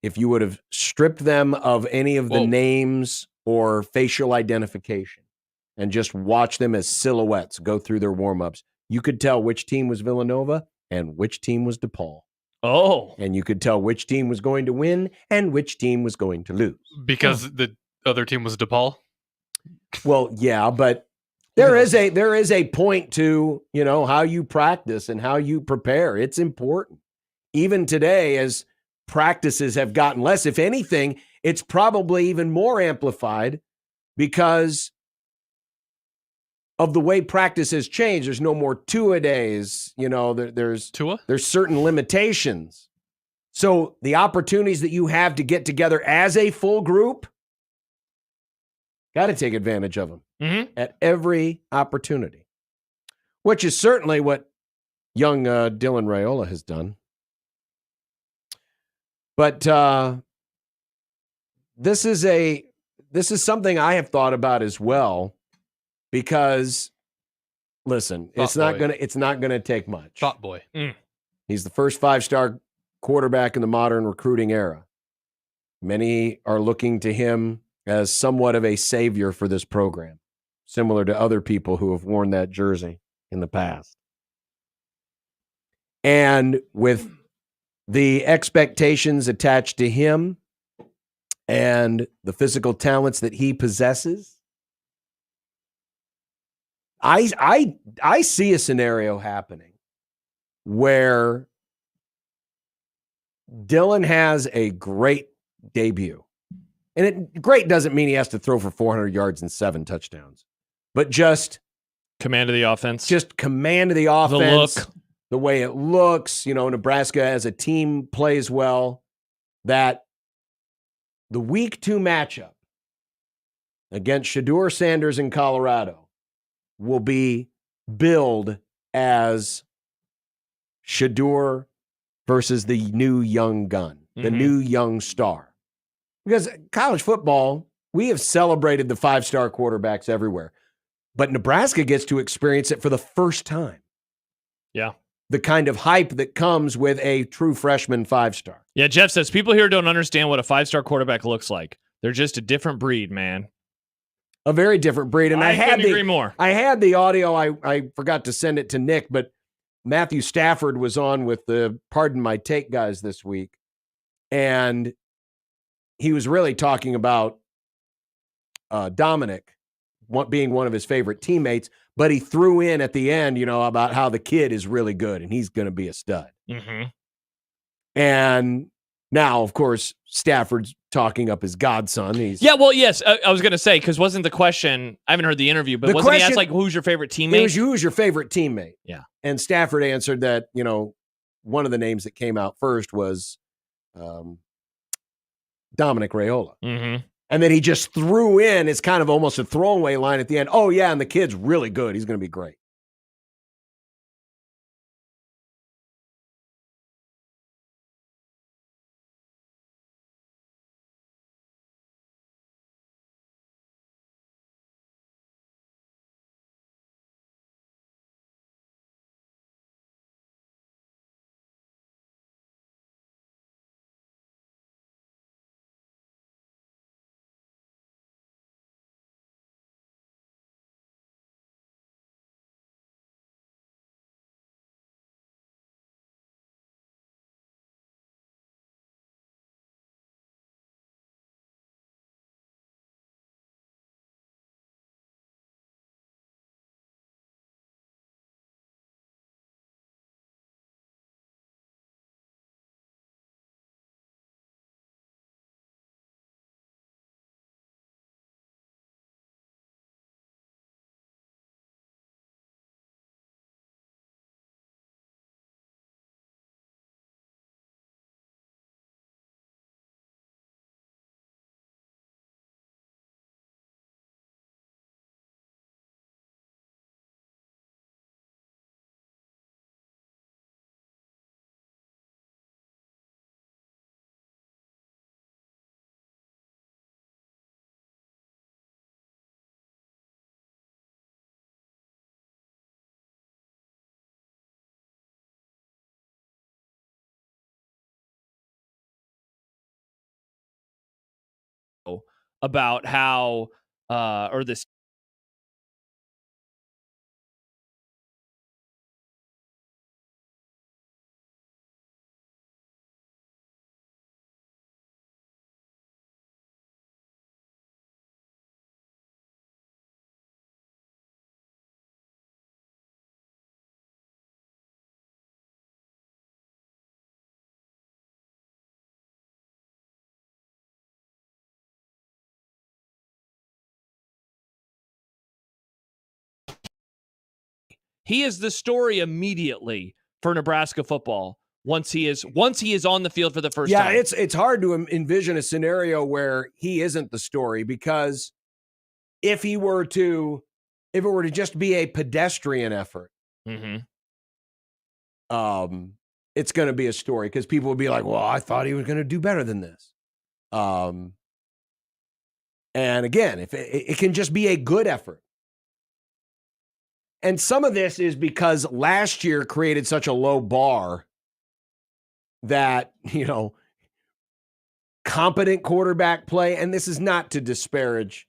if you would have stripped them of any of the names or facial identification and just watch them as silhouettes go through their warm-ups, you could tell which team was Villanova and which team was DePaul. Oh. And you could tell which team was going to win and which team was going to lose. Because the other team was DePaul? Well, yeah, but there is a point to, how you practice and how you prepare. It's important. Even today, as practices have gotten less, if anything, it's probably even more amplified because of the way practice has changed. There's no more two-a-days. There's certain limitations. So the opportunities that you have to get together as a full group, got to take advantage of them at every opportunity, which is certainly what young Dylan Raiola has done. But this is something I have thought about as well, because listen, it's not gonna take much. Thought boy. He's the first 5-star quarterback in the modern recruiting era. Many are looking to him as somewhat of a savior for this program, similar to other people who have worn that jersey in the past. And with the expectations attached to him and the physical talents that he possesses, I see a scenario happening where Dylan has a great debut. And great doesn't mean he has to throw for 400 yards and 7 touchdowns, but just command of the offense. Just command of the offense. The look. The way it looks, Nebraska as a team plays well, that the week 2 matchup against Shedeur Sanders in Colorado will be billed as Shedeur versus the new young gun, the new young star. Because college football, we have celebrated the 5-star quarterbacks everywhere, but Nebraska gets to experience it for the first time. Yeah. The kind of hype that comes with a true freshman 5-star. Yeah, Jeff says people here don't understand what a 5-star quarterback looks like. They're just a different breed, man. A very different breed. And I couldn't agree more. I had the audio. I forgot to send it to Nick, but Matthew Stafford was on with the Pardon My Take guys this week. And he was really talking about Dominic being one of his favorite teammates, but he threw in at the end, about how the kid is really good and he's going to be a stud. And now, of course, Stafford's talking up his godson. Yes. I was going to say, because wasn't the question, I haven't heard the interview, but wasn't he asked, who's your favorite teammate? Who's your favorite teammate? Yeah. And Stafford answered that, one of the names that came out first was Dominic Raiola. And then he just threw in, it's kind of almost a throwaway line at the end. Oh, yeah, and the kid's really good. He's going to be great. about how, or this. He is the story immediately for Nebraska football once he is on the field for the first time. Yeah, it's hard to envision a scenario where he isn't the story, because if it were to just be a pedestrian effort, it's going to be a story, because people will be like, well, I thought he was going to do better than this. And again, if it can just be a good effort. And some of this is because last year created such a low bar that, competent quarterback play, and this is not to disparage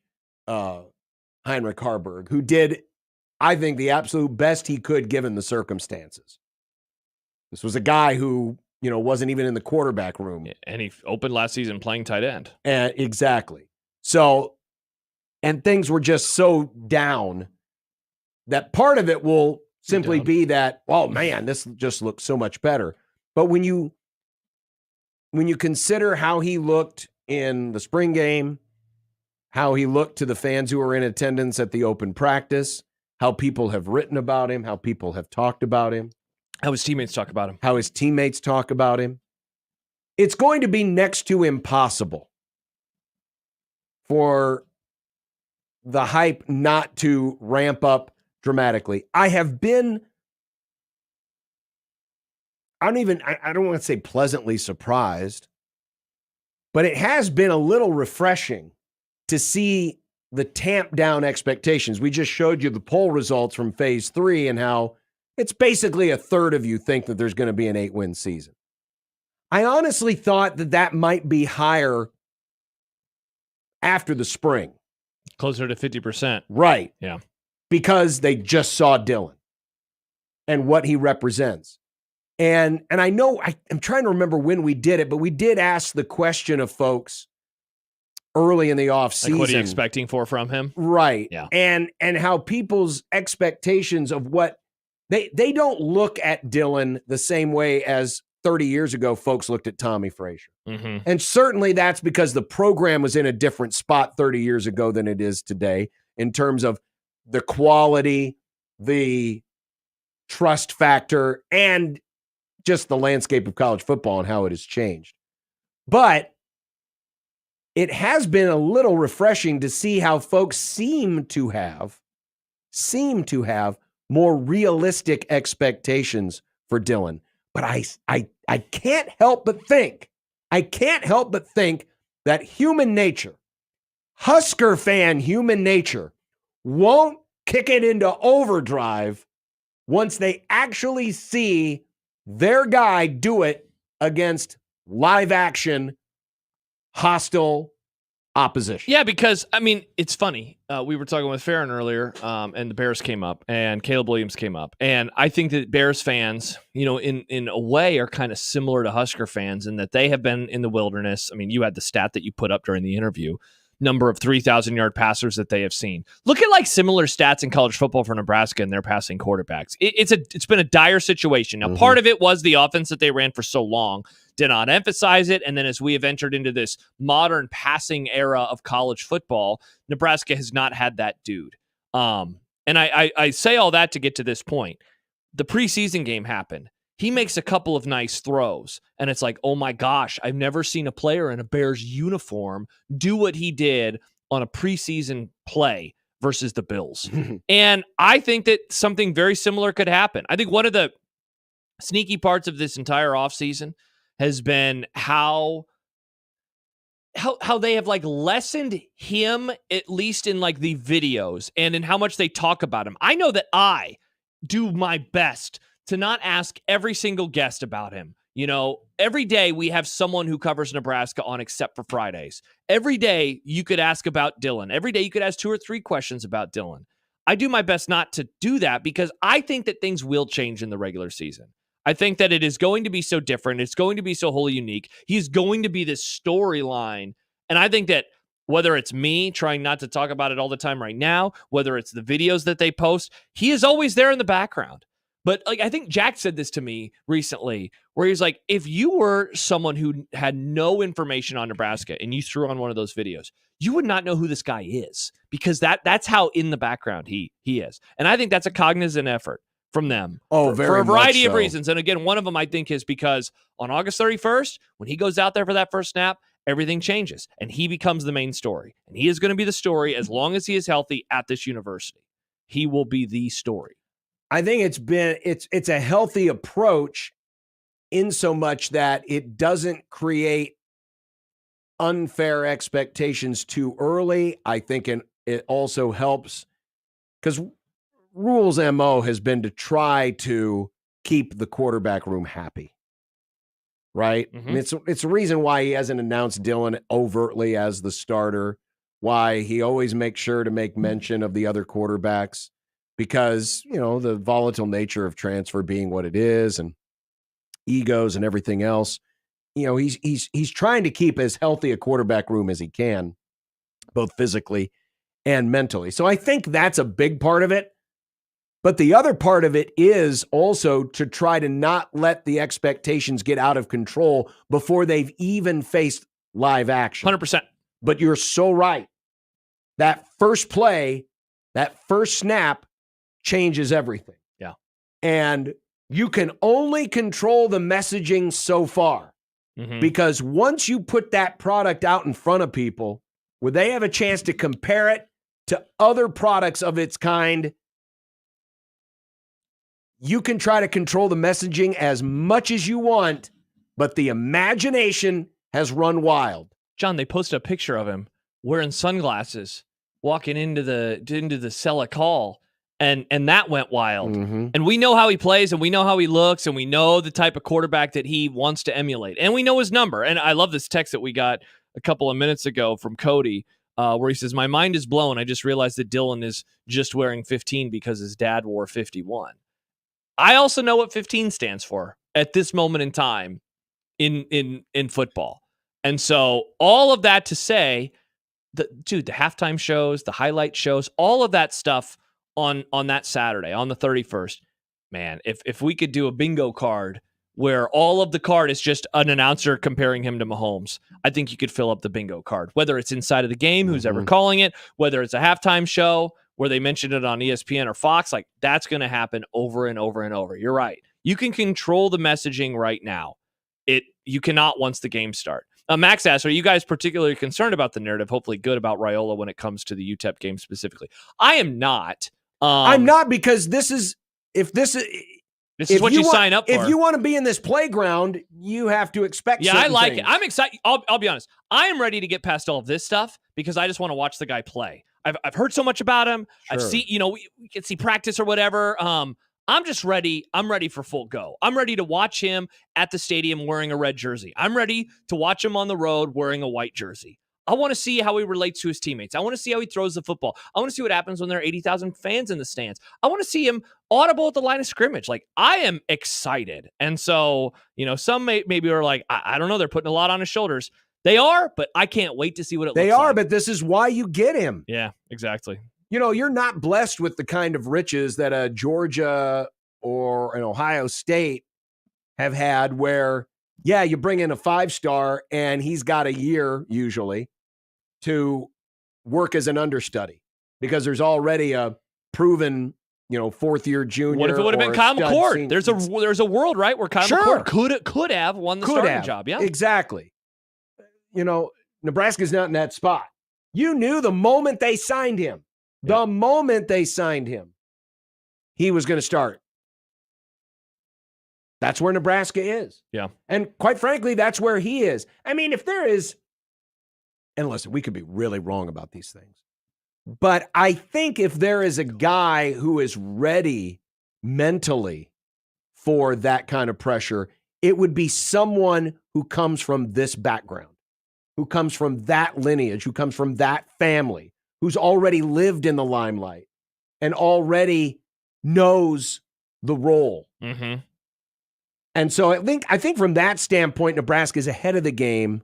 Heinrich Harburg, who did, I think, the absolute best he could given the circumstances. This was a guy who, wasn't even in the quarterback room. And he opened last season playing tight end. And exactly. So, and things were just so down that part of it will simply be that, oh man, this just looks so much better. But when you consider how he looked in the spring game, how he looked to the fans who were in attendance at the open practice, how people have written about him, how people have talked about him, how his teammates talk about him, it's going to be next to impossible for the hype not to ramp up dramatically. I don't want to say pleasantly surprised, but it has been a little refreshing to see the tamp down expectations. We just showed you the poll results from phase 3 and how it's basically a third of you think that there's going to be an 8-win season. I honestly thought that might be higher after the spring. Closer to 50%. Right. Yeah. Because they just saw Dylan and what he represents. And I know, I'm trying to remember when we did it, but we did ask the question of folks early in the offseason. Like, what are you expecting from him? Right. Yeah. And how people's expectations of what they don't look at Dylan the same way as 30 years ago folks looked at Tommy Frazier. Mm-hmm. And certainly that's because the program was in a different spot 30 years ago than it is today in terms of the quality, the trust factor, and just the landscape of college football and how it has changed. But it has been a little refreshing to see how folks seem to have more realistic expectations for Dylan. But I can't help but think that human nature, Husker fan human nature, won't kick it into overdrive once they actually see their guy do it against live action, hostile opposition. Yeah, because, it's funny. We were talking with Farron earlier, and the Bears came up, and Caleb Williams came up. And I think that Bears fans, in a way are kind of similar to Husker fans in that they have been in the wilderness. You had the stat that you put up during the interview, number of 3,000-yard passers that they have seen. Look at similar stats in college football for Nebraska and their passing quarterbacks. It's been a dire situation. Now, part of it was the offense that they ran for so long did not emphasize it. And then as we have entered into this modern passing era of college football, Nebraska has not had that dude. And I say all that to get to this point. The preseason game happened. He makes a couple of nice throws, and it's like, oh my gosh, I've never seen a player in a Bears uniform do what he did on a preseason play versus the Bills. And I think that something very similar could happen. I think one of the sneaky parts of this entire offseason has been how they have lessened him, at least in the videos and in how much they talk about him. I know that I do my best to not ask every single guest about him. You know, every day we have someone who covers Nebraska on except for Fridays. Every day you could ask about Dylan. Every day you could ask 2 or 3 questions about Dylan. I do my best not to do that because I think that things will change in the regular season. I think that it is going to be so different. It's going to be so wholly unique. He's going to be this storyline. And I think that whether it's me trying not to talk about it all the time right now, whether it's the videos that they post, he is always there in the background. But like, I think Jack said this to me recently, where he's like, if you were someone who had no information on Nebraska and you threw on one of those videos, you would not know who this guy is because that's how in the background he is. And I think that's a cognizant effort from them for a variety of reasons. And again, one of them I think is because on August 31st, when he goes out there for that first snap, everything changes and he becomes the main story. And he is going to be the story as long as he is healthy at this university. He will be the story. I think it's a healthy approach in so much that it doesn't create unfair expectations too early. I think it also helps because Rule's MO has been to try to keep the quarterback room happy. Right? Mm-hmm. And it's a reason why he hasn't announced Dylan overtly as the starter, why he always makes sure to make mention of the other quarterbacks. Because, you know, the volatile nature of transfer being what it is and egos and everything else, you know, he's trying to keep as healthy a quarterback room as he can, both physically and mentally. So I think that's a big part of it. But the other part of it is also to try to not let the expectations get out of control before they've even faced live action. 100%. But you're so right. That first play, that first snap, changes everything. Yeah. And you can only control the messaging so far because once you put that product out in front of people where they have a chance to compare it to other products of its kind, you can try to control the messaging as much as you want, but the imagination has run wild. John, they posted a picture of him wearing sunglasses walking into the Selleck Hall. And that went wild. And we know how he plays and we know how he looks and we know the type of quarterback that he wants to emulate. And we know his number. And I love this text that we got a couple of minutes ago from Cody where he says, my mind is blown. I just realized that Dylan is just wearing 15 because his dad wore 51. I also know what 15 stands for at this moment in time in football. And so all of that to say, the halftime shows, the highlight shows, all of that stuff on that Saturday, on the 31st, man, if we could do a bingo card where all of the card is just an announcer comparing him to Mahomes, I think you could fill up the bingo card, whether it's inside of the game, who's ever calling it, whether it's a halftime show where they mentioned it on ESPN or Fox, like that's going to happen over and over and over. You're right. You can control the messaging right now. You cannot once the game start. Max asks, are you guys particularly concerned about the narrative, hopefully good about Raiola when it comes to the UTEP game specifically? I am not. I'm not because this is what you sign up for. If you want to be in this playground, you have to expect. Yeah, I like things. it. I'm excited. I'll be honest. I am ready to get past all of this stuff because I just want to watch the guy play. I've heard so much about him. Sure. I've seen, we can see practice or whatever. I'm just ready. I'm ready for full go. I'm ready to watch him at the stadium wearing a red jersey. I'm ready to watch him on the road wearing a white jersey. I want to see how he relates to his teammates. I want to see how he throws the football. I want to see what happens when there are 80,000 fans in the stands. I want to see him audible at the line of scrimmage. Like, I am excited. And so, some maybe are like, I don't know, they're putting a lot on his shoulders. They are, but I can't wait to see what it looks like. They are, but this is why you get him. Yeah, exactly. You're not blessed with the kind of riches that a Georgia or an Ohio State have had where, you bring in a 5-star and he's got a year usually to work as an understudy because there's already a proven, fourth-year junior. What if it would have been Kyle McCord? There's a world, right, where Kyle McCord could have won the starting job. Yeah, exactly. Nebraska's not in that spot. You knew the moment they signed him, he was going to start. That's where Nebraska is. Yeah. And quite frankly, that's where he is. I mean, if there is, and listen, we could be really wrong about these things, but I think if there is a guy who is ready mentally for that kind of pressure, it would be someone who comes from this background, who comes from that lineage, who comes from that family, who's already lived in the limelight and already knows the role. Mm-hmm. And so I think from that standpoint, Nebraska is ahead of the game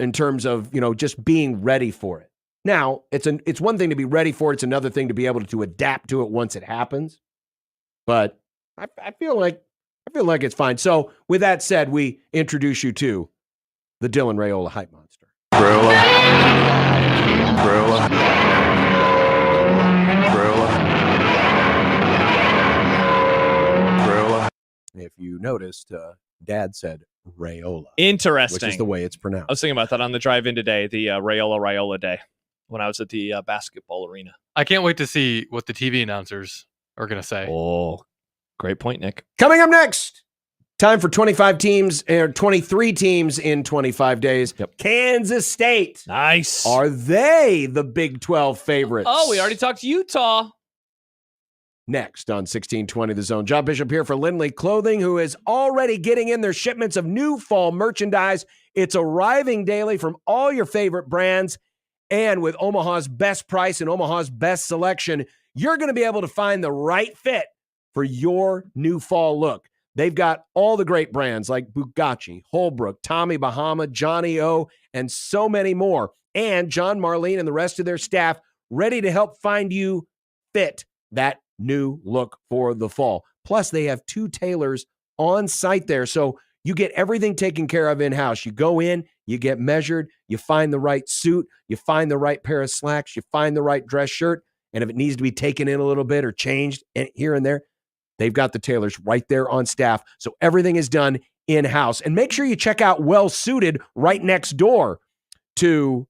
in terms of, just being ready for it. Now, it's one thing to be ready for it. It's another thing to be able to adapt to it once it happens. But I feel like it's fine. So with that said, we introduce you to the Dylan Raiola Hype Monster. If you noticed, Dad said Raiola. Interesting. Which is the way it's I pronounced. was thinking about that on the drive in today, the Raiola Day, when I was at the basketball arena. I can't wait to see what the TV announcers are going to say. Oh, great point, Nick. Coming up next, time for 25 teams, or 23 teams in 25 days. Yep. Kansas State. Nice. Are they the Big 12 favorites? Oh, we already talked to Utah. Next on 1620 The Zone. John Bishop here for Lindley Clothing, who is already getting in their shipments of new fall merchandise. It's arriving daily from all your favorite brands. And with Omaha's best price and Omaha's best selection, you're going to be able to find the right fit for your new fall look. They've got all the great brands like Bugatti, Holbrook, Tommy Bahama, Johnny O, and so many more. And John Marlene and the rest of their staff ready to help find you fit that new look for the fall. Plus, they have 2 tailors on site there. So you get everything taken care of in-house. You go in, you get measured, you find the right suit, you find the right pair of slacks, you find the right dress shirt. And if it needs to be taken in a little bit or changed here and there, they've got the tailors right there on staff. So everything is done in-house. And make sure you check out Well Suited right next door to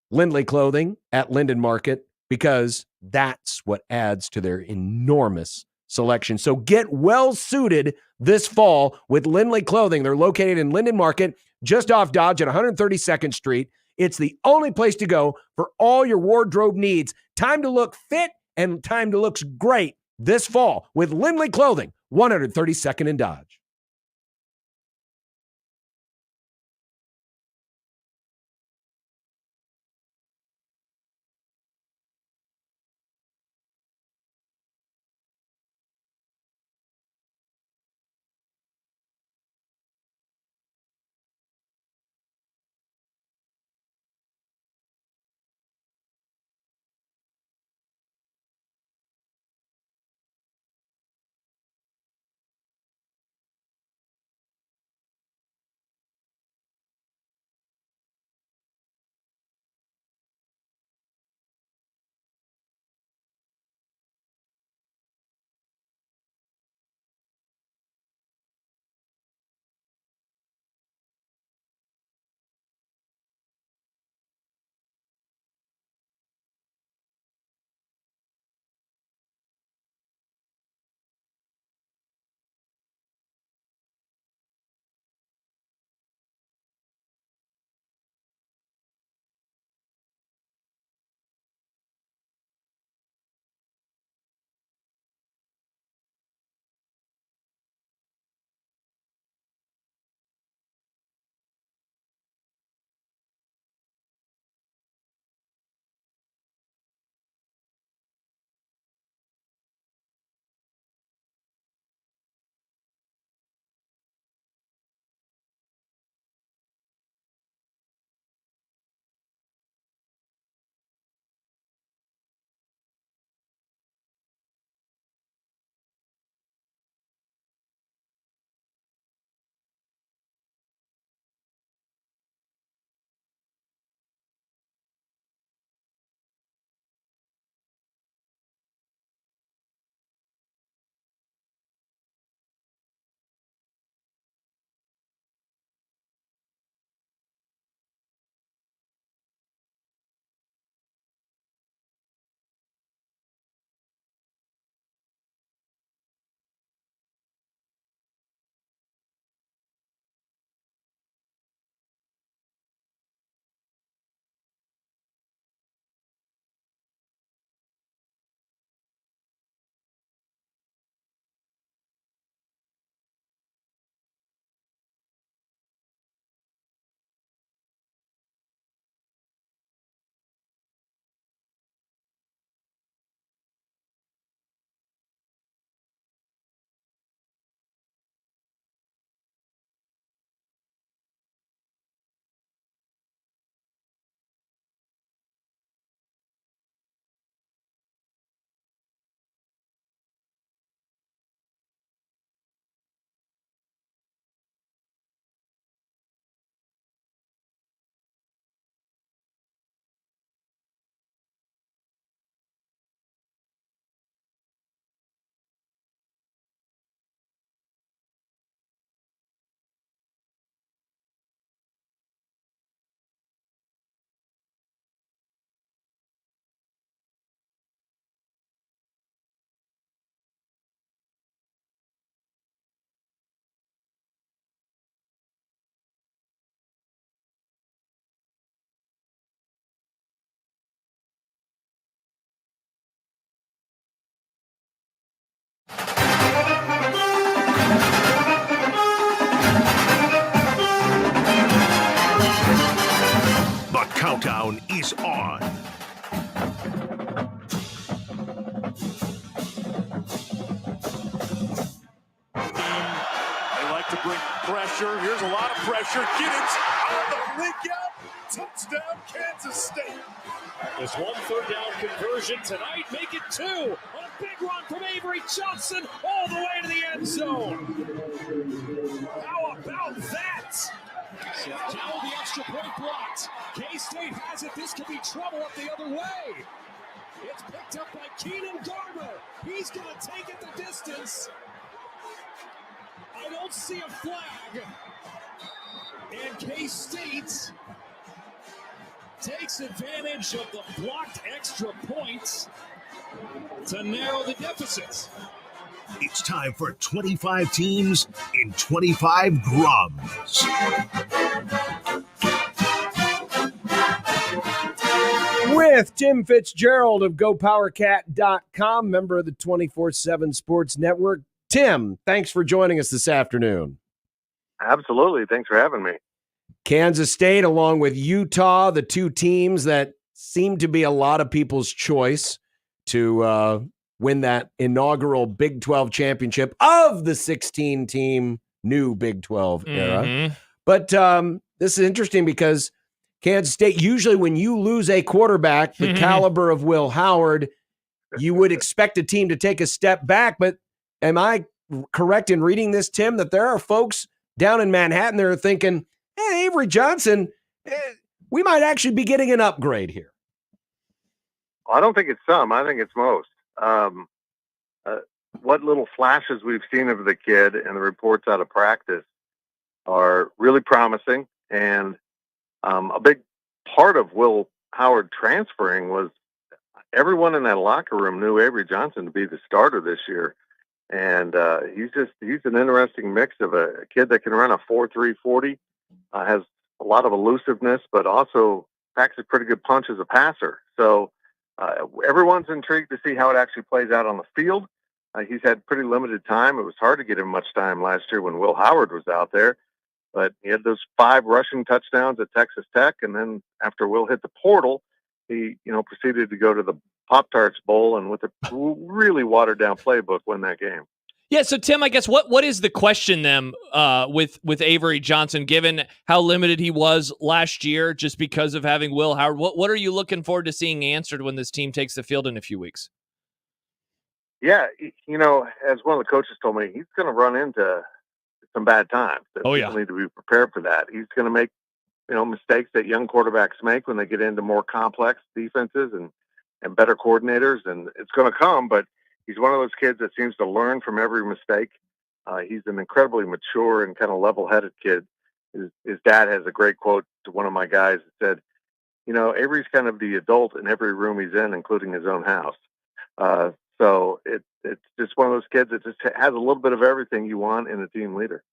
Lindley Clothing at Linden Market, because that's what adds to their enormous selection. So get well suited this fall with Lindley Clothing. They're located in Linden Market, just off Dodge at 132nd Street. It's the only place to go for all your wardrobe needs. Time to look fit and time to look great this fall with Lindley Clothing, 132nd and Dodge. is on. They like to bring pressure. Here's a lot of pressure. Giddens on the leak out. Touchdown, Kansas State. There's one third down conversion tonight. Make it 2 on a big run from Avery Johnson all the way to the end zone. How about that? So now the extra point blocked. K-State has it. This could be trouble up the other way. It's picked up by Keenan Garber. He's going to take it the distance. I don't see a flag. And K-State takes advantage of the blocked extra points to narrow the deficit. It's time for 25 teams in 25 grums. With Tim Fitzgerald of GoPowerCat.com, member of the 24/7 Sports Network. Tim, thanks for joining us this afternoon. Absolutely. Thanks for having me. Kansas State, along with Utah, the two teams that seem to be a lot of people's choice to win that inaugural Big 12 championship of the 16-team new Big 12 era. But this is interesting because Kansas State, usually when you lose a quarterback the caliber of Will Howard, you would expect a team to take a step back. But am I correct in reading this, Tim, that there are folks down in Manhattan that are thinking, hey, Avery Johnson, we might actually be getting an upgrade here? Well, I don't think it's some. I think it's most. What little flashes we've seen of the kid and the reports out of practice are really promising. And a big part of Will Howard transferring was everyone in that locker room knew Avery Johnson to be the starter this year. And he's an interesting mix of a kid that can run a 4.3 40, has a lot of elusiveness, but also packs a pretty good punch as a passer. So everyone's intrigued to see how it actually plays out on the field. He's had pretty limited time. It was hard to get him much time last year when Will Howard was out there, but he had those 5 rushing touchdowns at Texas Tech. And then after Will hit the portal, he, proceeded to go to the Pop-Tarts Bowl and with a really watered down playbook win that game. Yeah, so Tim, I guess what is the question then with Avery Johnson, given how limited he was last year just because of having Will Howard? What are you looking forward to seeing answered when this team takes the field in a few weeks? Yeah, as one of the coaches told me, he's going to run into some bad times. People need to be prepared for that. He's going to make mistakes that young quarterbacks make when they get into more complex defenses and better coordinators, and it's going to come, but he's one of those kids that seems to learn from every mistake. He's an incredibly mature and kind of level-headed kid. His dad has a great quote to one of my guys that said, Avery's kind of the adult in every room he's in, including his own house. So it's just one of those kids that just has a little bit of everything you want in a team leader.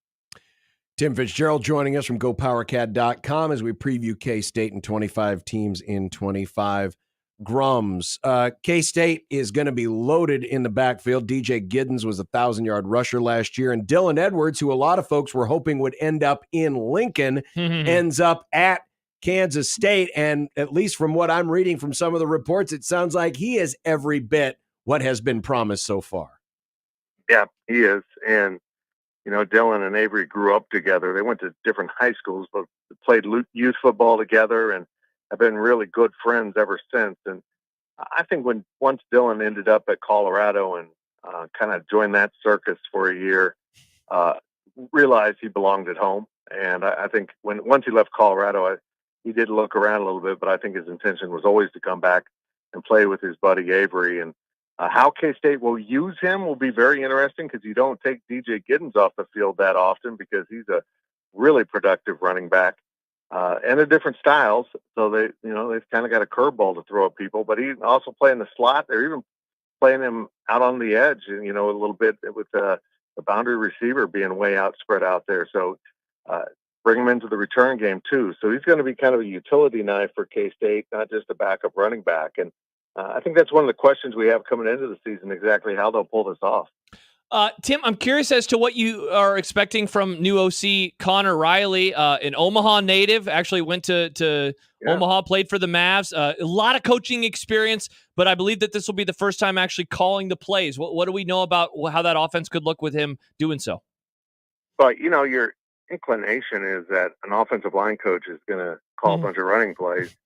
Tim Fitzgerald joining us from GoPowerCat.com as we preview K-State and 25 teams in 25 grums. K-State is going to be loaded in the backfield. DJ Giddens was a 1,000-yard rusher last year, and Dylan Edwards, who a lot of folks were hoping would end up in Lincoln, ends up at Kansas State. And at least from what I'm reading from some of the reports, it sounds like he is every bit what has been promised so far. Yeah, he is. And Dylan and Avery grew up together. They went to different high schools, but played youth football together and have been really good friends ever since. And I think once Dylan ended up at Colorado and kind of joined that circus for a year, realized he belonged at home. And I think once he left Colorado, he did look around a little bit, but I think his intention was always to come back and play with his buddy Avery. And how K-State will use him will be very interesting because you don't take DJ Giddens off the field that often because he's a really productive running back and they're different styles. So they've kind of got a curveball to throw at people, but he also play in the slot. They're even playing him out on the edge, a little bit with the boundary receiver being way out, spread out there. So bring him into the return game too. So he's going to be kind of a utility knife for K-State, not just a backup running back. And I think that's one of the questions we have coming into the season, exactly how they'll pull this off. Tim, I'm curious as to what you are expecting from new OC Connor Riley, an Omaha native, actually went to Omaha, played for the Mavs. A lot of coaching experience, but I believe that this will be the first time actually calling the plays. What do we know about how that offense could look with him doing so? But, your inclination is that an offensive line coach is going to call a bunch of running plays,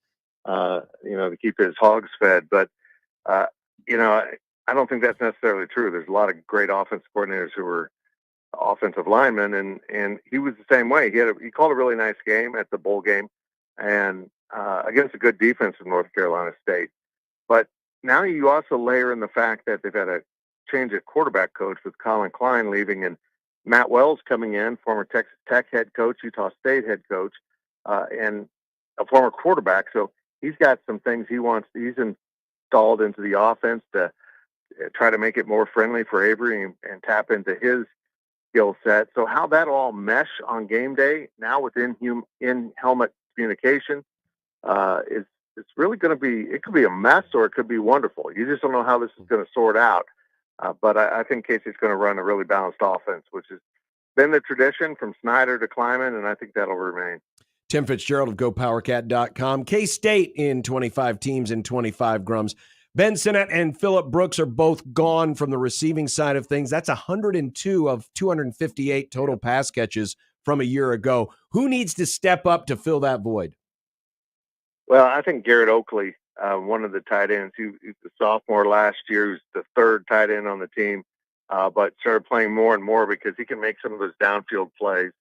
to keep his hogs fed. But, I don't think that's necessarily true. There's a lot of great offensive coordinators who were offensive linemen, and he was the same way. He called a really nice game at the bowl game and against a good defense in North Carolina State. But now you also layer in the fact that they've had a change at quarterback coach with Colin Klein leaving and Matt Wells coming in, former Texas Tech head coach, Utah State head coach, and a former quarterback. So he's got some things he's installed into the offense to try to make it more friendly for Avery and tap into his skill set. So how that all mesh on game day now with in-helmet communication is it's really going to be, it could be a mess or it could be wonderful. You just don't know how this is going to sort out. But I think Casey's going to run a really balanced offense, which has been the tradition from Snyder to Kleiman, and I think that'll remain. Tim Fitzgerald of GoPowerCat.com. K-State in 25 teams and 25 Grums. Ben Sinnott and Phillip Brooks are both gone from the receiving side of things. That's 102 of 258 total pass catches from a year ago. Who needs to step up to fill that void? Well, I think Garrett Oakley, one of the tight ends, he's a sophomore last year, who's the third tight end on the team, but started playing more and more because he can make some of those downfield plays.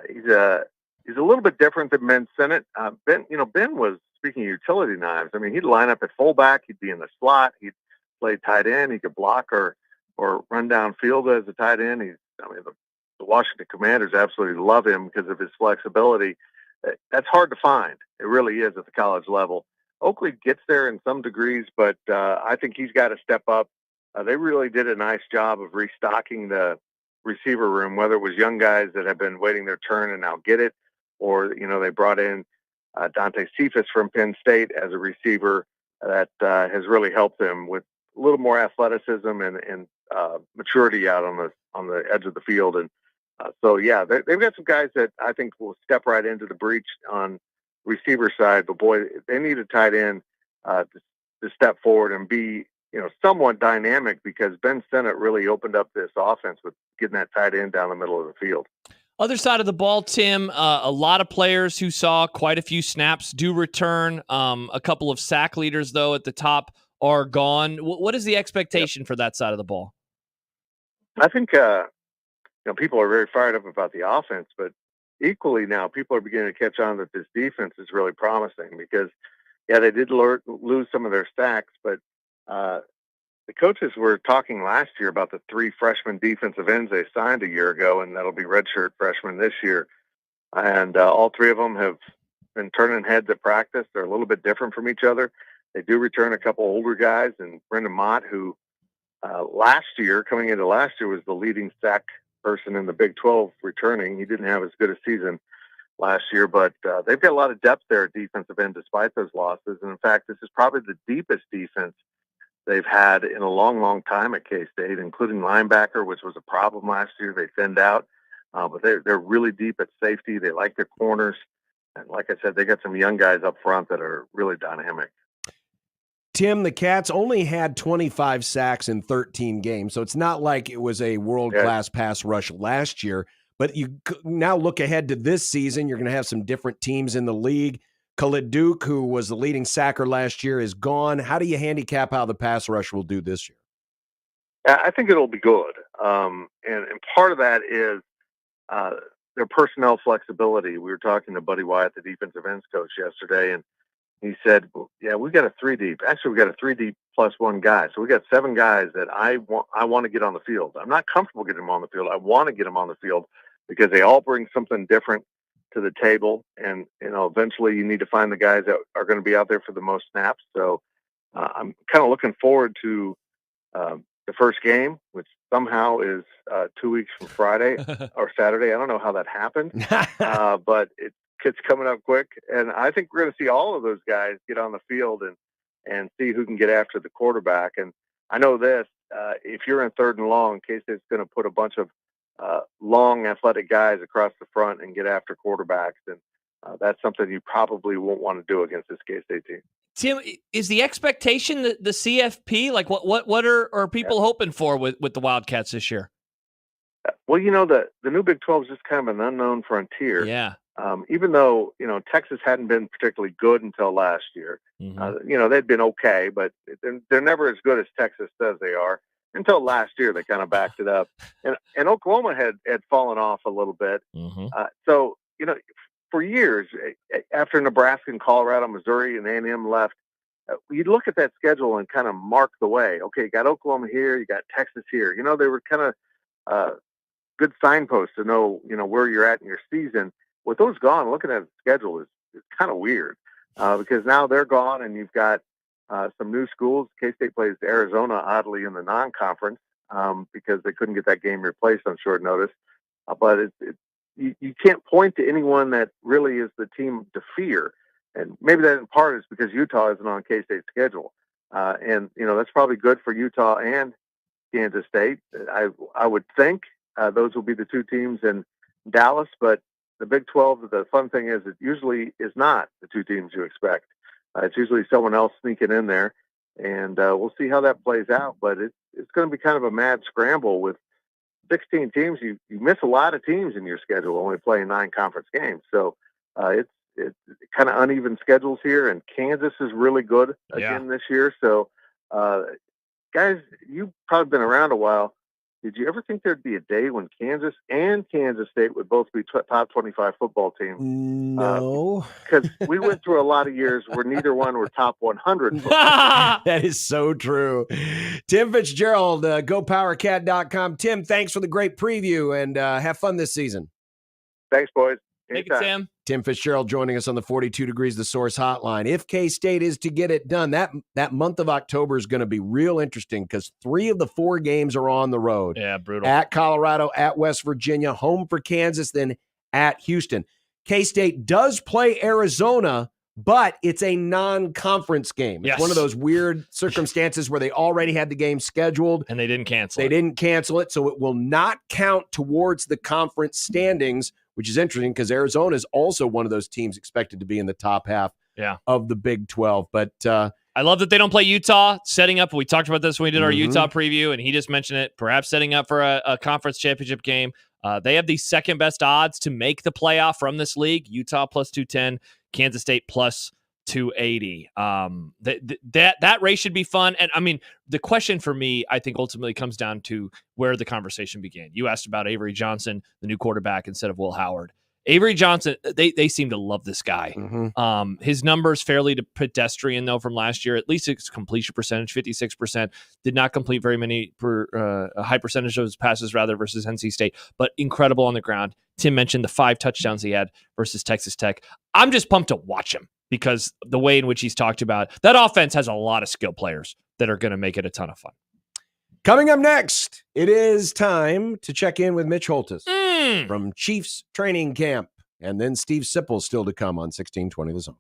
He's a little bit different than Ben Sinnott. Ben was, speaking of utility knives, I mean, he'd line up at fullback, he'd be in the slot, he'd play tight end, he could block or run downfield as a tight end. The Washington Commanders absolutely love him because of his flexibility. That's hard to find. It really is at the college level. Oakley gets there in some degrees, but I think he's got to step up. They really did a nice job of restocking the receiver room, whether it was young guys that have been waiting their turn and now get it, or, they brought in Dante Cephas from Penn State as a receiver that has really helped them with a little more athleticism and maturity out on the edge of the field. And they've got some guys that I think will step right into the breach on receiver side. But boy, they need a tight end to step forward and be somewhat dynamic, because Ben Sinnott really opened up this offense with getting that tight end down the middle of the field. Other side of the ball, Tim, a lot of players who saw quite a few snaps do return. A couple of sack leaders, though, at the top are gone. What is the expectation for that side of the ball? I think people are very fired up about the offense, but equally now people are beginning to catch on that this defense is really promising, because, they did lose some of their sacks, but the coaches were talking last year about the 3 freshman defensive ends they signed a year ago, and that'll be redshirt freshmen this year. And all 3 of them have been turning heads at practice. They're a little bit different from each other. They do return a couple older guys, and Brendan Mott, who coming into last year, was the leading sack person in the Big 12 returning. He didn't have as good a season last year, but they've got a lot of depth there at defensive end despite those losses. And in fact, this is probably the deepest defense they've had in a long, long time at K-State, including linebacker, which was a problem last year. They thinned out, but they're really deep at safety. They like their corners. And like I said, they got some young guys up front that are really dynamic. Tim, the Cats only had 25 sacks in 13 games, so it's not like it was a world-class pass rush last year. But you now look ahead to this season, you're going to have some different teams in the league. Khalid Duke, who was the leading sacker last year, is gone. How do you handicap how the pass rush will do this year? I think it'll be good. And part of that is their personnel flexibility. We were talking to Buddy Wyatt, the defensive ends coach, yesterday, and he said, we got a 3 deep. Actually, we got a 3 deep plus 1 guy. So we got 7 guys that I want to get on the field. I'm not comfortable getting them on the field. I want to get them on the field because they all bring something different to the table. And, eventually you need to find the guys that are going to be out there for the most snaps. So I'm kind of looking forward to the first game, which somehow is 2 weeks from Friday or Saturday. I don't know how that happened, but it's coming up quick. And I think we're going to see all of those guys get on the field and see who can get after the quarterback. And I know this, if you're in 3rd and long, K-State's going to put a bunch of long, athletic guys across the front and get after quarterbacks, and that's something you probably won't want to do against this K-State team. Tim, is the expectation the CFP? Like, what are people hoping for with the Wildcats this year? Well, the new Big 12 is just kind of an unknown frontier. Yeah. Even though, Texas hadn't been particularly good until last year. They'd been okay, but they're never as good as Texas says they are. Until last year, they kind of backed it up. And Oklahoma had fallen off a little bit. So, for years, after Nebraska and Colorado, Missouri, and A&M left, you'd look at that schedule and kind of mark the way. Okay, you got Oklahoma here, you got Texas here. They were kind of good signposts to know, where you're at in your season. With those gone, looking at the schedule is kind of weird because now they're gone and you've got some new schools. K-State plays Arizona, oddly, in the non-conference because they couldn't get that game replaced on short notice. But you can't point to anyone that really is the team to fear. And maybe that in part is because Utah isn't on K-State's schedule. And that's probably good for Utah and Kansas State. I would think those will be the two teams in Dallas, but the Big 12, the fun thing is it usually is not the two teams you expect. It's usually someone else sneaking in there, and we'll see how that plays out. But it's going to be kind of a mad scramble with 16 teams. You miss a lot of teams in your schedule, only playing 9 conference games. So it's kind of uneven schedules here, and Kansas is really good again this year. So, guys, you've probably been around a while. Did you ever think there'd be a day when Kansas and Kansas State would both be top 25 football teams? No. Because we went through a lot of years where neither one were top 100. That is so true. Tim Fitzgerald, GoPowerCat.com. Tim, thanks for the great preview, and have fun this season. Thanks, boys. Thank you, Tim. Tim Fitzgerald joining us on the 42 Degrees The Source hotline. If K-State is to get it done, that month of October is going to be real interesting because 3 of the 4 games are on the road. Yeah, brutal. At Colorado, at West Virginia, home for Kansas, then at Houston. K-State does play Arizona, but it's a non-conference game. It's one of those weird circumstances where they already had the game scheduled. And they didn't cancel it. They didn't cancel it, so it will not count towards the conference standings, which is interesting because Arizona is also one of those teams expected to be in the top half of the Big 12. But I love that they don't play Utah, setting up. We talked about this when we did our Utah preview, and he just mentioned it, perhaps setting up for a conference championship game. They have the second best odds to make the playoff from this league. Utah plus 210, Kansas State plus 280. That race should be fun. And I mean, the question for me, I think ultimately comes down to where the conversation began. You asked about Avery Johnson, the new quarterback, instead of Will Howard. Avery Johnson, they seem to love this guy. His numbers fairly pedestrian though from last year. At least his completion percentage, 56%. Did not complete very many a high percentage of his passes rather versus NC State, but incredible on the ground. Tim mentioned the 5 touchdowns he had versus Texas Tech. I'm just pumped to watch him because the way in which he's talked about that offense has a lot of skill players that are going to make it a ton of fun. Coming up next, it is time to check in with Mitch Holtis from Chiefs training camp. And then Steve Sipple still to come on 1620 The Zone.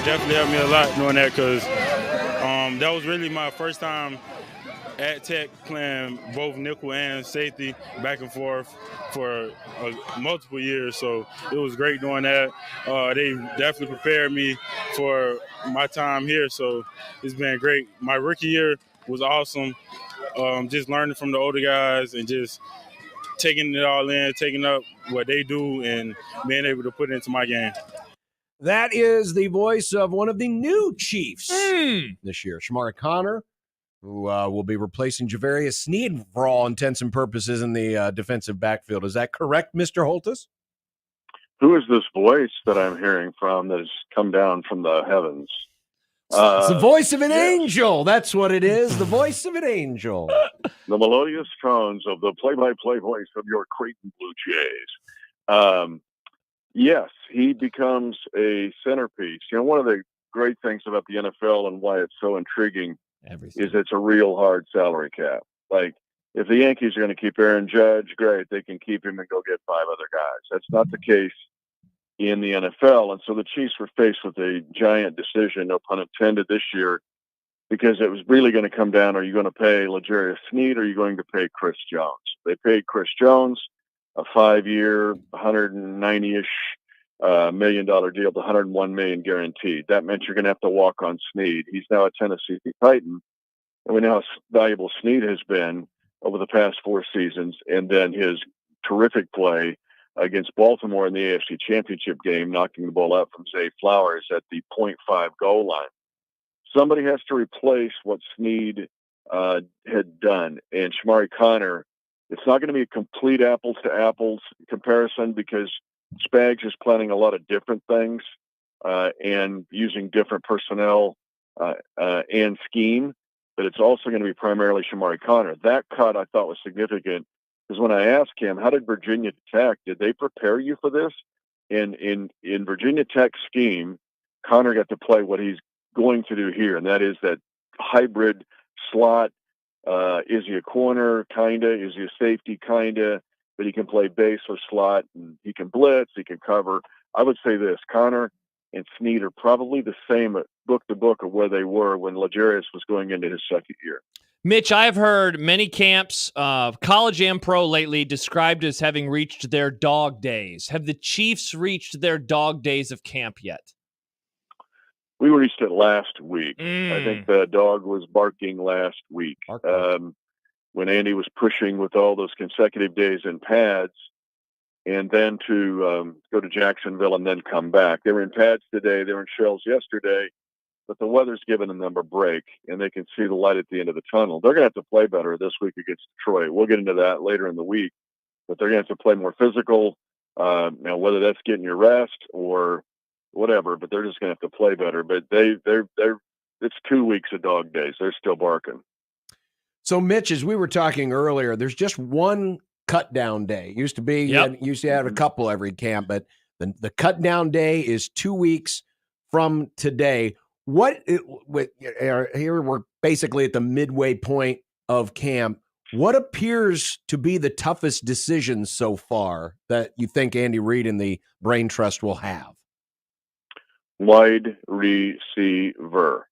definitely helped me a lot doing that because that was really my first time at Tech playing both nickel and safety back and forth for multiple years. So it was great doing that. They definitely prepared me for my time here. So it's been great. My rookie year was awesome. Just learning from the older guys and just taking it all in, taking up what they do and being able to put it into my game. That is the voice of one of the new Chiefs this year, Shamari Connor, who will be replacing Javarius Sneed for all intents and purposes in the defensive backfield. Is that correct, Mr. Holtis? Who is this voice that I'm hearing from that has come down from the heavens? It's the voice of an angel. That's what it is, the voice of an angel. The melodious tones of the play-by-play voice of your Creighton Blue Jays. Yes, he becomes a centerpiece. You know, one of the great things about the NFL and why it's so intriguing is it's a real hard salary cap. Like, if the Yankees are going to keep Aaron Judge, great, they can keep him and go get 5 other guys. That's not the case in the NFL. And so the Chiefs were faced with a giant decision, no pun intended, this year, because it was really going to come down, are you going to pay L'Jarius Sneed or are you going to pay Chris Jones? They paid Chris Jones a 5-year, $190-ish million deal, the $101 million guaranteed. That meant you're going to have to walk on Sneed. He's now a Tennessee Titan, and we know how valuable Sneed has been over the past 4 seasons, and then his terrific play against Baltimore in the AFC Championship game, knocking the ball out from Zay Flowers at the .5 goal line. Somebody has to replace what Sneed had done, and Shamari Connor, it's not going to be a complete apples-to-apples comparison because Spags is planning a lot of different things and using different personnel and scheme, but it's also going to be primarily Shamari Connor. That cut I thought was significant because when I asked him, how did Virginia Tech, did they prepare you for this? And in Virginia Tech's scheme, Connor got to play what he's going to do here, and that is that hybrid slot. Is he a corner? Kinda. Is he a safety? Kinda. But he can play base or slot, and he can blitz. He can cover. I would say this: Connor and Sneed are probably the same book to book of where they were when L'Jarius was going into his second year. Mitch, I've heard many camps, college and pro lately, described as having reached their dog days. Have the Chiefs reached their dog days of camp yet? We reached it last week. I think the dog was barking last week. When Andy was pushing with all those consecutive days in pads and then to go to Jacksonville and then come back. They were in pads today. They were in shells yesterday, but the weather's given them a break and they can see the light at the end of the tunnel. They're going to have to play better this week against Detroit. We'll get into that later in the week, but they're going to have to play more physical. Now, whether that's getting your rest or whatever, but they're just going to have to play better. But it's 2 weeks of dog days. They're still barking. So, Mitch, as we were talking earlier, there's just one cut down day. Used to be, used to have a couple every camp, but the cut down day is 2 weeks from today. Here we're basically at the midway point of camp. What appears to be the toughest decision so far that you think Andy Reid and the Brain Trust will have? Wide receiver.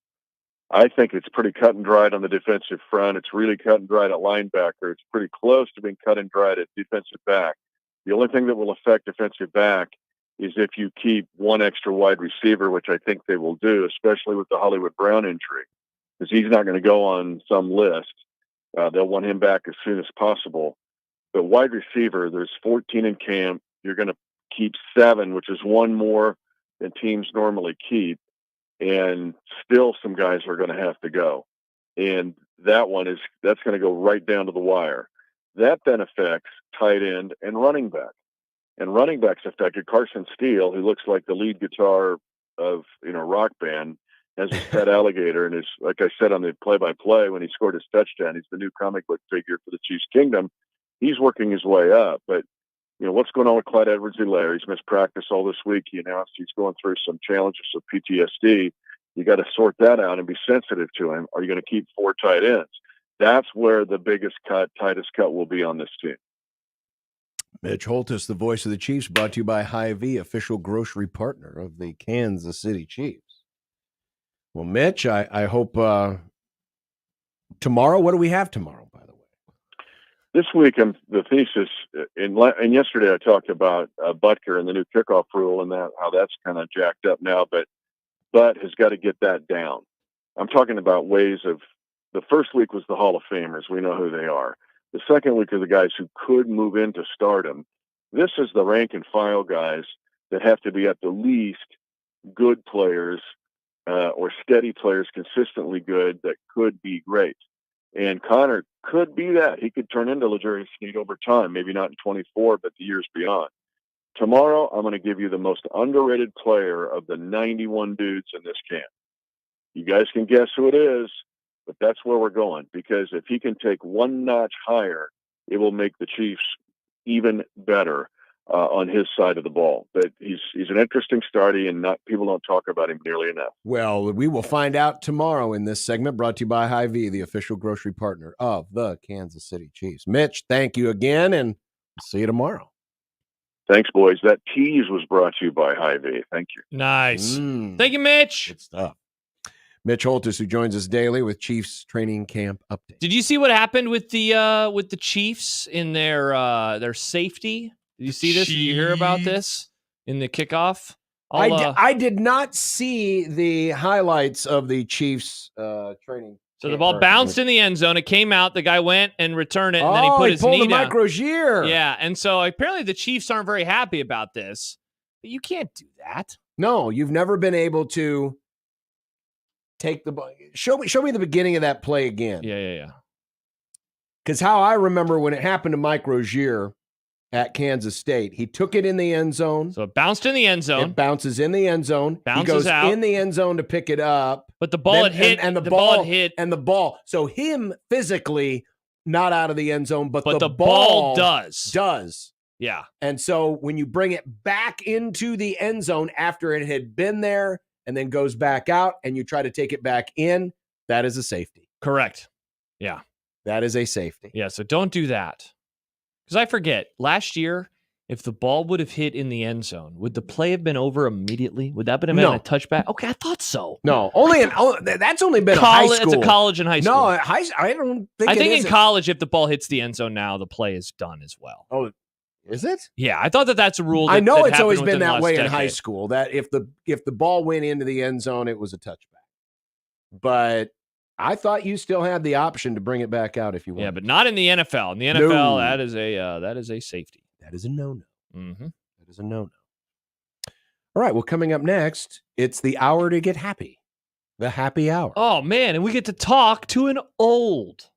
I think it's pretty cut and dried on the defensive front. It's really cut and dried at linebacker. It's pretty close to being cut and dried at defensive back. The only thing that will affect defensive back is if you keep one extra wide receiver, which I think they will do, especially with the Hollywood Brown injury, because he's not going to go on some list. They'll want him back as soon as possible. But wide receiver, there's 14 in camp. You're going to keep 7, which is one more than teams normally keep. And still some guys are going to have to go. And that's going to go right down to the wire. That then affects tight end and running back. And running backs affected. Carson Steele, who looks like the lead guitar of rock band, has his pet alligator, and is, like I said on the play-by-play when he scored his touchdown, he's the new comic book figure for the Chiefs Kingdom. He's working his way up, but what's going on with Clyde Edwards-Helaire? He's missed practice all this week. He announced he's going through some challenges of PTSD. You got to sort that out and be sensitive to him. Are you going to keep 4 tight ends? That's where the biggest cut, tightest cut will be on this team. Mitch Holtis, the voice of the Chiefs, brought to you by Hy-Vee, official grocery partner of the Kansas City Chiefs. Well, Mitch, I hope tomorrow. What do we have tomorrow, by the way? This week, the thesis, and yesterday I talked about Butker and the new kickoff rule and how that's kind of jacked up now, but Butt has got to get that down. I'm talking about ways of, the first week was the Hall of Famers. We know who they are. The second week are the guys who could move into stardom. This is the rank and file guys that have to be at the least good players or steady players, consistently good, that could be great. And Connor could be that. He could turn into L'Jarius Sneed over time, maybe not in 24, but the years beyond. Tomorrow, I'm going to give you the most underrated player of the 91 dudes in this camp. You guys can guess who it is, but that's where we're going, because if he can take one notch higher, it will make the Chiefs even better on his side of the ball. But he's an interesting starty, and people don't talk about him nearly enough. Well, we will find out tomorrow in this segment, brought to you by Hy-Vee, the official grocery partner of the Kansas City Chiefs. Mitch, thank you again, and see you tomorrow. Thanks, boys. That tease was brought to you by Hy-Vee. Thank you. Nice. Thank you, Mitch. Good stuff. Mitch Holtis, who joins us daily with Chiefs training camp update. Did you see what happened with the Chiefs in their safety? Did you see this? Did you hear about this in the kickoff? I did not see the highlights of the Chiefs training. So the ball bounced in the end zone. It came out. The guy went and returned it, and then he put his pulled knee a down. Mike Rozier. Yeah, and so apparently the Chiefs aren't very happy about this. But you can't do that. No, you've never been able to take the ball. Show me the beginning of that play again. Yeah. Because how I remember when it happened to Mike Rozier at Kansas State, he took it in the end zone. So it bounced in the end zone. It bounces in the end zone. Bounces he goes out. in the end zone to pick it up. But the ball had hit. And the ball had hit. So him physically not out of the end zone, but the ball does. Yeah. And so when you bring it back into the end zone after it had been there and then goes back out and you try to take it back in, that is a safety. Correct. Yeah. That is a safety. Yeah, so don't do that. Because I forget, last year, if the ball would have hit in the end zone, would the play have been over immediately? Would that have been a touchback? Okay, I thought so. No, that's only been college, high school. It's a college and high school. No, I don't think. I think in college, if the ball hits the end zone now, the play is done as well. Oh, is it? Yeah, I thought that's a rule. I know that it's always been within the that way last in high decade. school. That if the ball went into the end zone, it was a touchback. But I thought you still had the option to bring it back out if you want. Yeah, but not in the NFL. In the NFL, that is a safety. That is a no-no. Mm-hmm. That is a no-no. All right, well, coming up next, it's the hour to get happy. The happy hour. Oh, man, and we get to talk to an old.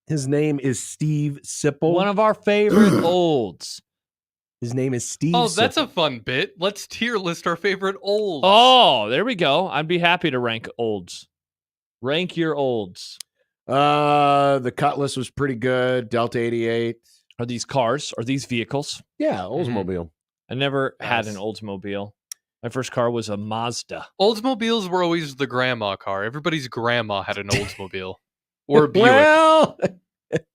His name is Steve Sipple. One of our favorite olds. His name is Steve Oh, that's Sipple. a fun bit. Let's tier list our favorite olds. Oh, there we go. I'd be happy to rank olds. Rank your olds. The Cutlass was pretty good. Delta 88. Are these cars? Are these vehicles? Yeah, Oldsmobile. I never had an Oldsmobile. My first car was a Mazda. Oldsmobiles were always the grandma car. Everybody's grandma had an Oldsmobile. Or a Buick. Well,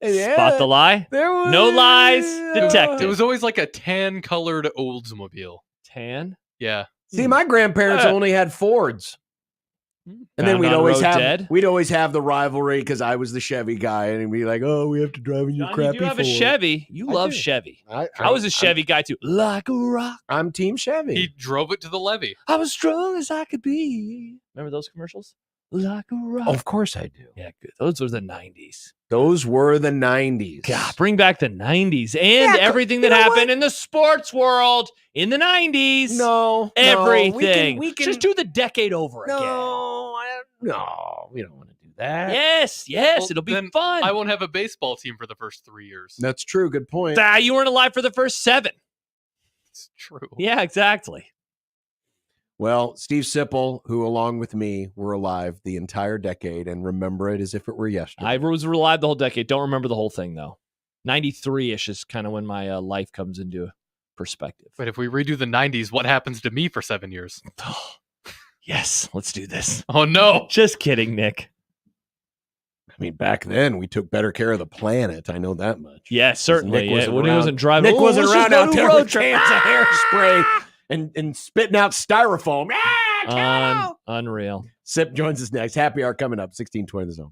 Spot the lie. There was, no lies detected. It was always like a tan-colored Oldsmobile. Tan? Yeah. See, my grandparents only had Fords. And then Found on road dead? we'd always have the rivalry because I was the Chevy guy, and we'd be like, "Oh, we have to drive in your John, crappy you do have Ford." a Chevy. You love do. Chevy. I was a Chevy guy too. Like a rock. I'm Team Chevy. He drove it to the levee. I was strong as I could be. Remember those commercials? Like a rock. Of course I do. Yeah, good. Those were the 90s. Those were the 90s. God, bring back the 90s and everything that happened in the sports world in the 90s. No. Everything. We can just do the decade over again. No, we don't want to do that. Yes, Well, it'll be then fun. I won't have a baseball team for the first 3 years. That's true. Good point. You weren't alive for the first 7. It's true. Yeah, exactly. Well, Steve Sipple, who along with me were alive the entire decade and remember it as if it were yesterday. I was alive the whole decade. Don't remember the whole thing, though. 93-ish is kind of when my life comes into perspective. But if we redo the 90s, what happens to me for 7 years? Yes, let's do this. Oh, no. Just kidding, Nick. I mean, back then we took better care of the planet. I know that much. Yeah, certainly. Nick wasn't when he around. wasn't driving. Nick wasn't let's just around go out to there road with trip. cans of hairspray and spitting out styrofoam. Unreal. Sip joins us next. Happy hour coming up. 1620 The Zone.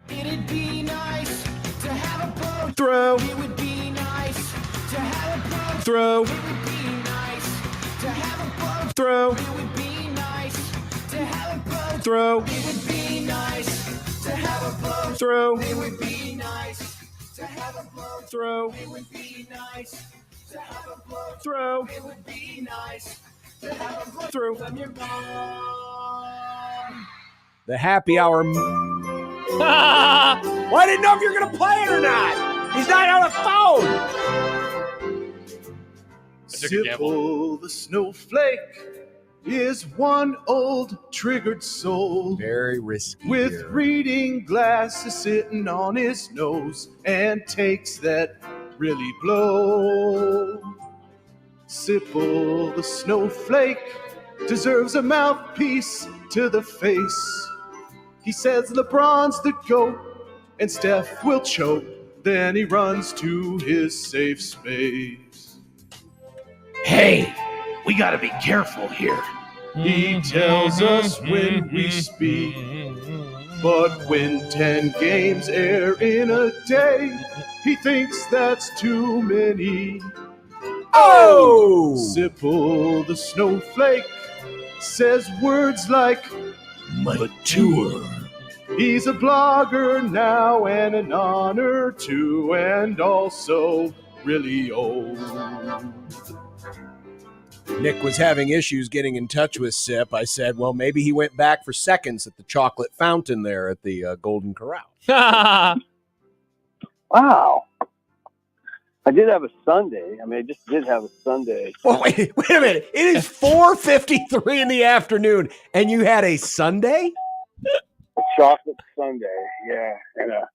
It'd be nice to have a boat. Throw. It would be nice to have a boat. Throw. It would be nice to have a boat. Throw. It would be nice to have a boat. Throw. It would be nice to have a boat. Throw. It would be nice to have a boat. Throw. It would be nice to have a boat. Throw. It would be nice to have a boat. Throw. From your mom. The happy hour Well, I didn't know if you were going to play it or not. He's not on the phone. Sybil the snowflake is one old triggered soul. Very risky. With here. reading glasses sitting on his nose and takes that really blow. Sybil the snowflake deserves a mouthpiece to the face. He says LeBron's the GOAT and Steph will choke. Then he runs to his safe space. Hey, we gotta be careful here. He tells us when we speak. But when 10 games air in a day, he thinks that's too many. Oh! Sybil the snowflake says words like mature. He's a blogger now and an honor too, and also really old. Nick was having issues getting in touch with Sip. I said, well, maybe he went back for seconds at the chocolate fountain there at the Golden Corral. Wow. I did have a Sunday. I mean, I just did have a Sunday. Oh, wait a minute. It is 4:53 in the afternoon, and you had a Sunday? A chocolate sundae, yeah, and a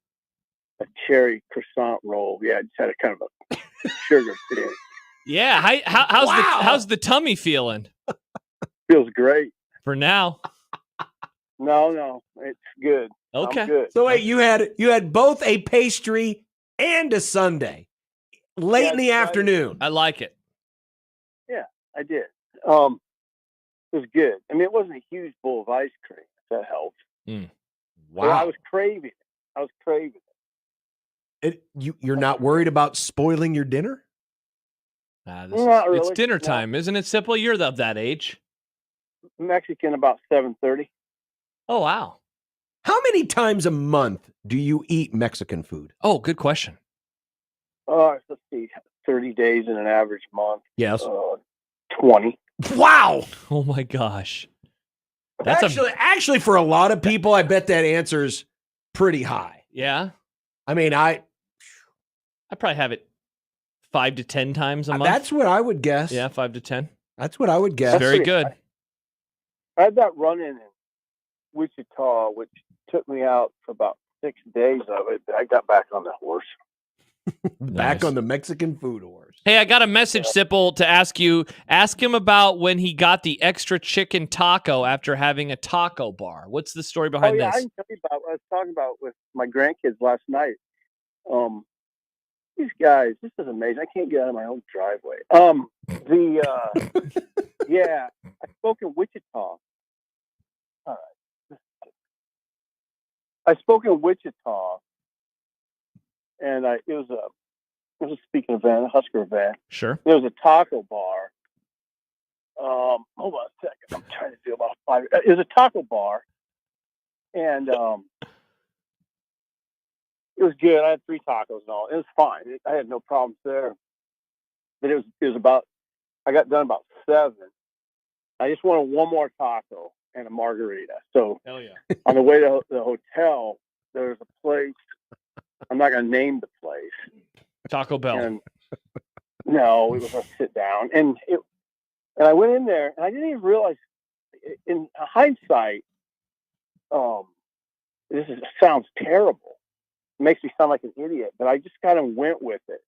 cherry croissant roll. Yeah, I just had a kind of a sugar thing. Yeah, how's the tummy feeling? Feels great for now. No, it's good. Okay, I'm good. So wait, you had both a pastry and a sundae late in the afternoon. I like it. Yeah, I did. It was good. I mean, it wasn't a huge bowl of ice cream. That helped. Wow. But I was craving it. You're not worried about spoiling your dinner? Not really. It's dinner time, isn't it, Simple? You're of that age. Mexican about 7:30. Oh, wow. How many times a month do you eat Mexican food? Oh, good question. Let's see, 30 days in an average month. Yes. 20. Wow. Oh my gosh. That's actually for a lot of people, I bet that answer's pretty high. Yeah. I mean, I probably have it 5 to 10 times a month. That's what I would guess. Yeah, 5 to 10. That's what I would guess. Very good. I had that run-in Wichita, which took me out for about 6 days of it. I got back on the horse. Back on the Mexican food horse. Hey, I got a message, Sipple, to ask you. Ask him about when he got the extra chicken taco after having a taco bar. What's the story behind I this? can tell you about what I was talking about with my grandkids last night. These guys, this is amazing. I can't get out of my own driveway. Yeah, I spoke in Wichita. All right. I spoke in Wichita, and it was a speaking event, a Husker event. Sure. There was a taco bar. Hold on a second. I'm trying to do about 5. It was a taco bar, and it was good. I had 3 tacos and all. It was fine. I had no problems there. But it was about. I got done about 7. I just wanted one more taco and a margarita. So hell yeah. On the way to the hotel, there's a place. I'm not going to name the place. Taco Bell. And, no, it was a sit down, and I went in there, and I didn't even realize. In hindsight, sounds terrible. It makes me sound like an idiot, but I just kind of went with it.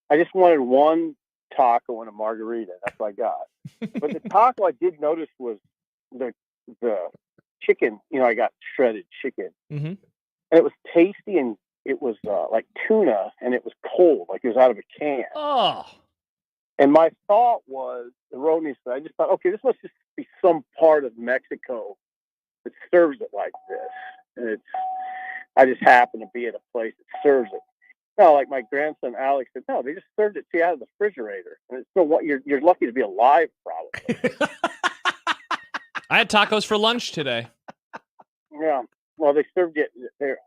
I just wanted one taco and a margarita. That's what I got. But the taco I did notice was the chicken. I got shredded chicken, and it was tasty, and it was like tuna, and it was cold, like it was out of a can. Oh. And my thought was erroneous. I just thought, okay, this must just be some part of Mexico that serves it like this, and I just happen to be at a place that serves it. No, like my grandson Alex said, no, they just served it to you out of the refrigerator, and it's still what you're lucky to be alive, probably. I had tacos for lunch today. Yeah, well, they served it there.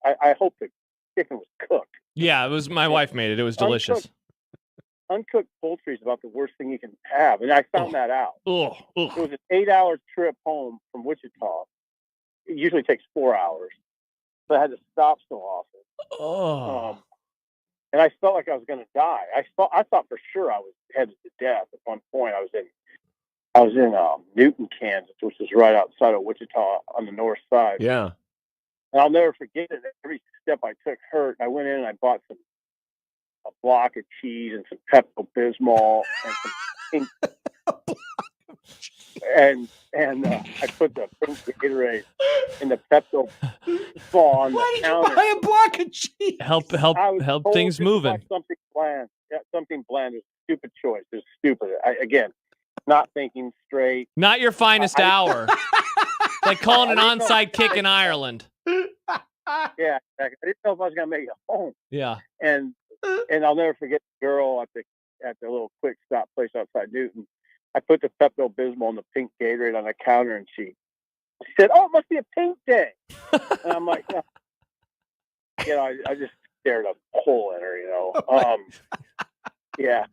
I hope the chicken was cooked. Yeah, it was. My wife made it. It was delicious. Uncooked poultry is about the worst thing you can have, and I found that out. Oh, it was an 8-hour trip home from Wichita. It usually takes 4 hours. So I had to stop so often. Oh. And I felt like I was going to die. I thought for sure I was headed to death. At one point, I was in Newton, Kansas, which is right outside of Wichita on the north side. Yeah. And I'll never forget it. Every step I took hurt. I went in and I bought a block of cheese and some Pepto Bismol and some pink. and I put the pink Gatorade in the Pepto Bismol on the counter. Why did you buy a block of cheese? Help things moving. Something bland. Yeah, something bland is a stupid choice. It's stupid. Again, not thinking straight. Not your finest hour. Like calling an onside kick in Ireland. Yeah, exactly. I didn't know if I was going to make it home. Yeah. And I'll never forget the girl at the little quick stop place outside Newton. I put the Pepto Bismol and the pink Gatorade on the counter, and she said, "Oh, it must be a pink day." And I'm like, no. I just stared a hole in her, Yeah.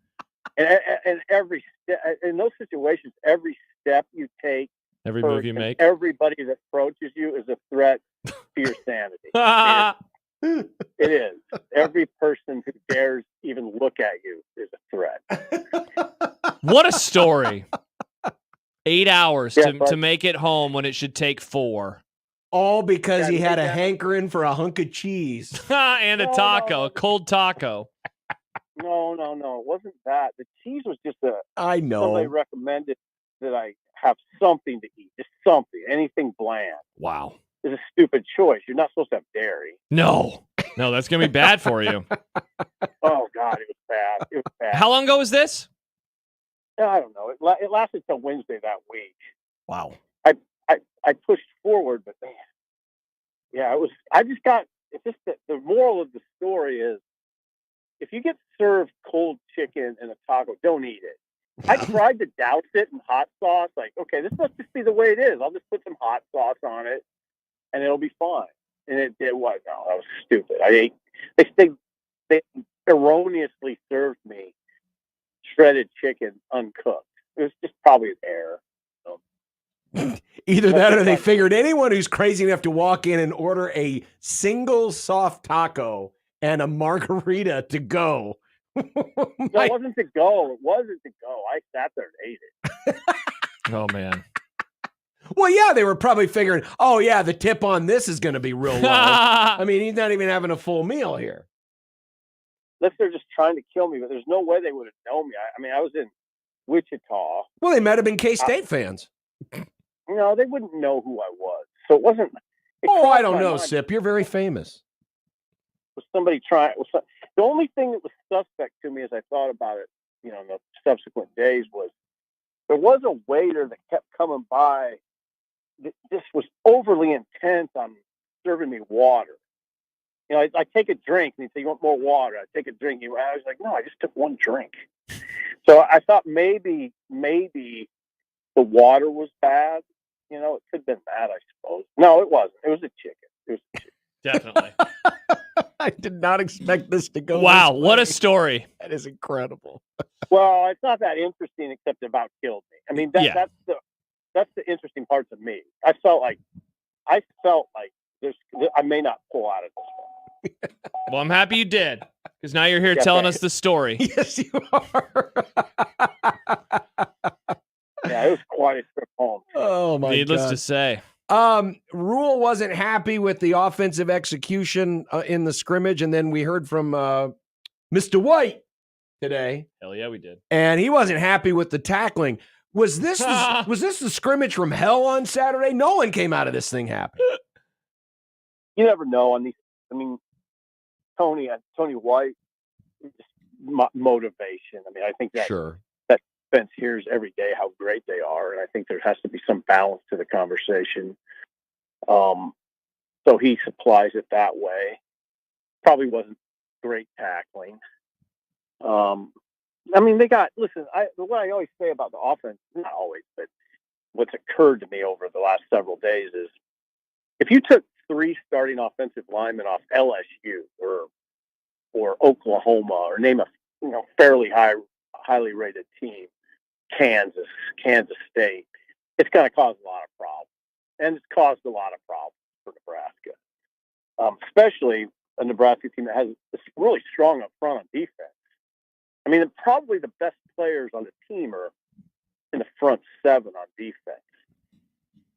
And every step in those situations, every step you take, every move you make, everybody that approaches you is a threat to your sanity. It is. Every person who dares even look at you is a threat. What a story. 8 hours to make it home when it should take 4. All because he had a hankering for a hunk of cheese. And a taco, a cold taco. No. It wasn't that. The cheese was just I know. Somebody recommended that I have something to eat. Just something. Anything bland. Wow. It's a stupid choice. You're not supposed to have dairy. No, that's going to be bad for you. Oh, God, it was bad. How long ago was this? I don't know. It lasted till Wednesday that week. Wow. I pushed forward, but man, yeah, it was. I just got. It's just the moral of the story is, if you get served cold chicken and a taco, don't eat it. I tried to douse it in hot sauce. Like, okay, this must just be the way it is. I'll just put some hot sauce on it, and it'll be fine. And it was. No, that was stupid. I ate. They erroneously served me shredded chicken uncooked. It was just probably an error. Either that or they figured anyone who's crazy enough to walk in and order a single soft taco and a margarita to go. No, it wasn't to go. I sat there and ate it. Oh, man. Well, yeah, they were probably figuring, oh, yeah, the tip on this is going to be real low. I mean, he's not even having a full meal here. Unless they're just trying to kill me, but there's no way they would have known me. I mean, I was in Wichita. Well, they might have been K-State fans. No, they wouldn't know who I was. So it wasn't. I don't know, Sip. You're very famous. Was somebody trying? The only thing that was suspect to me as I thought about it, in the subsequent days, was there was a waiter that kept coming by. This was overly intense on serving me water. I take a drink, and he'd say, "You want more water?" I take a drink. I was like, "No, I just took one drink." So I thought maybe the water was bad. It could have been that, I suppose. No, it wasn't. It was a chicken. Definitely. I did not expect this to go. Wow, what a story. That is incredible. Well, it's not that interesting, except it about killed me. I mean, that's the interesting part to me. I felt like I may not pull out of this one. Well, I'm happy you did, because now you're here telling us the story. Yes, you are. Yeah, it was quite a trip home. Oh, my God. Needless to say. Rule wasn't happy with the offensive execution in the scrimmage, and then we heard from Mr. White today. Hell yeah, we did. And he wasn't happy with the tackling. Was this the scrimmage from hell on Saturday? No one came out of this thing happy. You never know on these. I mean, Tony White, motivation. I mean, I think that that defense hears every day how great they are, and I think there has to be some balance to the conversation. So he supplies it that way. Probably wasn't great tackling. I mean, what I always say about the offense, not always, but what's occurred to me over the last several days is if you took 3 starting offensive linemen off LSU or Oklahoma, or name a fairly highly rated team, Kansas State, it's going to cause a lot of problems, and it's caused a lot of problems for Nebraska. especially a Nebraska team that has really strong up front on defense. I mean, probably the best players on the team are in the front seven on defense.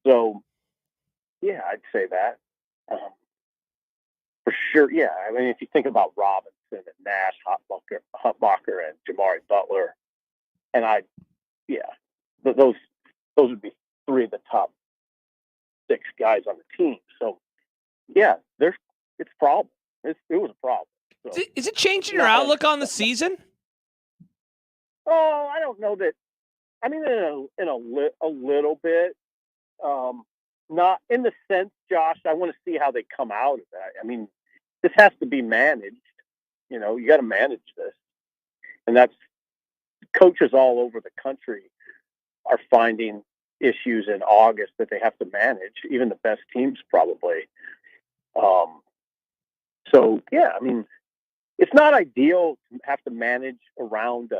So, yeah, I'd say that. For sure, yeah. I mean, if you think about Robinson and Nash, Hutbacher, and Jamari Butler, and those would be three of the top 6 guys on the team. So, yeah, it's a problem. It was a problem. So, Is it changing your outlook on the season? Oh, I don't know that. I mean, in a little bit. Not in the sense, Josh, I want to see how they come out of that. I mean, this has to be managed. You know, you got to manage this. And that's coaches all over the country are finding issues in August that they have to manage, even the best teams probably. So, yeah, I mean, it's not ideal to have to manage around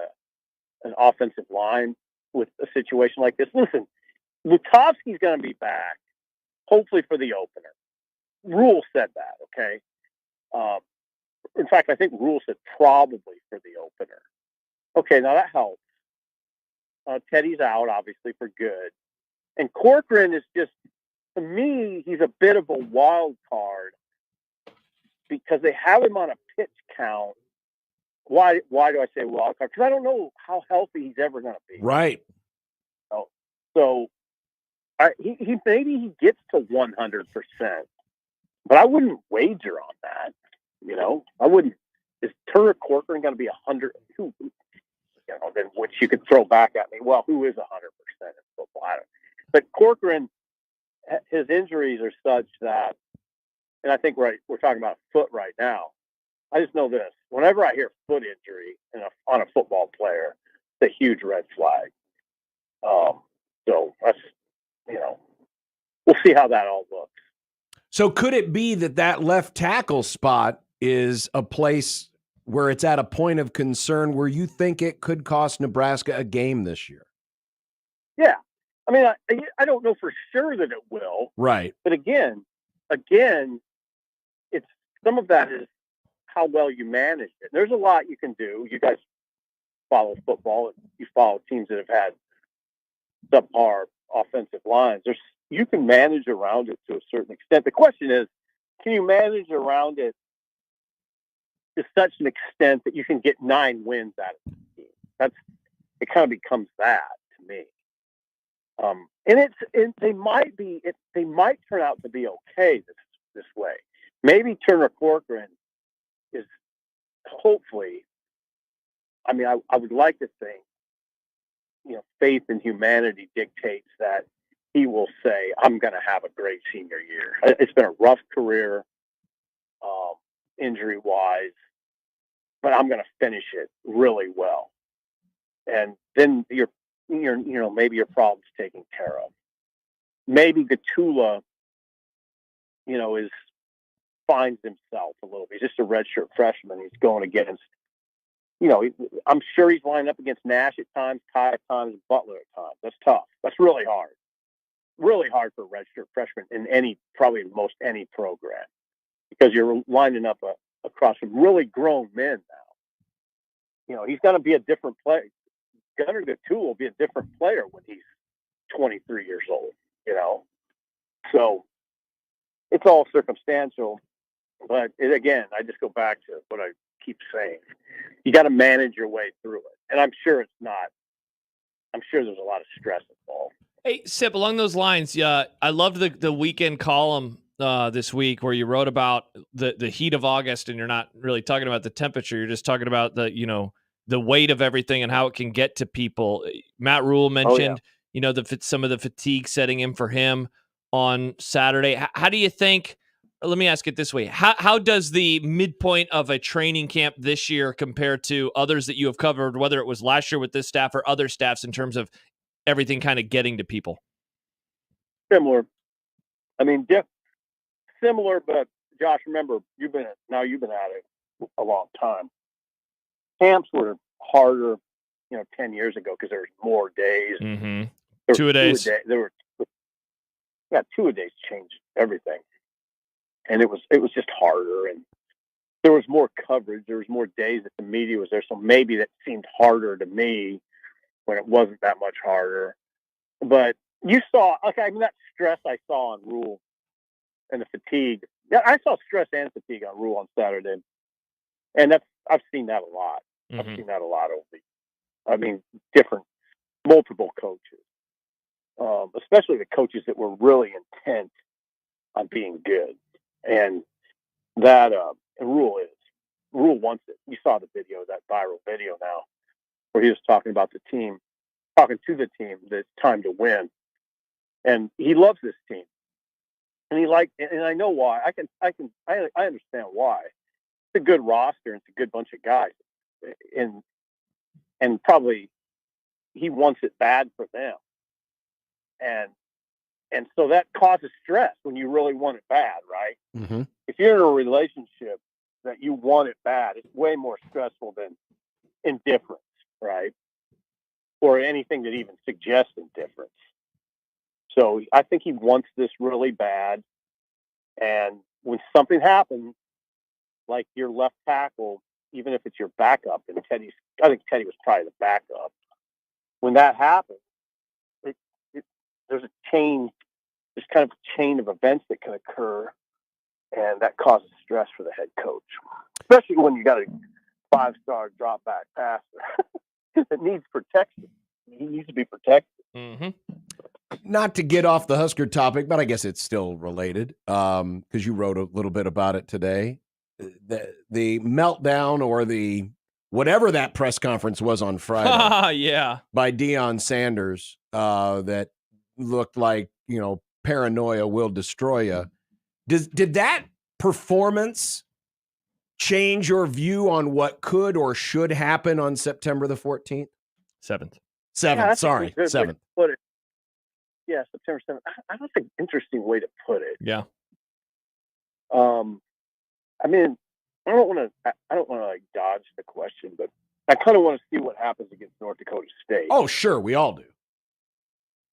an offensive line with a situation like this. Listen, Lutovsky's going to be back, hopefully for the opener. Rule said that, okay? In fact, I think Rule said probably for the opener. Okay, now that helps. Teddy's out, obviously, for good. And Corcoran is just, to me, he's a bit of a wild card because they have him on a pitch count. Why do I say wild card? Because I don't know how healthy he's ever going to be. Right. So he maybe he gets to 100%, but I wouldn't wager on that. You know, I wouldn't. Is Turner Corcoran going to be 100? You know, then which you could throw back at me. Well, who is 100% in football? I don't. But Corcoran, his injuries are such that, and I think we're talking about foot right now. I just know this: whenever I hear foot injury on a football player, it's a huge red flag. So that's, you know, we'll see how that all looks. So could it be that left tackle spot is a place where it's at a point of concern where you think it could cost Nebraska a game this year? Yeah. I mean, I don't know for sure that it will. Right. But again, it's some of that is how well you manage it. There's a lot you can do. You guys follow football. You follow teams that have had subpar offensive lines. You can manage around it to a certain extent. The question is, can you manage around it to such an extent that you can get 9 wins out of the team? It kind of becomes that to me. And they might turn out to be okay this way. Maybe Turner Corcoran is hopefully. I mean, I would like to think, you know, faith in humanity dictates that he will say, I'm going to have a great senior year. It's been a rough career, injury-wise, but I'm going to finish it really well. And then maybe your problem's taken care of. Maybe Gatula, you know, finds himself a little bit. He's just a redshirt freshman. He's going against, you know, I'm sure he's lining up against Nash at times, Ty at times, and Butler at times. That's tough. That's really hard. Really hard for a redshirt freshman in probably most any program, because you're lining up across some really grown men now. You know, he's going to be a different player. Gunnar Gatula will be a different player when he's 23 years old, you know. So it's all circumstantial. But again, I just go back to what I keep saying. You got to manage your way through it. And I'm sure it's not. I'm sure there's a lot of stress involved. Hey, Sip, along those lines, I loved the weekend column this week where you wrote about the heat of August, and you're not really talking about the temperature. You're just talking about the weight of everything and how it can get to people. Matt Rule mentioned, some of the fatigue setting in for him on Saturday. How do you think? Let me ask it this way. How does the midpoint of a training camp this year compare to others that you have covered, whether it was last year with this staff or other staffs, in terms of everything kind of getting to people? Similar. I mean, similar, but Josh, remember, you've been at it a long time. Camps were harder, 10 years ago because there was more days. Mm-hmm. Two-a-days. Two-a-days changed everything. and it was just harder, and there was more coverage. There was more days that the media was there, so maybe that seemed harder to me when it wasn't that much harder. But you saw, okay, I mean, that stress I saw on Rule and the fatigue. Yeah, I saw stress and fatigue on Rule on Saturday, and I've seen that a lot. I've seen that a lot multiple coaches, especially the coaches that were really intent on being good, and that and Rule wants it. You saw the video, that viral video now, where he was talking to the team that it's time to win, and he loves this team, and and I know why. I understand why. It's a good roster, and it's a good bunch of guys, and probably he wants it bad for them, and so that causes stress when you really want it bad, right? Mm-hmm. If you're in a relationship that you want it bad, it's way more stressful than indifference, right? Or anything that even suggests indifference. So I think he wants this really bad. And when something happens, like your left tackle, even if it's your backup, and I think Teddy was probably the backup. When that happens, there's kind of a chain of events that can occur, and that causes stress for the head coach, especially when you got a 5-star drop back passer that needs protection. He needs to be protected. Mm-hmm. Not to get off the Husker topic, but I guess it's still related because you wrote a little bit about it today. The meltdown or the whatever that press conference was on Friday yeah, by Deion Sanders that looked like, paranoia will destroy you. Did that performance change your view on what could or should happen on September the 14th? 7th. Yeah, Sorry, 7th. Put it. Yeah, September 7th. I don't think interesting way to put it. Yeah. I mean, I don't want to like dodge the question, but I kind of want to see what happens against North Dakota State. Oh, sure, we all do.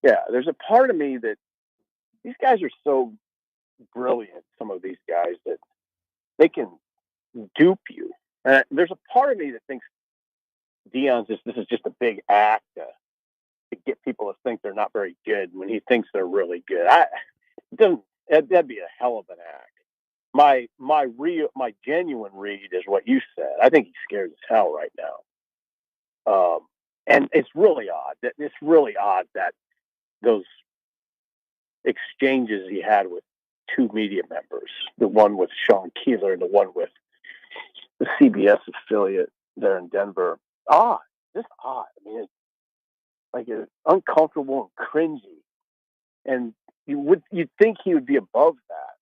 Yeah, there's a part of me that these guys are so brilliant. Some of these guys that they can dupe you. And there's a part of me that thinks this is just a big act to get people to think they're not very good when he thinks they're really good. That'd be a hell of an act. My genuine read is what you said. I think he's scared as hell right now. And it's really odd that those exchanges he had with two media members, the one with Sean Keeler and the one with the CBS affiliate there in Denver. Just odd. I mean, it's uncomfortable and cringy. And you'd think he would be above that.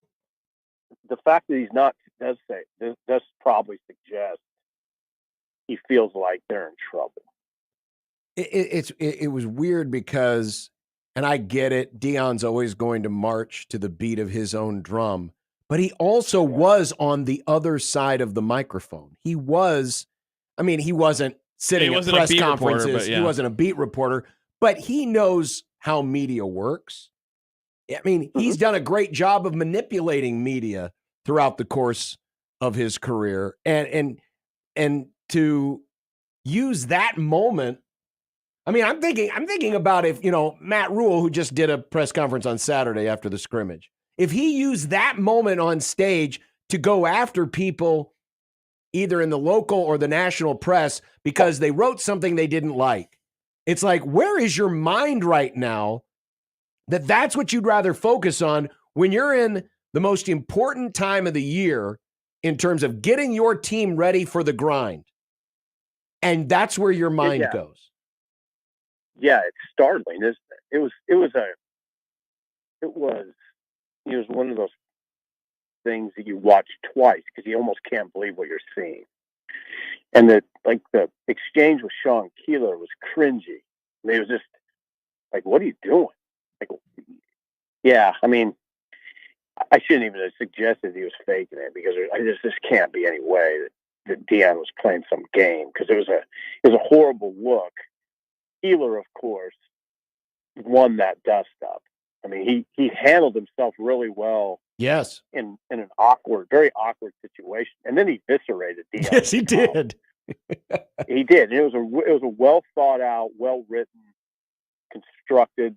The fact that he's not does probably suggest he feels like they're in trouble. It was weird because, and I get it, Deion's always going to march to the beat of his own drum, but he also was on the other side of the microphone. He wasn't sitting at press conferences. He wasn't a beat reporter, but he knows how media works. I mean, he's done a great job of manipulating media throughout the course of his career, and to use that moment. I mean, I'm thinking about if, Matt Rule, who just did a press conference on Saturday after the scrimmage, if he used that moment on stage to go after people either in the local or the national press because they wrote something they didn't like. It's like, where is your mind right now that that's what you'd rather focus on when you're in the most important time of the year in terms of getting your team ready for the grind? And that's where your mind goes. Yeah, it's startling, isn't it? It was one of those things that you watch twice because you almost can't believe what you're seeing. And the exchange with Sean Keeler was cringy. I mean, it was just like, what are you doing? I mean, I shouldn't even have suggested he was faking it because this can't be any way that Deion was playing some game because it was a horrible look. Keeler, of course, won that dust up. I mean, he handled himself really well Yes. in an very awkward situation, and then he eviscerated Dion. Yes, he did. He did. It was a well thought out, well written, constructed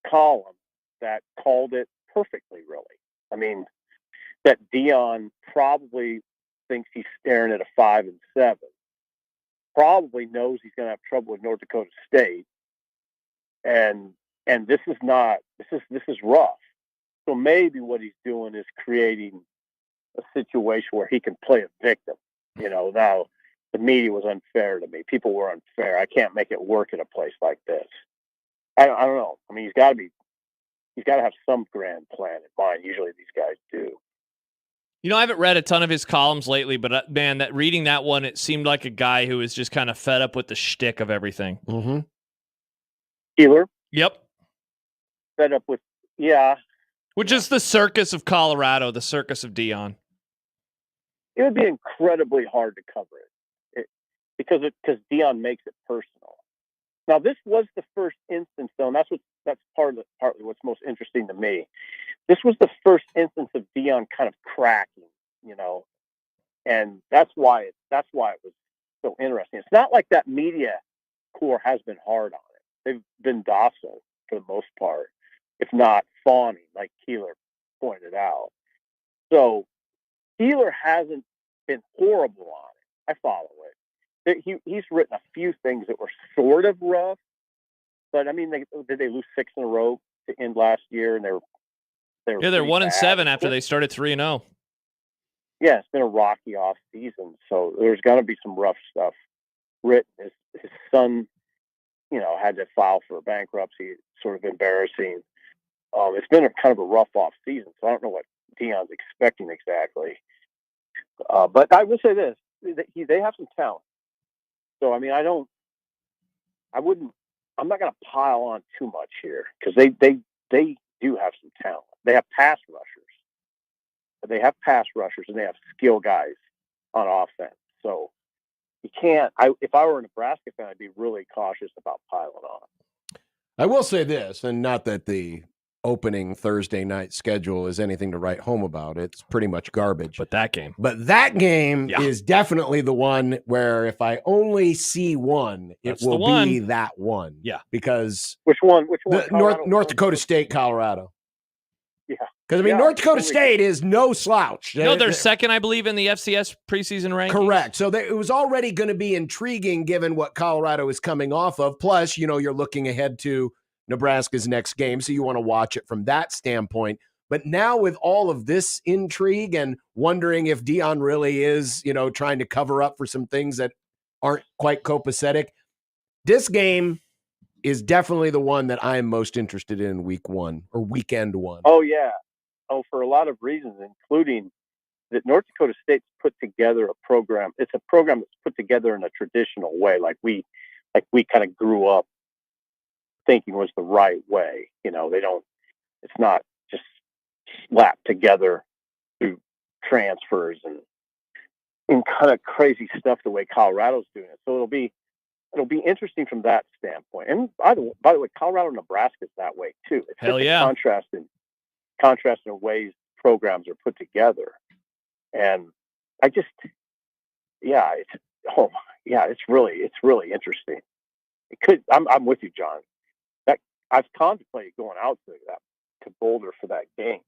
column that called it perfectly. Really, I mean, that Dion probably thinks he's staring at a 5-7. Probably knows he's going to have trouble with North Dakota State, and this is rough. So maybe what he's doing is creating a situation where he can play a victim. Now the media was unfair to me. People were unfair. I can't make it work in a place like this. I don't know. I mean, he's got to have some grand plan in mind. Usually these guys do. I haven't read a ton of his columns lately, but man, that reading that one, it seemed like a guy who was just kind of fed up with the shtick of everything. Mm-hmm. Keeler? Yep. Fed up with, yeah. Which is the circus of Colorado, the circus of Dion. It would be incredibly hard to cover it because Dion makes it personal. Now, this was the first instance, though, and that's partly what's most interesting to me. This was the first instance of Dion kind of cracking, and that's why it was so interesting. It's not like that media corps has been hard on it; they've been docile for the most part, if not fawning, like Keeler pointed out. So Keeler hasn't been horrible on it. I follow it. He's written a few things that were sort of rough, but I mean, did they lose 6 in a row to end last year? And they're 1-7 after they started 3-0. Yeah, it's been a rocky off season, so there's going to be some rough stuff written. His son, had to file for bankruptcy. Sort of embarrassing. It's been kind of a rough off season, so I don't know what Dion's expecting exactly. But I will say this: they have some talent. So I mean, I'm not going to pile on too much here because they do have some talent. They have pass rushers. And they have skill guys on offense. So you can't. If I were a Nebraska fan, I'd be really cautious about piling on. I will say this, and not that the opening Thursday night schedule is anything to write home about. It's pretty much garbage. But that game is definitely the one where if I only see one, it will be that one. Yeah. Because which one? North Dakota State, Colorado. Yeah. Because North Dakota State is no slouch. They're second, I believe, in the FCS preseason rankings. Correct. So it was already going to be intriguing given what Colorado is coming off of. Plus, you're looking ahead to Nebraska's next game, so you want to watch it from that standpoint. But now with all of this intrigue and wondering if Dion really is, trying to cover up for some things that aren't quite copacetic, this game is definitely the one that I am most interested in week one or weekend one. Oh, yeah. Oh, for a lot of reasons, including that North Dakota State's put together a program. It's a program that's put together in a traditional way, like we kind of grew up thinking was the right way. It's not just slapped together through transfers and kind of crazy stuff the way Colorado's doing it. So it'll be interesting from that standpoint. And by the way, Colorado and Nebraska is that way too. It's Hell just yeah. a contrast in ways programs are put together. And it's really interesting. It could. I'm with you, John. I've contemplated going out to Boulder for that game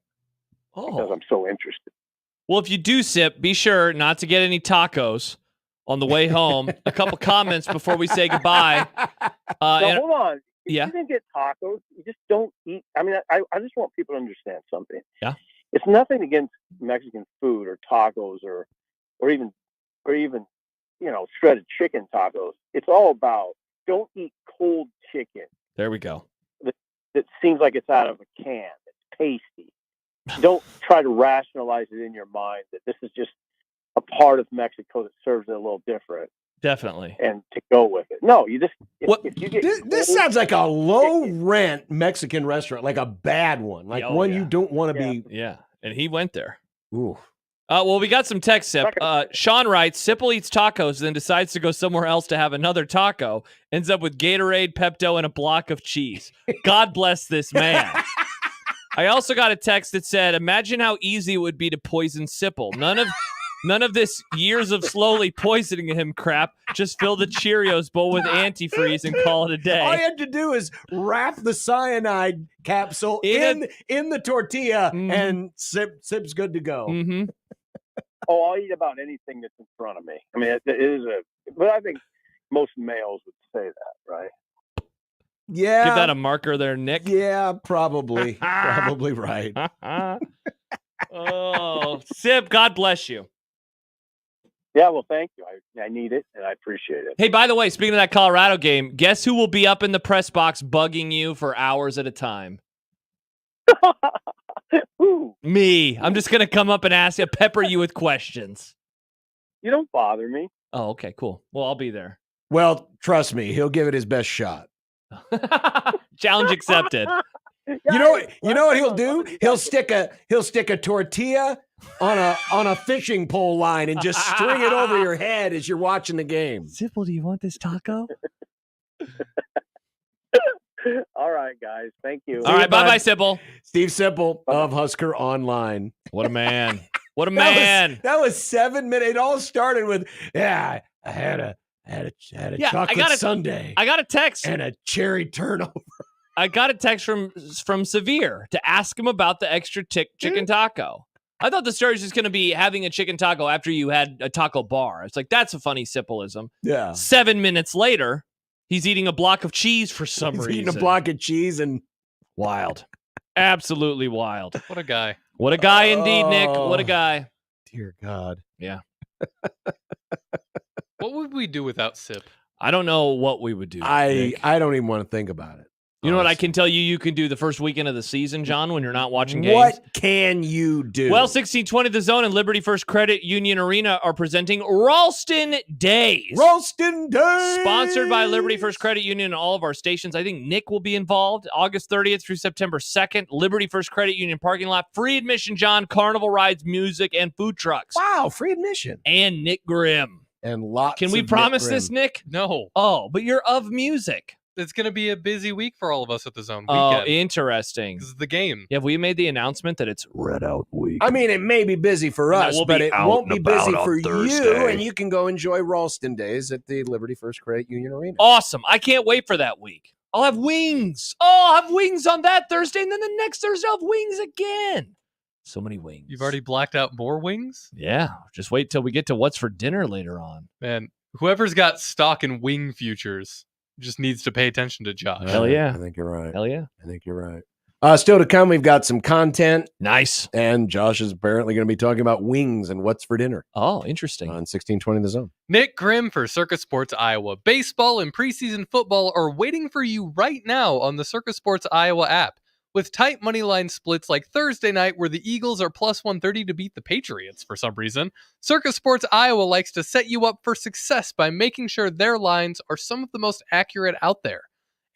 because I'm so interested. Well, if you do sip, be sure not to get any tacos on the way home. A couple comments before we say goodbye. Hold on. Yeah. You didn't get tacos. You just don't eat. I mean, I just want people to understand something. Yeah. It's nothing against Mexican food or tacos or even shredded chicken tacos. It's all about don't eat cold chicken. There we go. That seems like it's out of a can. It's pasty. Don't try to rationalize it in your mind that this is just a part of Mexico that serves it a little different. Definitely. And to go with it. No, you just if you get this sounds like a low rent Mexican restaurant, like a bad one, like you don't want to be. Yeah, and he went there. Ooh. Well, we got some text, Sip. Sean writes, Sipple eats tacos, then decides to go somewhere else to have another taco. Ends up with Gatorade, Pepto, and a block of cheese. God bless this man. I also got a text that said, "Imagine how easy it would be to poison Sipple. None of this years of slowly poisoning him crap. Just fill the Cheerios bowl with antifreeze and call it a day." All you had to do is wrap the cyanide capsule in the tortilla, and Sip's good to go. Mm-hmm. Oh, I'll eat about anything that's in front of me. I mean, it is but I think most males would say that, right? Yeah. Give that a marker there, Nick. Yeah, probably. Probably right. Oh, Sip, God bless you. Yeah, well, thank you. I need it, and I appreciate it. Hey, by the way, speaking of that Colorado game, guess who will be up in the press box bugging you for hours at a time? Me. I'm just going to come up and ask you, pepper you with questions. You don't bother me. Oh, okay, cool. Well, I'll be there. Well, trust me, he'll give it his best shot. Challenge accepted. You know what he'll do? He'll stick a tortilla on a fishing pole line and just string it over your head as you're watching the game. Sipple, do you want this taco? All right, guys. Thank you. All right, bye-bye, Sipple. Steve Sipple of Husker Online. What a man. What a man. That was 7 minutes. It all started with, I had a chocolate sundae. I got a text. And a cherry turnover. I got a text from Severe to ask him about the extra chicken taco. I thought the story was just going to be having a chicken taco after you had a taco bar. It's like, that's a funny Sippleism. Yeah. 7 minutes later, he's eating a block of cheese for some reason. Eating a block of cheese and wild. Absolutely wild. What a guy. What a guy indeed, Nick. What a guy. Dear God. Yeah. What would we do without Sip? I don't know what we would do. I don't even want to think about it. You know what I can tell you can do the first weekend of the season, John, when you're not watching games? What can you do? Well, 1620 The Zone and Liberty First Credit Union Arena are presenting Ralston Days. Ralston Days! Sponsored by Liberty First Credit Union and all of our stations. I think Nick will be involved. August 30th through September 2nd. Liberty First Credit Union parking lot. Free admission, John. Carnival rides, music, and food trucks. Wow, free admission. And Nick Grimm. And lots Can we of promise Nick this, Grimm. Nick? No. Oh, but you're of music. It's going to be a busy week for all of us at the Zone Oh, weekend. interesting. This is the game. Yeah, have we made the announcement that it's Red Out Week? I mean, it may be busy for And that us, we'll but be it out won't and be busy about on for you, Thursday. and you can go enjoy Ralston Days at the Liberty First Credit Union Arena. Awesome. I can't wait for that week. I'll have wings. Oh, I'll have wings on that Thursday, and then the next Thursday I'll have wings again. So many wings. You've already blacked out more wings? Yeah. Just wait till we get to what's for dinner later on. Man, whoever's got stock in wing futures just needs to pay attention to Josh. Hell yeah. I think you're right. Hell yeah. I think you're right. Still to come, we've got some content. Nice. And Josh is apparently going to be talking about wings and what's for dinner Oh, interesting. on 1620 The Zone. Nick Grimm for Circus Sports Iowa. Baseball and preseason football are waiting for you right now on the Circus Sports Iowa app. With tight money line splits like Thursday night where the Eagles are plus 130 to beat the Patriots for some reason, Circus Sports Iowa likes to set you up for success by making sure their lines are some of the most accurate out there.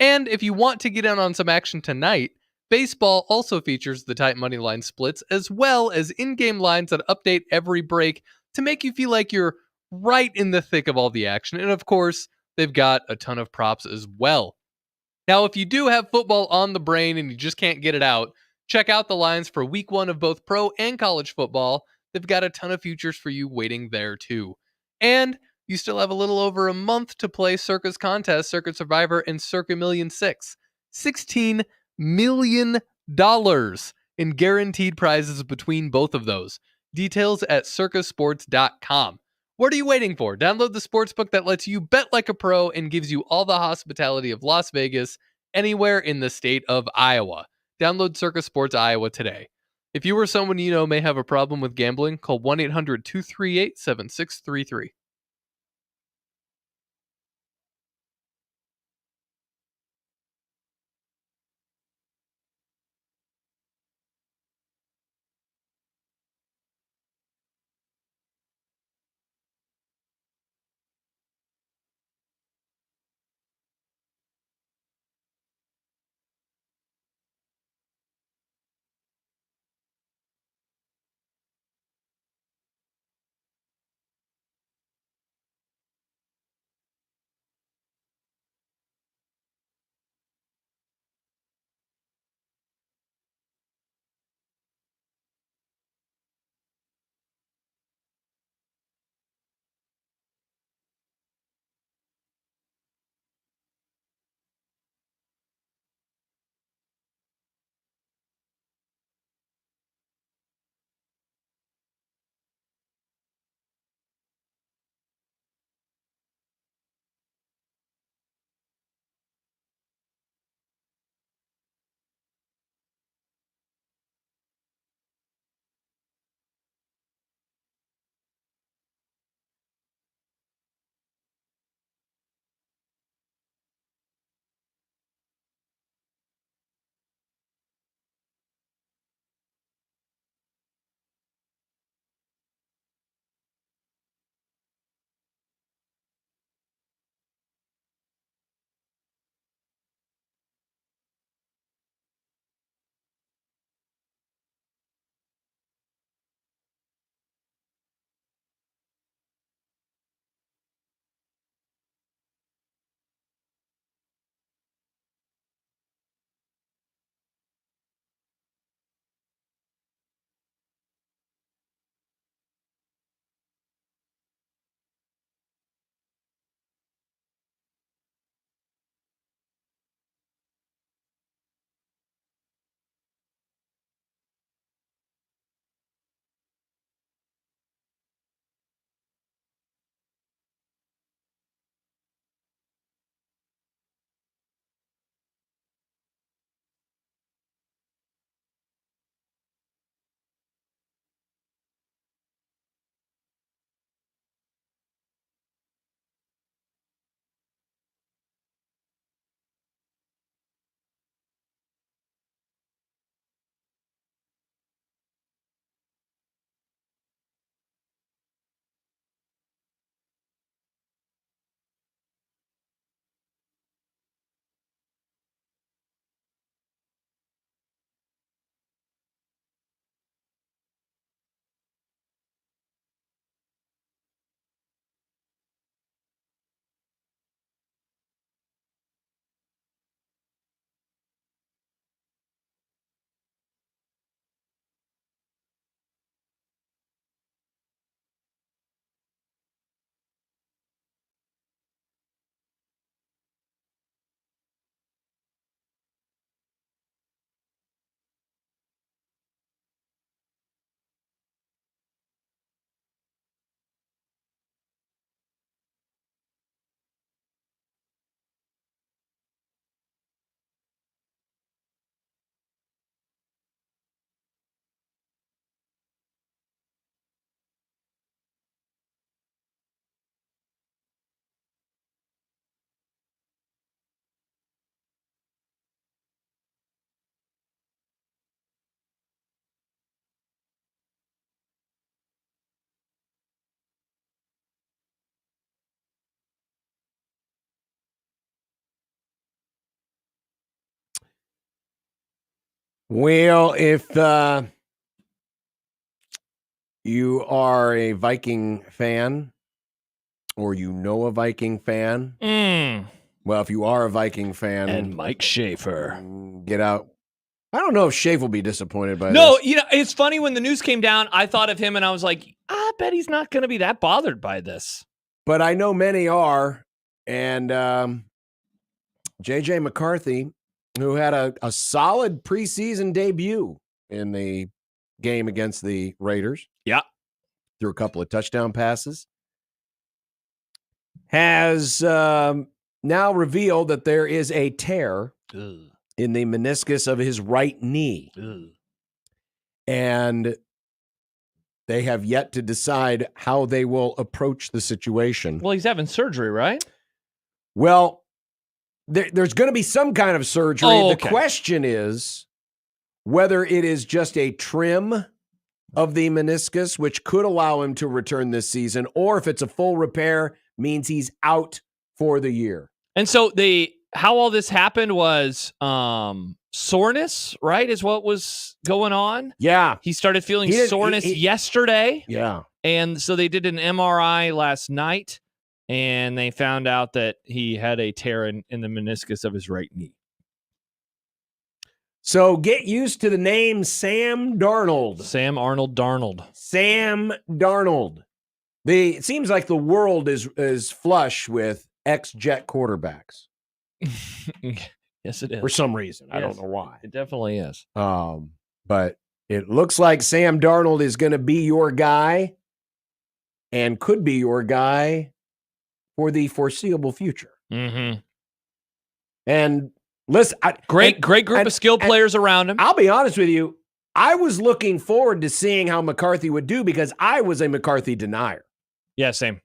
And if you want to get in on some action tonight, baseball also features the tight money line splits as well as in-game lines that update every break to make you feel like you're right in the thick of all the action. And of course, they've got a ton of props as well. Now, if you do have football on the brain and you just can't get it out, check out the lines for week 1 of both pro and college football. They've got a ton of futures for you waiting there too. And you still have a little over a month to play Circus Contest, Circuit Survivor, and Circa Million 6. $16 million in guaranteed prizes between both of those. Details at circusports.com. What are you waiting for? Download the sportsbook that lets you bet like a pro and gives you all the hospitality of Las Vegas anywhere in the state of Iowa. Download Circus Sports Iowa today. If you or someone you know may have a problem with gambling, call 1-800-238-7633. Well, if you are a Viking fan or you know a Viking fan, well, if you are a Viking fan, and Mike Schaefer, get out. I don't know if Schaefer will be disappointed by No, this. you know, it's funny when the news came down, I thought of him and I was like, I bet he's not going to be that bothered by this. But I know many are. And J.J. McCarthy, who had a solid preseason debut in the game against the Raiders. Yeah. Threw a couple of touchdown passes. Has now revealed that there is a tear in the meniscus of his right knee. And they have yet to decide how they will approach the situation. Well, he's having surgery, right? Well, there's going to be some kind of surgery. Oh, The question is whether it is just a trim of the meniscus, which could allow him to return this season, or if it's a full repair, means he's out for the year. And so how all this happened was soreness, right, is what was going on. Yeah. He started feeling soreness yesterday. Yeah. And so they did an MRI last night, and they found out that he had a tear in the meniscus of his right knee. So get used to the name Sam Darnold. Sam Arnold Darnold. Sam Darnold. It seems like the world is flush with ex-Jet quarterbacks. Yes, it is. For some reason. I Yes, don't know why. It definitely is. But it looks like Sam Darnold is going to be your guy and could be your guy for the foreseeable future. Mm-hmm. And listen, great group of skilled players around him. I'll be honest with you. I was looking forward to seeing how McCarthy would do because I was a McCarthy denier. Yeah, same.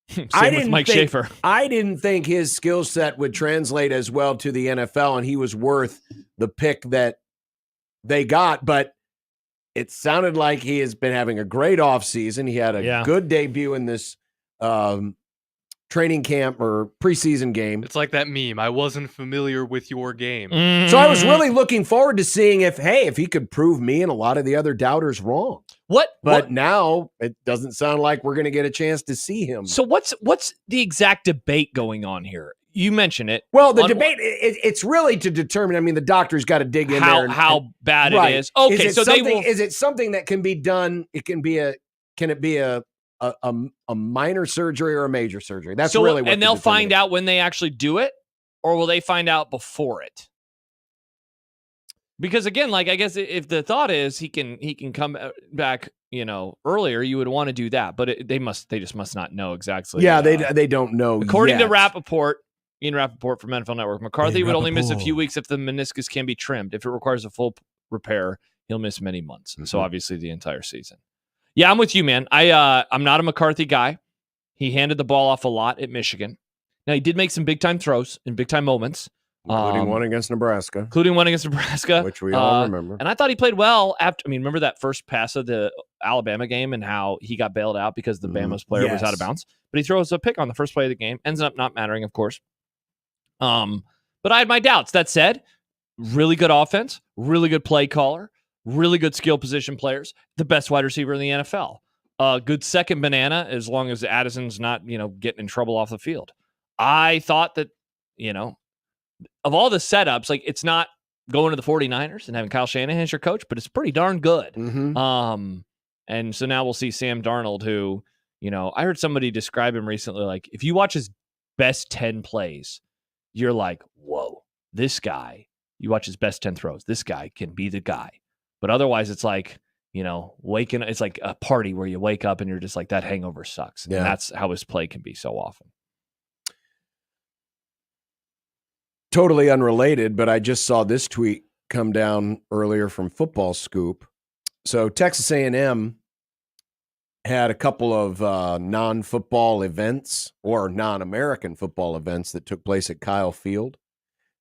Same with Mike Schaefer. I didn't think his skill set would translate as well to the NFL, and he was worth the pick that they got. But it sounded like he has been having a great offseason. He had a good debut in this training camp or preseason game. It's like that meme. I wasn't familiar with your game. So I was really looking forward to seeing if he could prove me and a lot of the other doubters wrong. But now it doesn't sound like we're going to get a chance to see him. So what's the exact debate going on here? You mentioned it. Well, the debate, it's really to determine, I mean, the doctor's got to dig in there. How bad right. it is. Okay, is it something that can be done? Can it be a minor surgery or a major surgery? That's really what. And they'll find out when they actually do it, or will they find out before it? Because again, like I guess if the thought is he can come back, earlier, you would want to do that, but they just must not know exactly. Yeah, they don't know. According to Ian Rappaport from NFL Network, McCarthy would only miss a few weeks if the meniscus can be trimmed. If it requires a full repair, he'll miss many months. Mm-hmm. So obviously the entire season. Yeah, I'm with you, man. I'm not a McCarthy guy. He handed the ball off a lot at Michigan. Now, he did make some big-time throws in big-time moments. Including one against Nebraska. Which we all remember. And I thought he played well remember that first pass of the Alabama game and how he got bailed out because the Bama's player was out of bounds. But he throws a pick on the first play of the game. Ends up not mattering, of course. But I had my doubts. That said, really good offense, really good play caller, really good skill position players, the best wide receiver in the NFL. Good second banana as long as Addison's not, getting in trouble off the field. I thought that, of all the setups, like it's not going to the 49ers and having Kyle Shanahan as your coach, but it's pretty darn good. Mm-hmm. And so now we'll see Sam Darnold, who, I heard somebody describe him recently, like if you watch his best 10 plays, you're like, whoa, this guy, you watch his best 10 throws, this guy can be the guy. But otherwise it's like, it's like a party where you wake up and you're just like, that hangover sucks. Yeah. And that's how his play can be so often. Totally unrelated, but I just saw this tweet come down earlier from Football Scoop. So Texas A&M had a couple of non-football events or non-American football events that took place at Kyle Field.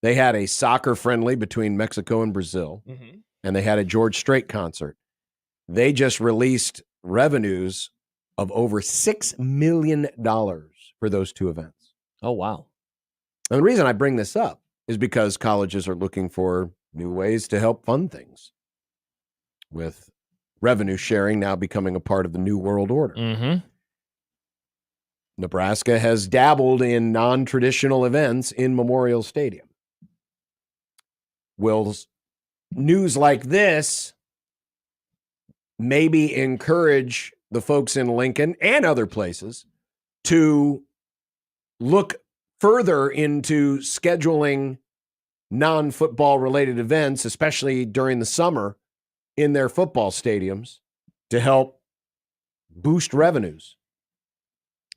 They had a soccer friendly between Mexico and Brazil, and they had a George Strait concert. They just released revenues of over $6 million for those two events. Oh, wow. And the reason I bring this up is because colleges are looking for new ways to help fund things, with revenue sharing now becoming a part of the new world order. Mm-hmm. Nebraska has dabbled in non-traditional events in Memorial Stadium. Will news like this maybe encourage the folks in Lincoln and other places to look further into scheduling non-football related events, especially during the summer, in their football stadiums to help boost revenues?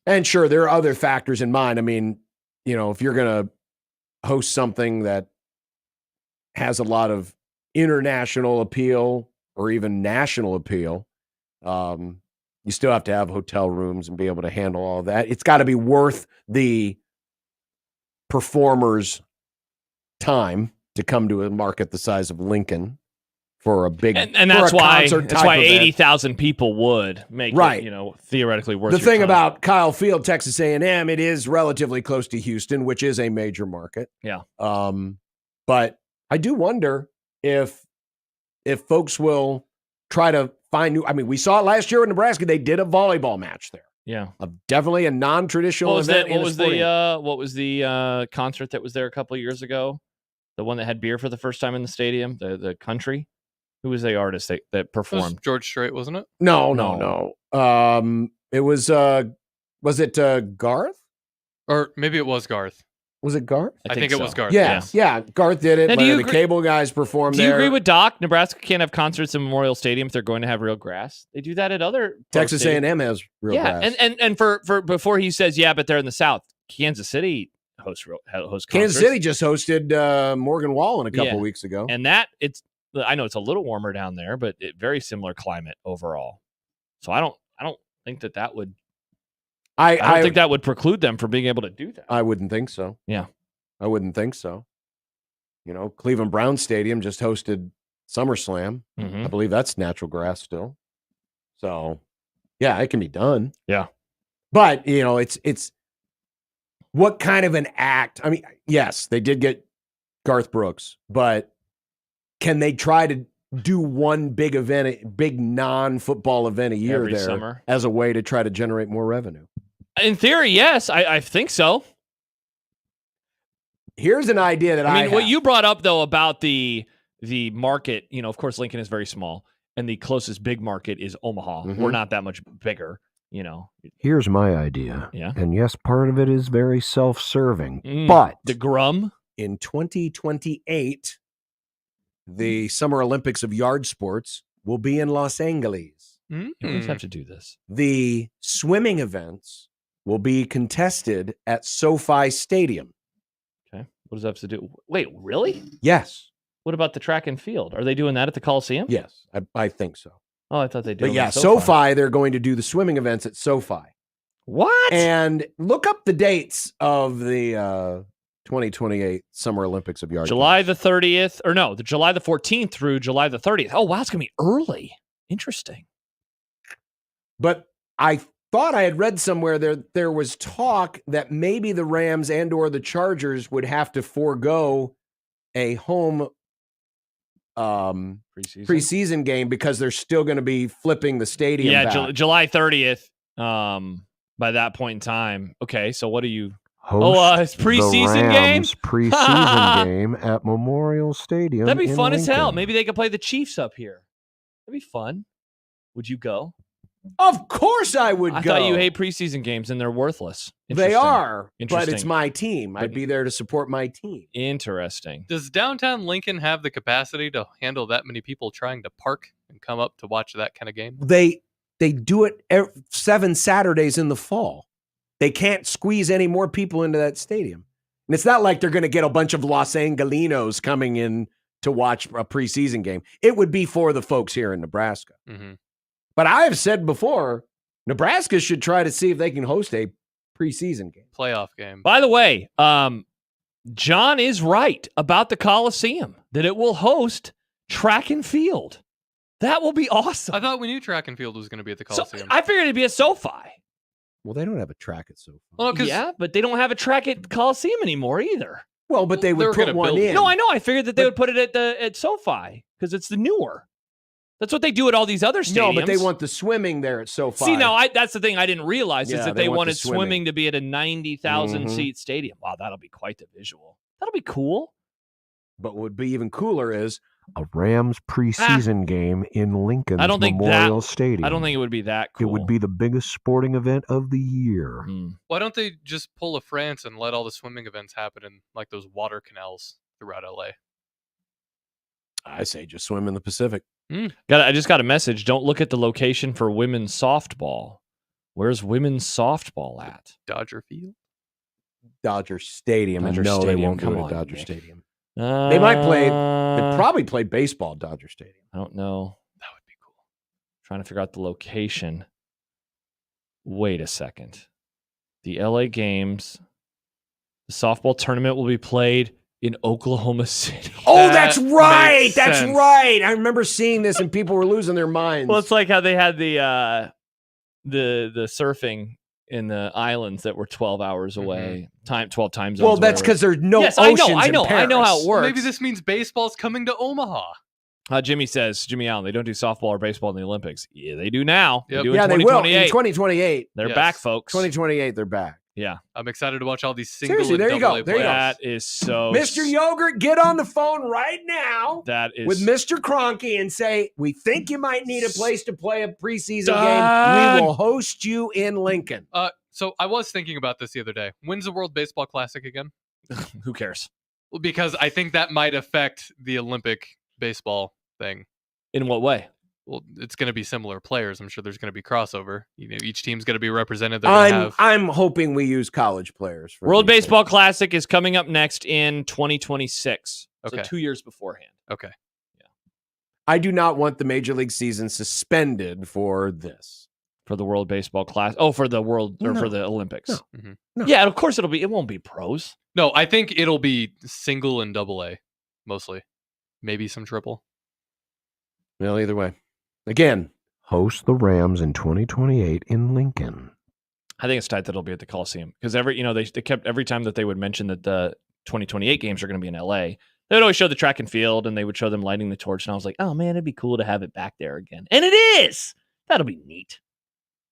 And sure, there are other factors in mind. I mean, if you're going to host something that has a lot of international appeal or even national appeal, you still have to have hotel rooms and be able to handle all that. It's got to be worth the performer's time to come to a market the size of Lincoln for a big and that's why 80,000 80,000 people would make it, theoretically worth the your thing time. about Kyle Field, Texas A&M, it is relatively close to Houston, which is a major market. Yeah. But I do wonder if folks will try to find new. I mean, we saw it last year in Nebraska. They did a volleyball match there. Yeah. Definitely a non-traditional event. What was the concert that was there a couple of years ago? The one that had beer for the first time in the stadium, the country. Who was the artist that performed? It was George Strait, wasn't it? No. It was it Garth? Or maybe it was Garth. Was it Garth? I think it was Garth. Yeah. Garth did it. Now, The cable guys performed there. Do you there. agree with Doc? Nebraska can't have concerts in Memorial Stadium if they're going to have real grass. They do that at other Texas stadiums. A&M has real grass. And for before he says but they're in the South. Kansas City hosts concerts. Kansas City just hosted Morgan Wallen a couple weeks ago. And I know it's a little warmer down there, but very similar climate overall. So I don't think that would. I don't think that would preclude them from being able to do that. I wouldn't think so. Yeah, I wouldn't think so. Cleveland Brown Stadium just hosted SummerSlam. Mm-hmm. I believe that's natural grass still. So, yeah, it can be done. Yeah, but it's what kind of an act? I mean, yes, they did get Garth Brooks, but can they try to do one big event, big non-football event a year every there summer as a way to try to generate more revenue? In theory, yes, I think so. Here's an idea that I mean, what you brought up though about the market, of course, Lincoln is very small, and the closest big market is Omaha. Mm-hmm. We're not that much bigger, Here's my idea. Yeah, and yes, part of it is very self-serving, but the Grum in 2028. The Summer Olympics of Yard Sports will be in Los Angeles. You always have to do this. The swimming events will be contested at SoFi Stadium. Okay. What does that have to do? Wait, really? Yes. What about the track and field? Are they doing that at the Coliseum? Yes, I think so. Oh, I thought they did. But yeah, SoFi, they're going to do the swimming events at SoFi. What? And look up the dates of the 2028 Summer Olympics of Yard. July the 30th, or no, July the 14th through July the 30th. Oh, wow, it's going to be early. Interesting. But I thought I had read somewhere there was talk that maybe the Rams and or the Chargers would have to forego a home preseason game because they're still going to be flipping the stadium. Yeah, back. July 30th. By that point in time. Okay, so what do you Host it's preseason game? Preseason game at Memorial Stadium. That'd be fun Lincoln. as hell. Maybe they could play the Chiefs up here. That'd be fun. Would you go? Of course I would I go. thought you hate preseason games and they're worthless. They are, but Interesting. it's my team. I'd be there to support my team. Interesting. Does downtown Lincoln have the capacity to handle that many people trying to park and come up to watch that kind of game? They do it 7 Saturdays in the fall. They can't squeeze any more people into that stadium. And it's not like they're going to get a bunch of Los Angelinos coming in to watch a preseason game. It would be for the folks here in Nebraska. Mm-hmm. But I have said before, Nebraska should try to see if they can host a preseason game. Playoff game. By the way, John is right about the Coliseum, that it will host track and field. That will be awesome. I thought we knew track and field was going to be at the Coliseum. So, I figured it'd be at SoFi. Well, they don't have a track at SoFi. Well, yeah, but they don't have a track at Coliseum anymore either. Well, but they They would were put gonna one build in. No, I know. I figured that they would put it at SoFi because it's the newer. That's what they do at all these other stadiums. No, but they want the swimming there at SoFi. See, now that's the thing I didn't realize is Yeah, that they they want the wanted swimming. swimming to be at a 90,000 seat stadium. Wow, that'll be quite the visual. That'll be cool. But what would be even cooler is a Rams preseason game in Lincoln's I don't think Memorial that, Stadium. I don't think it would be that cool. It would be the biggest sporting event of the year. Why don't they just pull a France and let all the swimming events happen in like those water canals throughout LA? I say just swim in the Pacific. I just got a message. Don't look at the location for women's softball. Where's women's softball at? Dodger Field? Dodger Stadium. Dodger and no, Stadium, they won't come do it on, at Dodger Nick. Stadium. They might play. They probably play baseball at Dodger Stadium. I don't know. That would be cool. Trying to figure out the location. Wait a second. The LA games, the softball tournament will be played in Oklahoma City. Oh, That that's right. makes That's sense. right. I remember seeing this and people were losing their minds. Well, it's like how they had the surfing in the islands that were 12 hours away. 12 time zones. well, that's because there's no yes, oceans I know in how it Paris. works. Maybe this means baseball's coming to Omaha. Jimmy Allen, they don't do softball or baseball in the Olympics. Yeah, they do now. Yep. They do Yeah, in they will. In 2028. 2028. They're Yes. back, folks. 2028, they're back. Yeah. I'm excited to watch all these single Seriously, and there you double go. A There you go. players. That is so. Mr. Yogurt, get on the phone right now That is with Mr. Cronky and say, we think you might need a place to play a preseason Done. game. We will host you in Lincoln. So I was thinking about this the other day. When's the World Baseball Classic again? Who cares? Well, because I think that might affect the Olympic baseball thing. In what way? Well, it's going to be similar players. I'm sure there's going to be crossover. You know, each team's going to be represented. They're going to have. I'm hoping we use college players. For World these Baseball Classic is coming up next in 2026. Okay. So 2 years beforehand. Okay. I do not want the Major League season suspended for this. For the World Baseball Class. Oh, for the World or No. for the Olympics. No. Mhm. No. Yeah, of course it won't be pros. No, I think it'll be single and double A mostly. Maybe some triple. Well, either way. Again, Host the Rams in 2028 in Lincoln. I think it's tight that it'll be at the Coliseum because they kept every time that they would mention that the 2028 games are going to be in LA, they would always show the track and field and they would show them lighting the torch. And I was like, oh man, it'd be cool to have it back there again. And it is. That'll be neat.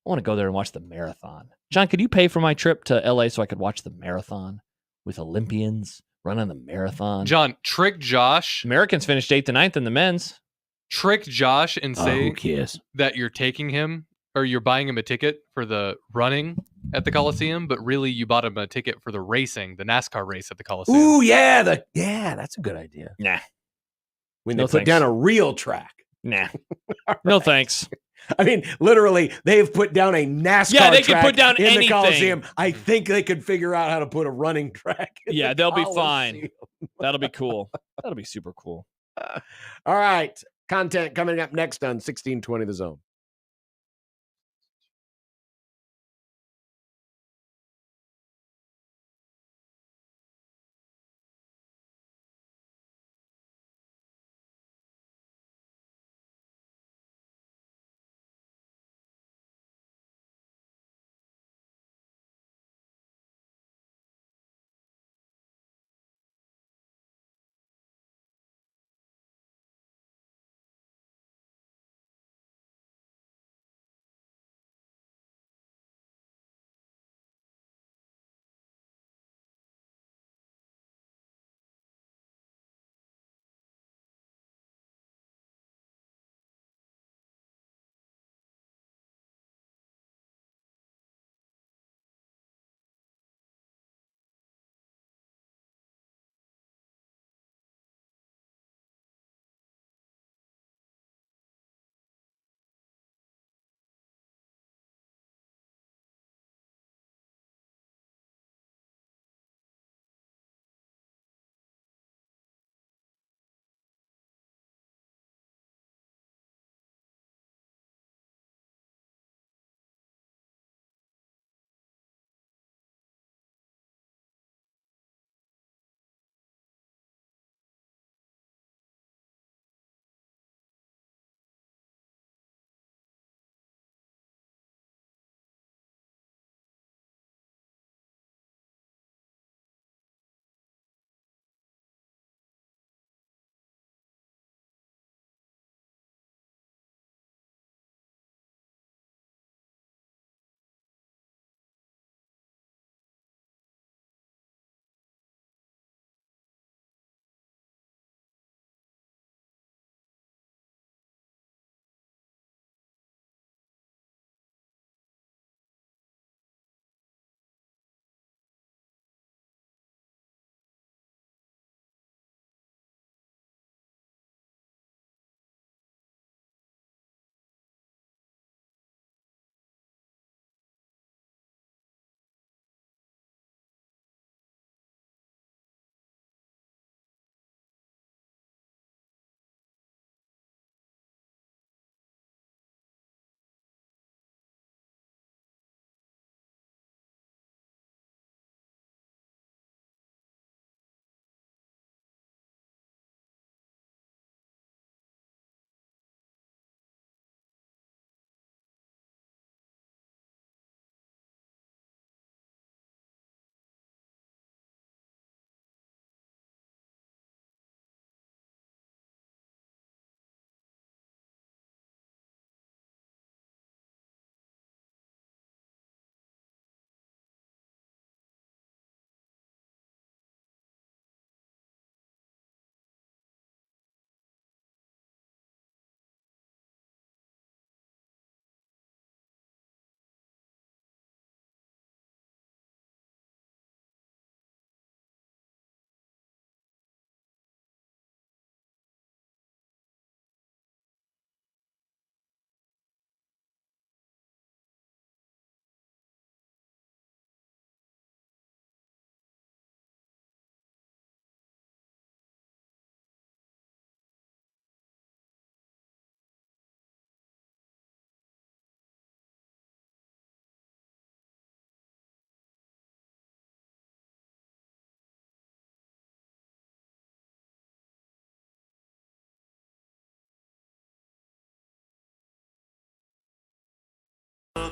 I want to go there and watch the marathon. John, could you pay for my trip to LA so I could watch the marathon with Olympians running the marathon? John, trick Josh. Americans finished 8th to 9th in the men's. Trick Josh and say who cares? that you're taking him or you're buying him a ticket for the running at the Coliseum, but really you bought him a ticket for the racing, the NASCAR race at the Coliseum. Ooh, yeah, that's a good idea. Nah. When No they put thanks. down a real track. Nah. No thanks. I mean, literally, they have put down a NASCAR Yeah, they could track put down in anything. the Coliseum. I think they could figure out how to put a running track. in Yeah, the they'll be fine. Coliseum. That'll be cool. That'll be super cool. All right. Content coming up next on 1620 The Zone.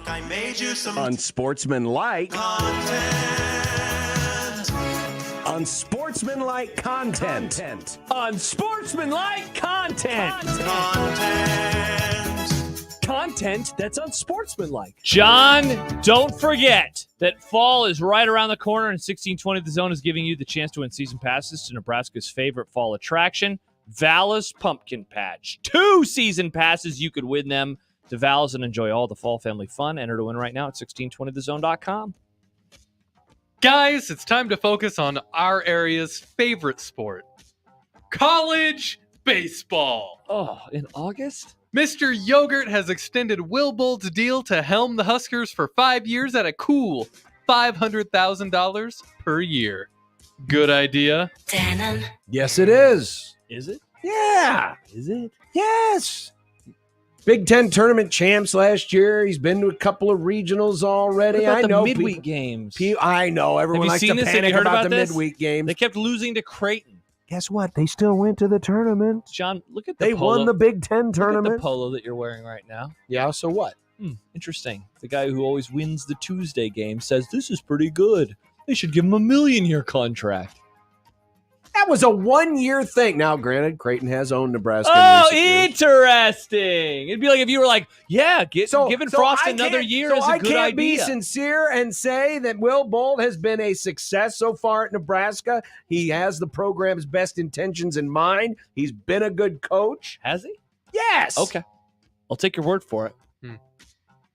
I made you some Unsportsmanlike content. Unsportsmanlike content. Unsportsmanlike content. Content that's unsportsmanlike. John, don't forget that fall is right around the corner, and 1620 The Zone is giving you the chance to win season passes to Nebraska's favorite fall attraction, Vala's Pumpkin Patch. 2 season passes. You could win them to Vala's and enjoy all the fall family fun. Enter to win right now at 1620thezone.com. Guys, it's time to focus on our area's favorite sport, college baseball. Oh, in August? Mr. Yogurt has extended Will Bolt's deal to helm the Huskers for 5 years at a cool $500,000 per year. Good idea? Yes, it is. Is it? Yeah. Is it? Yes. Big Ten tournament champs last year. He's been to a couple of regionals already. What about I the know midweek games. I know everyone Have you likes seen to this? Have you panic heard about about the this? midweek games. They kept losing to Creighton. Guess what? They still went to the tournament. John, look at the They polo. won the Big Ten Look at tournament. the polo that you're wearing right now. Yeah, so what? Interesting. The guy who always wins the Tuesday game says this is pretty good. They should give him a 1,000,000-year contract. That was a 1-year thing. Now, granted, Creighton has owned Nebraska. Oh, in recent years. interesting. It'd be like if you were like, yeah, giving Frost I another can't- year so is a I good can't be idea. sincere and say that Will Bolt has been a success so far at Nebraska. He has the program's best intentions in mind. He's been a good coach. Has he? Yes. Okay. I'll take your word for it.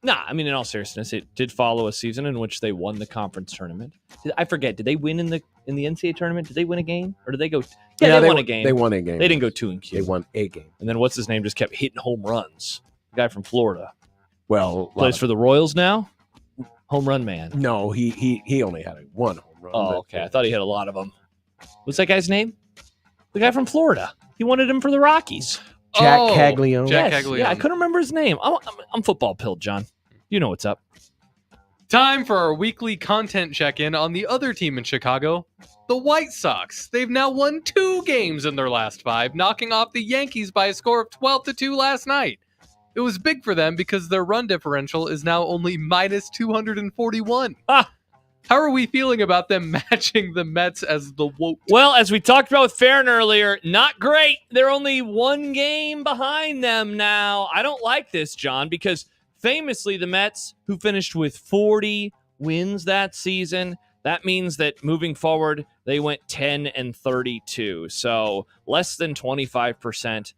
Nah, I mean, in all seriousness, it did follow a season in which they won the conference tournament. I forget, did they win in the NCAA tournament? Did they win a game? Or did they go? Yeah, they won a game. They won a game. They didn't go 2-Q. They won a game. And then what's his name just kept hitting home runs. The guy from Florida. Well, Plays for the Royals now? Home run man. No, he only had one home run. Oh, okay. I thought he had a lot of them. What's that guy's name? The guy from Florida. He wanted him for the Rockies. Jack Caglione. Jack Yes, Caglione. yeah, I couldn't remember his name. I'm football pilled, John. You know what's up. Time for our weekly content check-in on the other team in Chicago, the White Sox. They've now won 2 games in their last 5, knocking off the Yankees by a score of 12-2 last night. It was big for them because their run differential is now only minus 241. How are we feeling about them matching the Mets as the Woke? Well, as we talked about with Farron earlier, not great. They're only 1 game behind them now. I don't like this, John, because famously the Mets, who finished with 40 wins that season, that means that moving forward, they went 10-32. So less than 25%.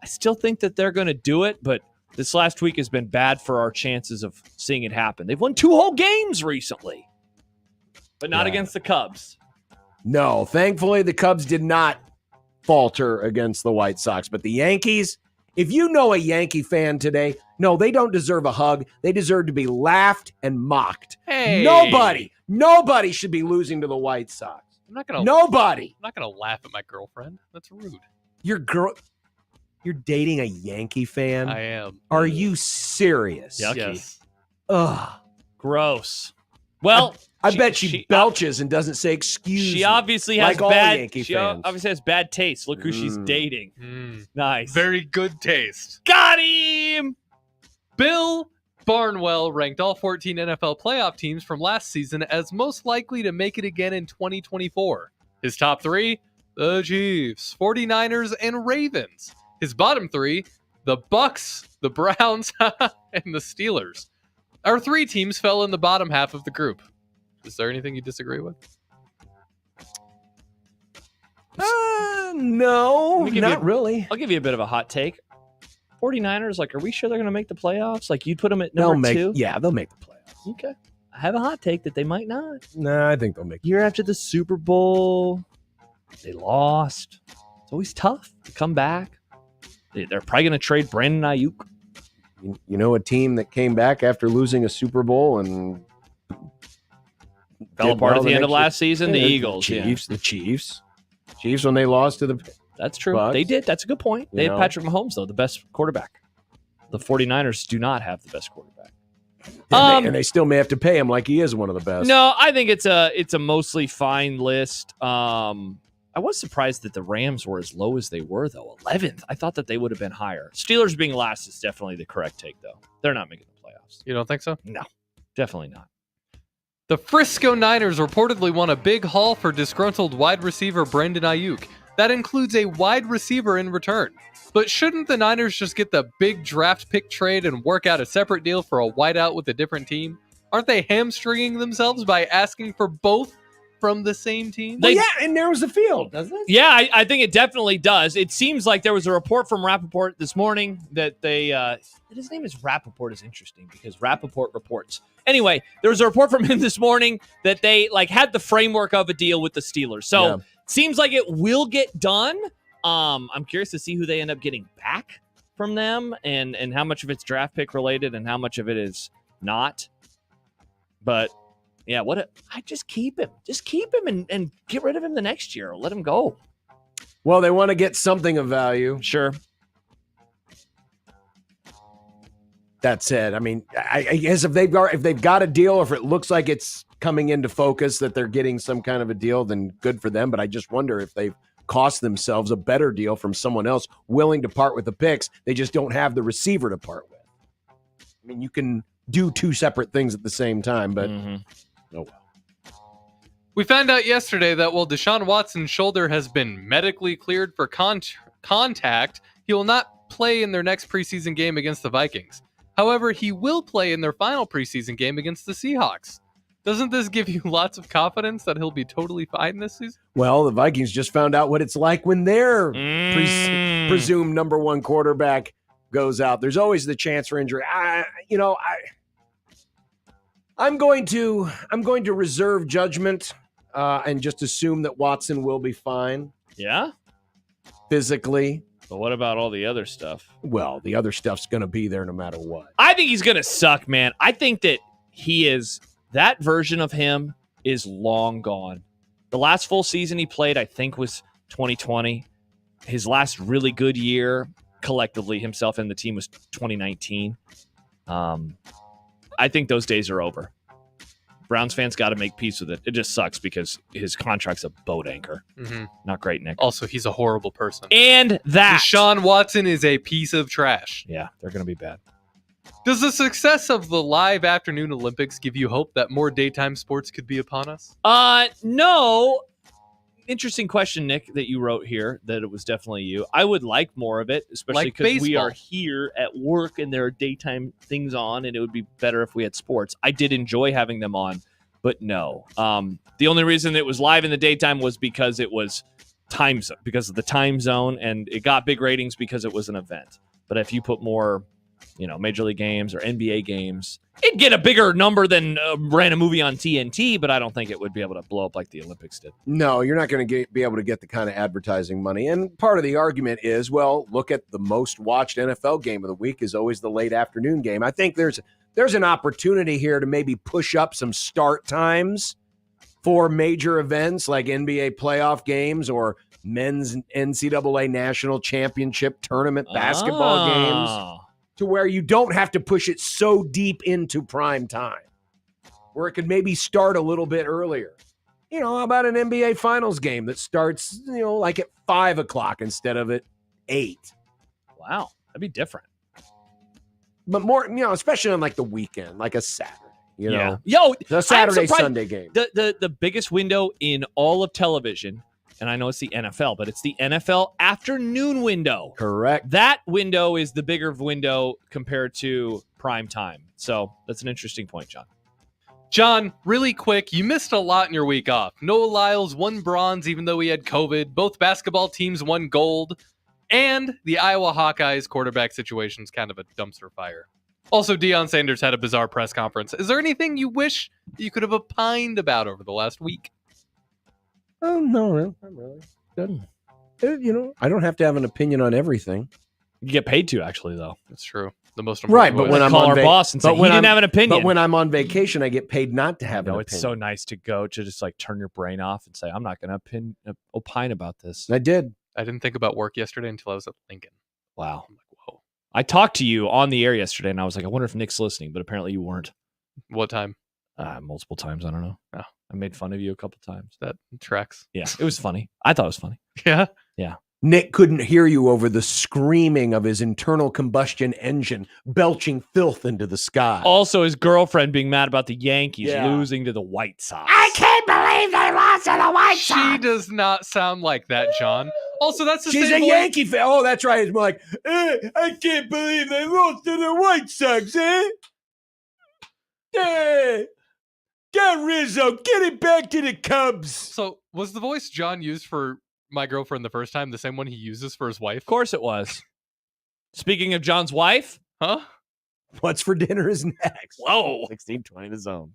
I still think that they're going to do it, but this last week has been bad for our chances of seeing it happen. They've won 2 whole games recently, but not against the Cubs. No, thankfully the Cubs did not falter against the White Sox. But the Yankees, if you know a Yankee fan today, no, they don't deserve a hug. They deserve to be laughed and mocked. Hey. Nobody should be losing to the White Sox. I'm not gonna laugh at my girlfriend. That's rude. You're dating a Yankee fan? I am. Are you serious? Yucky. Yes. Ugh. Gross. Well, I bet she belches and doesn't say excuse She me, obviously has like all bad. Yankee She fans. obviously has bad taste. Look who she's dating. Nice. Very good taste. Got him. Bill Barnwell ranked all 14 NFL playoff teams from last season as most likely to make it again in 2024. His top 3, the Chiefs, 49ers, and Ravens. His bottom 3, the Bucks, the Browns, and the Steelers. Our 3 teams fell in the bottom half of the group. Is there anything you disagree with? No, not really. I'll give you a bit of a hot take. 49ers, like, are we sure they're going to make the playoffs? Like, you'd put them at number 2? Yeah, they'll make the playoffs. Okay. I have a hot take that they might not. Nah, I think they'll make Year after the Super Bowl, they lost. It's always tough to come back. They're probably going to trade Brandon Ayuk. You know a team that came back after losing a Super Bowl and Fell apart at the end of last season? The Yeah, Eagles. The Chiefs when they lost to the That's true. Bucks. They did. That's a good point. They You have know? Patrick Mahomes, though, the best quarterback. The 49ers do not have the best quarterback. and they still may have to pay him like he is one of the best. No, I think it's a mostly fine list. I was surprised that the Rams were as low as they were, though. 11th. I thought that they would have been higher. Steelers being last is definitely the correct take, though. They're not making the playoffs. playoffs. You don't think so? No, definitely not. The Frisco Niners reportedly won a big haul for disgruntled wide receiver Brandon Ayuk. That includes a wide receiver in return. But shouldn't the Niners just get the big draft pick trade and work out a separate deal for a wideout with a different team? Aren't they hamstringing themselves by asking for both from the same team? Well, yeah, it narrows the field, doesn't it? Yeah, I think it definitely does. It seems like there was a report from Rappaport this morning that they his name is Rappaport is interesting because Rappaport reports. Anyway, there was a report from him this morning that they had the framework of a deal with the Steelers. So it seems like it will get done. I'm curious to see who they end up getting back from them and how much of it's draft pick related and how much of it is not. But yeah, I just keep him. Just keep him and get rid of him the next year. Let him go. Well, they want to get something of value. Sure. That said, I mean, I guess if they've got a deal, or if it looks like it's coming into focus that they're getting some kind of a deal, then good for them. But I just wonder if they've cost themselves a better deal from someone else willing to part with the picks. They just don't have the receiver to part with. I mean, you can do two separate things at the same time, but oh well. We found out yesterday that while Deshaun Watson's shoulder has been medically cleared for contact, he will not play in their next preseason game against the Vikings. However, he will play in their final preseason game against the Seahawks. Doesn't this give you lots of confidence that he'll be totally fine this season? Well, the Vikings just found out what it's like when their presumed number one quarterback goes out. There's always the chance for injury. I'm going to reserve judgment and just assume that Watson will be fine. Yeah? Physically. But what about all the other stuff? Well, the other stuff's going to be there no matter what. I think he's going to suck, man. I think that that version of him is long gone. The last full season he played, I think, was 2020. His last really good year, collectively, himself and the team, was 2019. I think those days are over. Browns fans got to make peace with it. It just sucks because his contract's a boat anchor. Mm-hmm. Not great, Nick. Also, he's a horrible person. And that. Deshaun Watson is a piece of trash. Yeah, they're going to be bad. Does the success of the live afternoon Olympics give you hope that more daytime sports could be upon us? No. Interesting question, Nick, that you wrote here, that it was definitely you. I would like more of it, especially because we are here at work and there are daytime things on, and it would be better if we had sports. I did enjoy having them on, but no. The only reason it was live in the daytime was because it was because of the time zone, and it got big ratings because it was an event. But if you put more, Major League games or NBA games, it'd get a bigger number than ran a movie on TNT, but I don't think it would be able to blow up like the Olympics did. No, you're not going to be able to get the kind of advertising money. And part of the argument is, well, look at the most watched NFL game of the week is always the late afternoon game. I think there's an opportunity here to maybe push up some start times for major events like NBA playoff games or men's NCAA national championship tournament basketball games, to where you don't have to push it so deep into prime time, where it could maybe start a little bit earlier. How about an NBA Finals game that starts, like at 5 o'clock instead of at 8? Wow, that'd be different. But more, especially on like the weekend, like a Saturday, Yeah. the Saturday, Sunday game. The biggest window in all of television, and I know it's the NFL, but it's the NFL afternoon window. Correct. That window is the bigger window compared to prime time. So that's an interesting point, John. John, really quick, you missed a lot in your week off. Noah Lyles won bronze even though he had COVID. Both basketball teams won gold. And the Iowa Hawkeyes quarterback situation's kind of a dumpster fire. Also, Deion Sanders had a bizarre press conference. Is there anything you wish you could have opined about over the last week? Oh, no, not really. Good. I don't have to have an opinion on everything. You get paid to, actually, though. That's true. The most important. Right, but when I'm call on our boss and say he didn't have an opinion. But when I'm on vacation, I get paid not to have an opinion. It's so nice to go to just turn your brain off and say, I'm not going to opine about this. I did. I didn't think about work yesterday until I was at Lincoln. Wow. I'm like, whoa. I talked to you on the air yesterday, and I was like, I wonder if Nick's listening, but apparently you weren't. What time? Multiple times. I don't know. Oh. I made fun of you a couple times. That tracks. Yeah, it was funny. I thought it was funny. Yeah? Yeah. Nick couldn't hear you over the screaming of his internal combustion engine belching filth into the sky. Also, his girlfriend being mad about the Yankees Yeah. losing to the White Sox. I can't believe they lost to the White Sox. She does not sound like that, John. Also, that's the She's same a voice- Yankee fan. Oh, that's right. It's more like, I can't believe they lost to the White Sox, Get Rizzo, get it back to the Cubs. So, was the voice John used for my girlfriend the first time the same one he uses for his wife? Of course it was. Speaking of John's wife, huh? What's for dinner is next. Whoa. 1620 The Zone.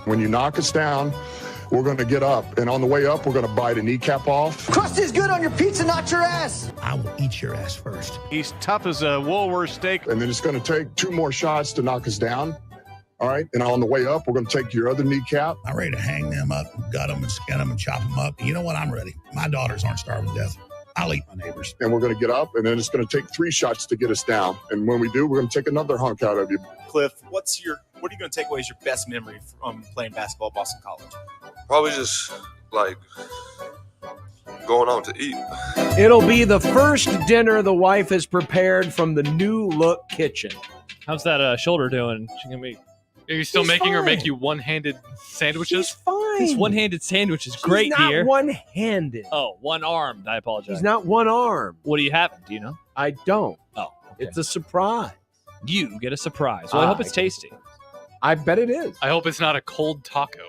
When you knock us down, we're going to get up. And on the way up, we're going to bite a kneecap off. Crust is good on your pizza, not your ass. I will eat your ass first. He's tough as a Woolworth steak. And then it's going to take 2 more shots to knock us down. All right. And on the way up, we're going to take your other kneecap. I'm ready to hang them up, gut them, and skin them, and chop them up. You know what? I'm ready. My daughters aren't starving to death. I'll eat my neighbors. And we're going to get up, and then it's going to take 3 shots to get us down. And when we do, we're going to take another hunk out of you. Cliff, what are you going to take away as your best memory from playing basketball at Boston College? Probably just like going out to eat. It'll be the first dinner the wife has prepared from the new look kitchen. How's that shoulder doing? She gonna be. Are you still making her make you one-handed sandwiches? She's fine. This one-handed sandwich is great, She's not dear. one-handed. Oh, one-armed. I apologize. She's not one-armed. What do you have? Do you know? I don't. Oh, okay. It's a surprise. You get a surprise. Well, I hope it's tasty. I bet it is. I hope it's not a cold taco.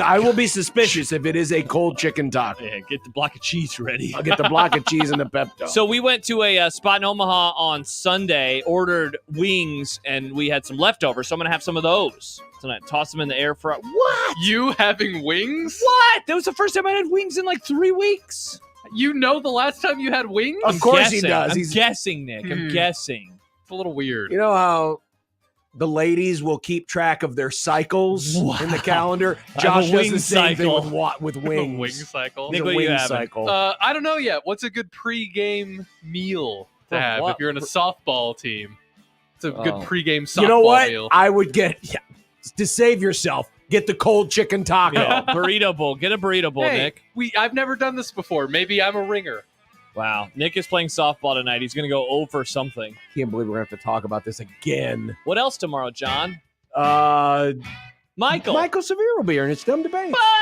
I will be suspicious if it is a cold chicken taco. Yeah, get the block of cheese ready. I'll get the block of cheese and the Pepto. So we went to a spot in Omaha on Sunday, ordered wings, and we had some leftovers. So I'm going to have some of those tonight. Toss them in the air fryer. What? You having wings? What? That was the first time I had wings in like 3 weeks. You know the last time you had wings? Of course he does. I'm guessing, Nick. I'm guessing. It's a little weird. You know how the ladies will keep track of their cycles in the calendar? Josh does the same thing with wings. Wing cycle. Nick, a what wing you having? cycle. I don't know yet. What's a good pregame meal to have if you're in a softball team? It's a good pregame softball You know what? meal. I would get, to save yourself, get the cold chicken taco. Yeah, burrito bowl. Get a burrito bowl, Hey, Nick. I've never done this before. Maybe I'm a ringer. Wow. Nick is playing softball tonight. He's going to go over something. Can't believe we're going to have to talk about this again. What else tomorrow, John? Michael Michael Severe will be here, and it's dumb debate. Bye.